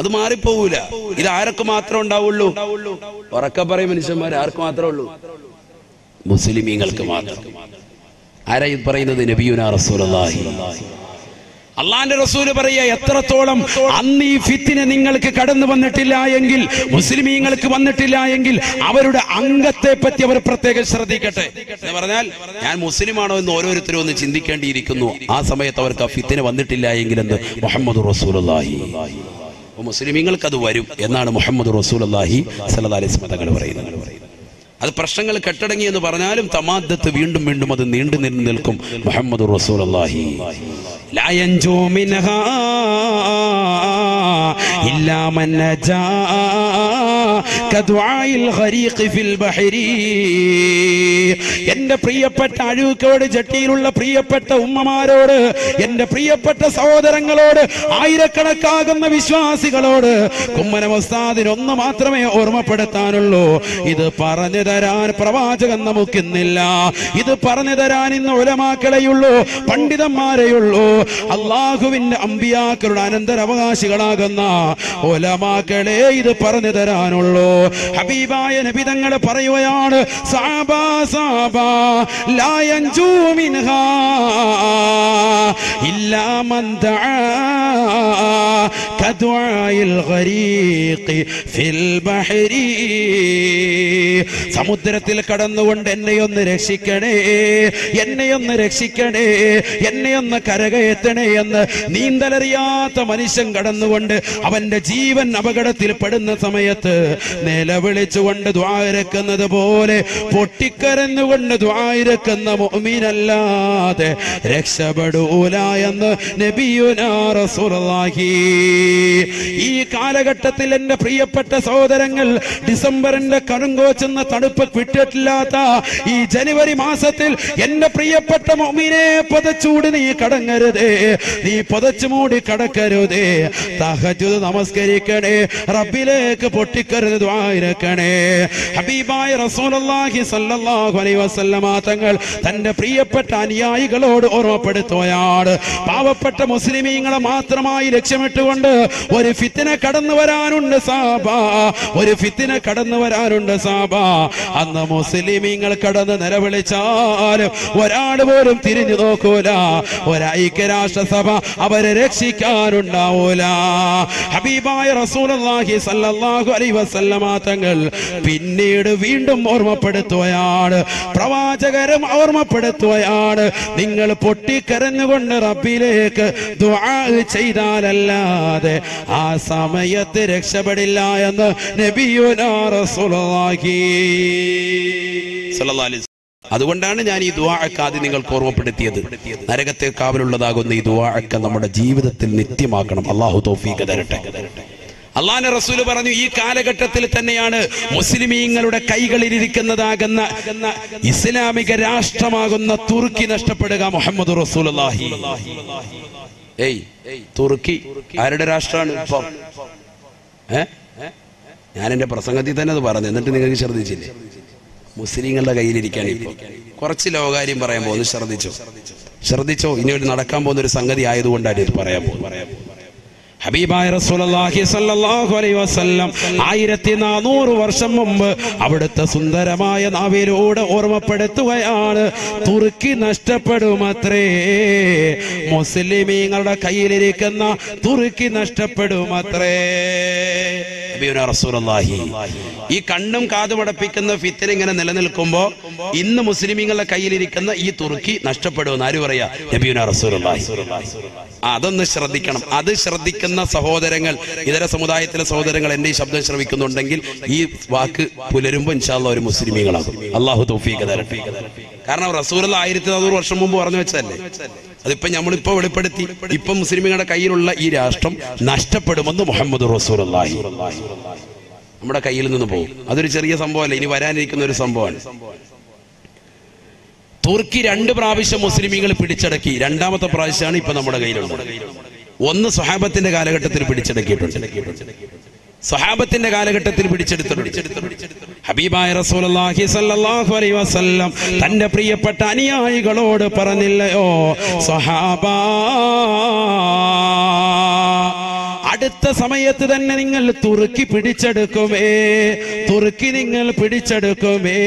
അത് മാറിപ്പോവൂല. ഇത് ആർക്ക് മാത്രമേ ഉണ്ടാവുള്ളൂ? ഉറക്കെ പറയും മനുഷ്യന്മാർ, ആർക്ക് മാത്രമേ ഉള്ളൂ? മുസ്ലിമീങ്ങൾക്ക് മാത്രം. ആരാ ഇത് പറയുന്നത്? നബിയുനാ റസൂലുള്ളാഹി. അള്ളാന്റെ റസൂല് പറയാ, എത്രത്തോളം അന്ന് ഈ ഫിത്ന നിങ്ങൾക്ക് കടന്നു വന്നിട്ടില്ല എങ്കിൽ, മുസ്ലിമീങ്ങൾക്ക് വന്നിട്ടില്ല എങ്കിൽ അവരുടെ അംഗത്തെ പറ്റി അവർ പ്രത്യേകം ശ്രദ്ധിക്കട്ടെ എന്ന് പറഞ്ഞാൽ, ഞാൻ മുസ്ലിമാണോ എന്ന് ഓരോരുത്തരും ഒന്ന് ചിന്തിക്കേണ്ടിയിരിക്കുന്നു. ആ സമയത്ത് അവർക്ക് ആ ഫിത്ന വന്നിട്ടില്ല എങ്കിൽ എന്ന് മുഹമ്മദ് റസൂലുള്ളാഹി. മുസ്ലിമീങ്ങൾക്ക് അത് വരും എന്നാണ് മുഹമ്മദ് റസൂലുള്ളാഹി സ്വല്ലല്ലാഹി അലൈഹി വസല്ലം തങ്ങൾ പറയുന്നത്. അത് പ്രശ്നങ്ങൾ കെട്ടടങ്ങി എന്ന് പറഞ്ഞാലും തമാദ്ദത്ത് വീണ്ടും വീണ്ടും അത് നീണ്ടു നിൽക്കും. മുഹമ്മദ് റസൂലുള്ളാഹി ലാ യൻജു മിൻഹാ ഇല്ലാ മൻ നജാ കദുആഇൽ ഖരീഖ് ഫിൽ ബഹരി. എന്റെ പ്രിയപ്പെട്ട അഴുക്കോട് ജട്ടിയിലുള്ള പ്രിയപ്പെട്ട ഉമ്മമാരോട്, എന്റെ പ്രിയപ്പെട്ട സഹോദരങ്ങളോട്, ആയിരക്കണക്കാകുന്ന വിശ്വാസികളോട് കുമ്മനം ഉസ്താദിന് ഒന്ന് മാത്രമേ ഓർമ്മപ്പെടുത്താനുള്ളൂ. ഇത് പറഞ്ഞു തരാൻ പ്രവാചകൻ നമുക്കിന്നില്ല. ഇത് പറഞ്ഞു തരാൻ ഇന്ന് ഉലമാക്കളെയുള്ളൂ, പണ്ഡിതന്മാരെയുള്ളൂ. അള്ളാഹുവിന്റെ അമ്പിയാക്കളുടെ അനന്തരാവകാശികളാകുന്ന ഉലമാക്കളെ ഇത് പറഞ്ഞു തരാനുള്ളൂ. ഹബീബായ നബി തങ്ങൾ പറയുകയാണ്, സഹാബാ സഹാബാ ലാ യൻജു മിൻഹാ ഇല്ലാ മൻ ദആ കദ്വായിൽ ഗരീഖി ഫിൽ ബഹരി. സമുദ്രത്തിൽ കടന്നുകൊണ്ട് എന്നെയൊന്ന് രക്ഷിക്കണേ, എന്നെയൊന്ന് രക്ഷിക്കണേ, എന്നെയൊന്ന് കരകയറ്റണേ എന്ന് നീന്തലറിയാത്ത മനുഷ്യൻ കടന്നുകൊണ്ട് അവന്റെ ജീവൻ അപകടത്തിൽ പെടുന്ന സമയത്ത് നിലവിളിച്ചുകൊണ്ട് ദുആ ഇറക്കുന്നത് പോലെ പൊട്ടിക്കരഞ്ഞുകൊണ്ട് ദുആ ഇറക്കുന്ന മുഅ്മിനല്ലാതെ രക്ഷപ്പെടൂല എന്ന് നബിയുനാ റസൂലുള്ളാഹി. ഈ കാലഘട്ടത്തിൽ എന്റെ പ്രിയപ്പെട്ട സഹോദരങ്ങൾ, ഡിസംബറിന്റെ കടുങ്കോച്ചെന്ന തണുപ്പ് വിട്ടിട്ടില്ലാത്ത ഈ ജനുവരി മാസത്തിൽ എന്റെ പ്രിയപ്പെട്ട മുഅ്മിനെ പുതച്ചൂടി നീ കടങ്ങരുതേ, നീ പുതച്ചു മൂടി കടക്കരുതേ. തഹജ്ജുദ് നമസ്കരിക്കണേ, റബ്ബിലേക്ക് പൊട്ടിക്കരുത് ദുആ ഇറക്കണേ. ഹബീബായ റസൂലുള്ളാഹി സ്വല്ലല്ലാഹു അലൈഹി വസല്ലമ തങ്ങൾ തന്റെ പ്രിയപ്പെട്ട അനുയായികളോട് ഓർമ്മപ്പെടുത്തുകയാണ്, പാവപ്പെട്ട മുസ്ലിമീങ്ങളെ മാത്രമായി ലക്ഷ്യമിട്ടുകൊണ്ട് ഒരു ഫിത്ന കടന്നു വരാനുണ്ട് സാബ, ഒരു ഫിത്ന കടന്നു വരാനുണ്ട് സാബ. അന്ന് മുസ്ലിമീങ്ങൾ കടന്ന് നിലവിളിച്ചാൽ ഒരാൾ പോലും തിരിഞ്ഞു നോക്കൂല, ഒരൈക്യരാഷ്ട്രസഭ അവരെ രക്ഷിക്കാനുണ്ടാവൂല. ഹബീബായ റസൂലുള്ളാഹി സ്വല്ലല്ലാഹു അലൈഹി വസല്ലമ തങ്ങൾ പിന്നീട് വീണ്ടും ഓർമ്മപ്പെടുത്തുകയാണ്, പ്രവാചകരും ഓർമ്മപ്പെടുത്തുകയാണ്, നിങ്ങൾ പൊട്ടിക്കരഞ്ഞുകൊണ്ട് റബ്ബിലേക്ക് ദുആ ചെയ്താലല്ലാതെ ആ സമയത്ത് രക്ഷപ്പെടില്ല എന്ന് നബിയുനാ റസൂലുള്ളാഹി സ്വല്ലല്ലാഹു അലൈഹി. അതുകൊണ്ടാണ് ഞാൻ ഈ ദുആഅക്ക് ആദ്യം നിങ്ങൾക്ക് ഓർമ്മപ്പെടുത്തിയത്. നരകത്തെ കാവലുള്ളതാകുന്ന ഈ ദുആഅക്ക് നമ്മുടെ ജീവിതത്തിൽ നിത്യമാക്കണം. അല്ലാഹു തൗഫീഖ് തരട്ടെ. അള്ളാഹുവിന്റെ റസൂൽ പറഞ്ഞു, ഈ കാലഘട്ടത്തിൽ തന്നെയാണ് മുസ്ലിമീങ്ങളുടെ കൈകളിലിരിക്കുന്നതാകുന്ന ഇസ്ലാമിക രാഷ്ട്രമാകുന്ന തുർക്കി നഷ്ടപ്പെടുക. മുഹമ്മദ് റസൂലുള്ളാഹി. തുർക്കി ആരുടെ രാഷ്ട്രമാണ് ഇപ്പം? ഞാൻ എന്റെ പ്രസംഗത്തിൽ തന്നെ അത് പറഞ്ഞു, എന്നിട്ട് നിങ്ങൾക്ക് ശ്രദ്ധിച്ചില്ലേ? മുസ്ലിങ്ങളുടെ കയ്യിലിരിക്കാൻ ഇപ്പൊ കുറച്ച് ലോകാര്യം പറയാൻ പോകുന്നു. ശ്രദ്ധിച്ചോ. ഇനി ഒരു നടക്കാൻ പോകുന്ന ഒരു സംഗതി ആയതുകൊണ്ടാണ് ഇത് പറയാൻ പോകുന്നത്. ഹബീബായ റസൂലുള്ളാഹി സ്വല്ലല്ലാഹു അലൈഹി വസല്ലം 1400 വർഷം മുമ്പ് അവിടുത്തെ സുന്ദരമായ നാവിലൂടെ ഓർമ്മപ്പെടുത്തുകയാണ്, തുർക്കി നഷ്ടപ്പെടുമത്രേ, മുസ്ലിമീങ്ങളുടെ കയ്യിലിരിക്കുന്ന തുർക്കി നഷ്ടപ്പെടുമത്രേ. റസൂലുള്ളാഹി ഈ കണ്ണും കാതുമടപ്പിക്കുന്ന ഫിത്ന ഇങ്ങനെ നിലനിൽക്കുമ്പോ ഇന്ന് മുസ്ലിമീങ്ങളുടെ കയ്യിലിരിക്കുന്ന ഈ തുർക്കി നഷ്ടപ്പെടുമെന്ന് ആര് പറയാ? നബിയുനാ റസൂലുള്ളാഹി. അതൊന്ന് ശ്രദ്ധിക്കണം. അത് ശ്രദ്ധിക്കുന്ന സഹോദരങ്ങൾ, ഇതര സമുദായത്തിലെ സഹോദരങ്ങൾ എന്റെ ഈ ശബ്ദം ശ്രവിക്കുന്നുണ്ടെങ്കിൽ ഈ വാക്ക് പുലരുമ്പോ ഇൻഷാ അല്ലാഹ് ഒരു മുസ്ലിമീങ്ങളാകും. അല്ലാഹു തൗഫീഖ് തരട്ടെ. കാരണം റസൂലുള്ള 1400 വർഷം മുമ്പ് പറഞ്ഞു വെച്ചല്ലേ, അതിപ്പോ നമ്മളിപ്പോ വെളിപ്പെടുത്തി. ഇപ്പൊ മുസ്ലിമീങ്ങളുടെ കയ്യിലുള്ള ഈ രാഷ്ട്രം നഷ്ടപ്പെടുമെന്ന് മുഹമ്മദ് റസൂലുള്ളാഹി നമ്മുടെ കയ്യിൽ നിന്ന് പോകും. അതൊരു ചെറിയ സംഭവമല്ല, ഇനി വരാനിരിക്കുന്ന ഒരു സംഭവമാണ്. തുർക്കി 2 പ്രാവശ്യം മുസ്ലിമീങ്ങൾ പിടിച്ചടക്കി. 2ാമത്തെ പ്രാവശ്യമാണ് ഇപ്പൊ നമ്മുടെ കയ്യിലുള്ളത്. ഒന്ന് സ്വഹാബത്തിന്റെ കാലഘട്ടത്തിൽ പിടിച്ചടക്കിയിട്ടുണ്ട്. സ്വഹാബത്തിന്റെ കാലഘട്ടത്തിൽ പിടിച്ചെടുത്തിട്ടുണ്ട്. ഹബീബായ റസൂലുള്ളാഹി സ്വല്ലല്ലാഹു അലൈഹി വസല്ലം തന്റെ പ്രിയപ്പെട്ട അനുയായികളോട് പറഞ്ഞില്ലയോ, സ്വഹാബാ, അടുത്ത സമയത്ത് തന്നെ നിങ്ങൾ തുർക്കി പിടിച്ചെടുക്കുമേ, തുർക്കി നിങ്ങൾ പിടിച്ചെടുക്കുമേ,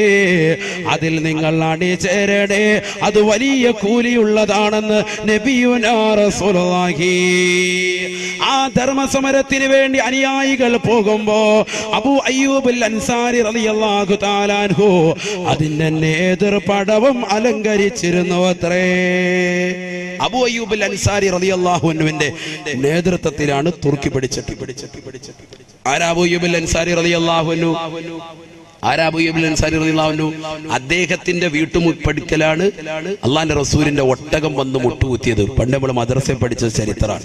അതിൽ നിങ്ങൾ അണിചേരണേ, അത് വലിയ കൂലിയുള്ളതാണെന്ന് നബിയുനാ റസൂലുള്ളാഹി. ആ ധർമ്മസമരത്തിന് വേണ്ടി അനുയായികൾ പോകുമ്പോ അബൂ അയ്യൂബുൽ അൻസാരി റളിയല്ലാഹു തആല അൻഹു അതിന്റെ നേതൃപടവും അലങ്കരിച്ചിരുന്നു അത്രേ. അബൂ അയ്യൂബുൽ അൻസാരി റളിയല്ലാഹു അൻഹുവിന്റെ നേതൃത്വത്തിലാണ് തുർക്കി പിടിച്ചെടുത്തത്. ആരാ അബൂ അയ്യൂബുൽ അൻസാരി റളിയല്ലാഹു അൻഹു? അദ്ദേഹത്തിന്റെ വീട്ടുമുപ്പടിക്കലാണ് അള്ളാന്റെ റസൂലിന്റെ ഒട്ടകം വന്ന് മുട്ടുകുത്തിയത്. പണ്ട് നമ്മൾ മദ്രസയിൽ പഠിച്ച ചരിത്രമാണ്.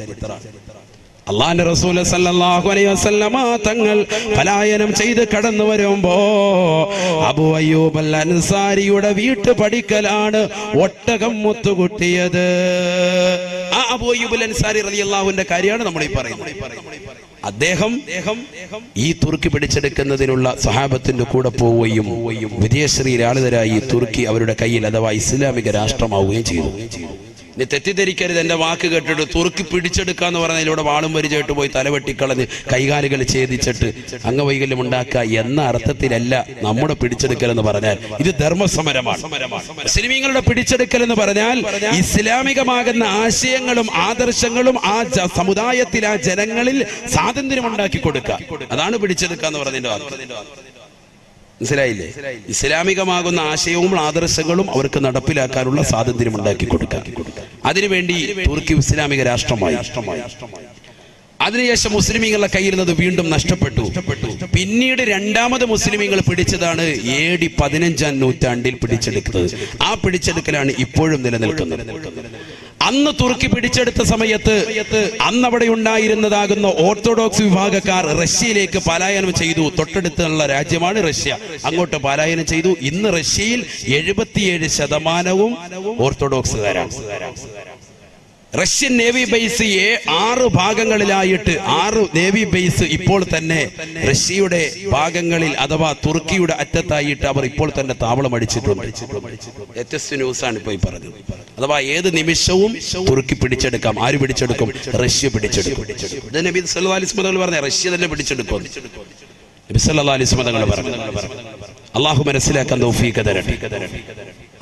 അള്ളാന്റെ റസൂൽ സല്ലല്ലാഹു അലൈഹി വസല്ലമ തങ്ങൾ പലായനം ചെയ്ത് കടന്നു വരുമ്പോ അബൂ അയ്യൂബ് അൽ അൻസാരിയുടെ വീട്ടുപടിക്കലാണ് ഒട്ടകം മുത്തുകുട്ടിയത്. ആ അബൂ അയ്യൂബ് അൽ അൻസാരി റളിയല്ലാഹുവിന്റെ കാര്യമാണ് നമ്മൾ ഈ പറയുന്നത്. അദ്ദേഹം ഈ തുർക്കി പിടിച്ചെടുക്കുന്നതിനുള്ള സഹാബത്തിന്റെ കൂടെ പോവുകയും വിജയശ്രീ ലാളിതരായി തുർക്കി അവരുടെ കയ്യിൽ അഥവാ ഇസ്ലാമിക രാഷ്ട്രമാവുകയും ചെയ്തു. ഇനി തെറ്റിദ്ധരിക്കരുത്, എന്റെ വാക്ക് കേട്ടിട്ട് തുർക്കി പിടിച്ചെടുക്കാന്ന് പറഞ്ഞതിലൂടെ വാളും പരിചയമായിട്ട് പോയി തലവെട്ടിക്കളഞ്ഞ് കൈകാലുകൾ ഛേദിച്ചിട്ട് അംഗവൈകല്യം ഉണ്ടാക്കുക എന്ന അർത്ഥത്തിലല്ല നമ്മുടെ പിടിച്ചെടുക്കൽ എന്ന് പറഞ്ഞാൽ. ഇത് ധർമ്മസമരമാണ്. മുസ്ലിമീങ്ങളുടെ പിടിച്ചെടുക്കൽ എന്ന് പറഞ്ഞാൽ ഇസ്ലാമികമാകുന്ന ആശയങ്ങളും ആദർശങ്ങളും ആ സമുദായത്തിൽ, ആ ജനങ്ങളിൽ സ്വാതന്ത്ര്യം ഉണ്ടാക്കി കൊടുക്കുക. അതാണ് പിടിച്ചെടുക്കുക എന്ന് പറഞ്ഞതിന്റെ വാക്ക്. മനസ്സിലായില്ലേ? ഇസ്ലാമികമാകുന്ന ആശയവും ആദർശങ്ങളും അവർക്ക് നടപ്പിലാക്കാനുള്ള സ്വാതന്ത്ര്യം ഉണ്ടാക്കി കൊടുക്കുക. അതിനുവേണ്ടി തുർക്കി ഇസ്ലാമിക രാഷ്ട്രമായി. അതിനുശേഷം മുസ്ലിമീങ്ങളുടെ കയ്യിൽ നിന്ന് വീണ്ടും നഷ്ടപ്പെട്ടു. പിന്നീട് രണ്ടാമത് മുസ്ലിമീങ്ങൾ പിടിച്ചതാണ് AD 15-ാം നൂറ്റാണ്ടിൽ പിടിച്ചെടുക്കുന്നത്. ആ പിടിച്ചെടുക്കലാണ് ഇപ്പോഴും നിലനിൽക്കുന്നത്. അന്ന് തുർക്കി പിടിച്ചെടുത്ത സമയത്ത് അന്ന് അവിടെ ഉണ്ടായിരുന്നതാകുന്ന ഓർത്തഡോക്സ് വിഭാഗക്കാർ റഷ്യയിലേക്ക് പലായനം ചെയ്തു. തൊട്ടടുത്തുള്ള രാജ്യമാണ് റഷ്യ. അങ്ങോട്ട് പലായനം ചെയ്തു. ഇന്ന് റഷ്യയിൽ 77% ഓർത്തഡോക്സുകാരാണ്. റഷ്യൻ നേവി ബേസ് 6 ഭാഗങ്ങളിലായിട്ട് 6 നേവി ബേസ് ഇപ്പോൾ തന്നെ റഷ്യയുടെ ഭാഗങ്ങളിൽ അഥവാ തുർക്കിയുടെ അറ്റത്തായിട്ട് അവർ ഇപ്പോൾ തന്നെ താവളം അടിച്ചിട്ടുണ്ട്. ലേറ്റസ്റ്റ് ന്യൂസാണ് ഇപ്പോൾ ഈ പറഞ്ഞത്. അഥവാ ഏത് നിമിഷവും തുർക്കി പിടിച്ചെടുക്കാം. ആര് പിടിച്ചെടുക്കും? റഷ്യ പിടിച്ചെടുക്കും. ഇത് നബി സല്ലല്ലാഹു അലൈഹി വസല്ലം പറഞ്ഞ റഷ്യ തന്നെ പിടിച്ചെടുക്കും. നബി സല്ലല്ലാഹു അലൈഹി വസല്ലം പറഞ്ഞു. അള്ളാഹു മനസ്സിലാക്കാൻ തൗഫീഖ് തരട്ടെ.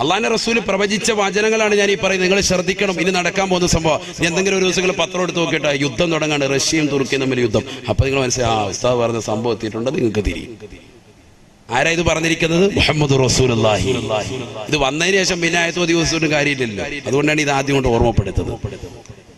അള്ളാഹിന്റെ റസൂൽ പ്രവചിച്ച വചനങ്ങളാണ് ഞാൻ ഈ പറയുന്നത്. നിങ്ങൾ ശ്രദ്ധിക്കണം. ഇനി നടക്കാൻ പോകുന്ന സംഭവം. എന്തെങ്കിലും ഒരു ദിവസം പത്രം എടുത്ത് നോക്കിയിട്ട് യുദ്ധം തുടങ്ങാണ്, റഷ്യയും തുർക്കിയും തമ്മിൽ യുദ്ധം. അപ്പൊ നിങ്ങൾ മനസ്സിലായി ഉസ്താദ് പറഞ്ഞ സംഭവം എത്തിയിട്ടുണ്ട്, നിങ്ങൾക്ക് തിരിയും. ആരാ ഇത് പറഞ്ഞിരിക്കുന്നത്? മുഹമ്മദ് റസൂലുള്ളാഹി. ഇത് വന്നതിന് ശേഷം പിന്നെ ആയത്തോ ദിവസവും കാര്യമില്ലല്ലോ. അതുകൊണ്ടാണ് ഇത് ആദ്യം കൊണ്ട് ഓർമ്മപ്പെടുത്തത്.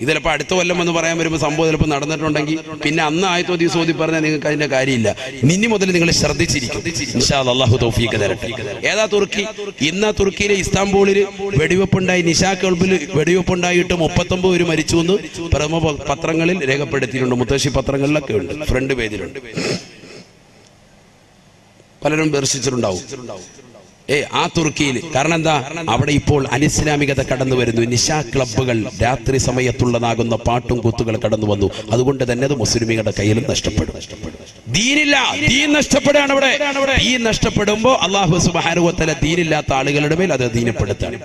ഇത് ചിലപ്പോൾ അടുത്ത കൊല്ലം എന്ന് പറയാൻ വരുമ്പോൾ സംഭവം ചിലപ്പോൾ നടന്നിട്ടുണ്ടെങ്കിൽ പിന്നെ അന്ന് ആയത്തോ ദിവസം ഓതി പറഞ്ഞാൽ നിങ്ങൾക്ക് അതിന്റെ കാര്യമില്ല. ഇനി മുതൽ നിങ്ങൾ ശ്രദ്ധിച്ചിരിക്കും. ഇൻഷാ അല്ലാഹ് അല്ലാഹു തൗഫീഖ് തരട്ടെ. ഏതാ തുർക്കി? ഇന്ന് തുർക്കിയിലെ ഇസ്താംബൂളിൽ വെടിവെപ്പുണ്ടായി. നിശാ ക്ലബ്ബിൽ വെടിവെപ്പുണ്ടായിട്ട് 39 പേര് മരിച്ചു എന്ന് പ്രമുഖ പത്രങ്ങളിൽ രേഖപ്പെടുത്തിയിട്ടുണ്ട്. മുത്തശ്ശി പത്രങ്ങളിലൊക്കെ ഉണ്ട്, ഫ്രണ്ട് പേജിലുണ്ട്. പലരും ദർശിച്ചിട്ടുണ്ടാവും. ആ തുർക്കിയിൽ. കാരണം എന്താ? അവിടെ ഇപ്പോൾ അനിസ്ലാമികത കടന്നു വരുന്നു. നിശാ ക്ലബ്ബുകൾ, രാത്രി സമയത്തുള്ളതാകുന്ന പാട്ടും കൂത്തുകൾ കടന്നു വന്നു. അതുകൊണ്ട് തന്നെ അത് മുസ്ലിമീങ്ങളുടെ കയ്യിലും നഷ്ടപ്പെടും. ദീനില്ല, ദീൻ നഷ്ടപ്പെടുകയാണ് അവിടെ. ദീൻ നഷ്ടപ്പെടുമ്പോ അല്ലാഹു സുബ്ഹാനഹു വ തആല ദീനില്ലാത്ത ആളുകളുടെ മേൽ അത് ദീനപ്പെടുത്താണ്.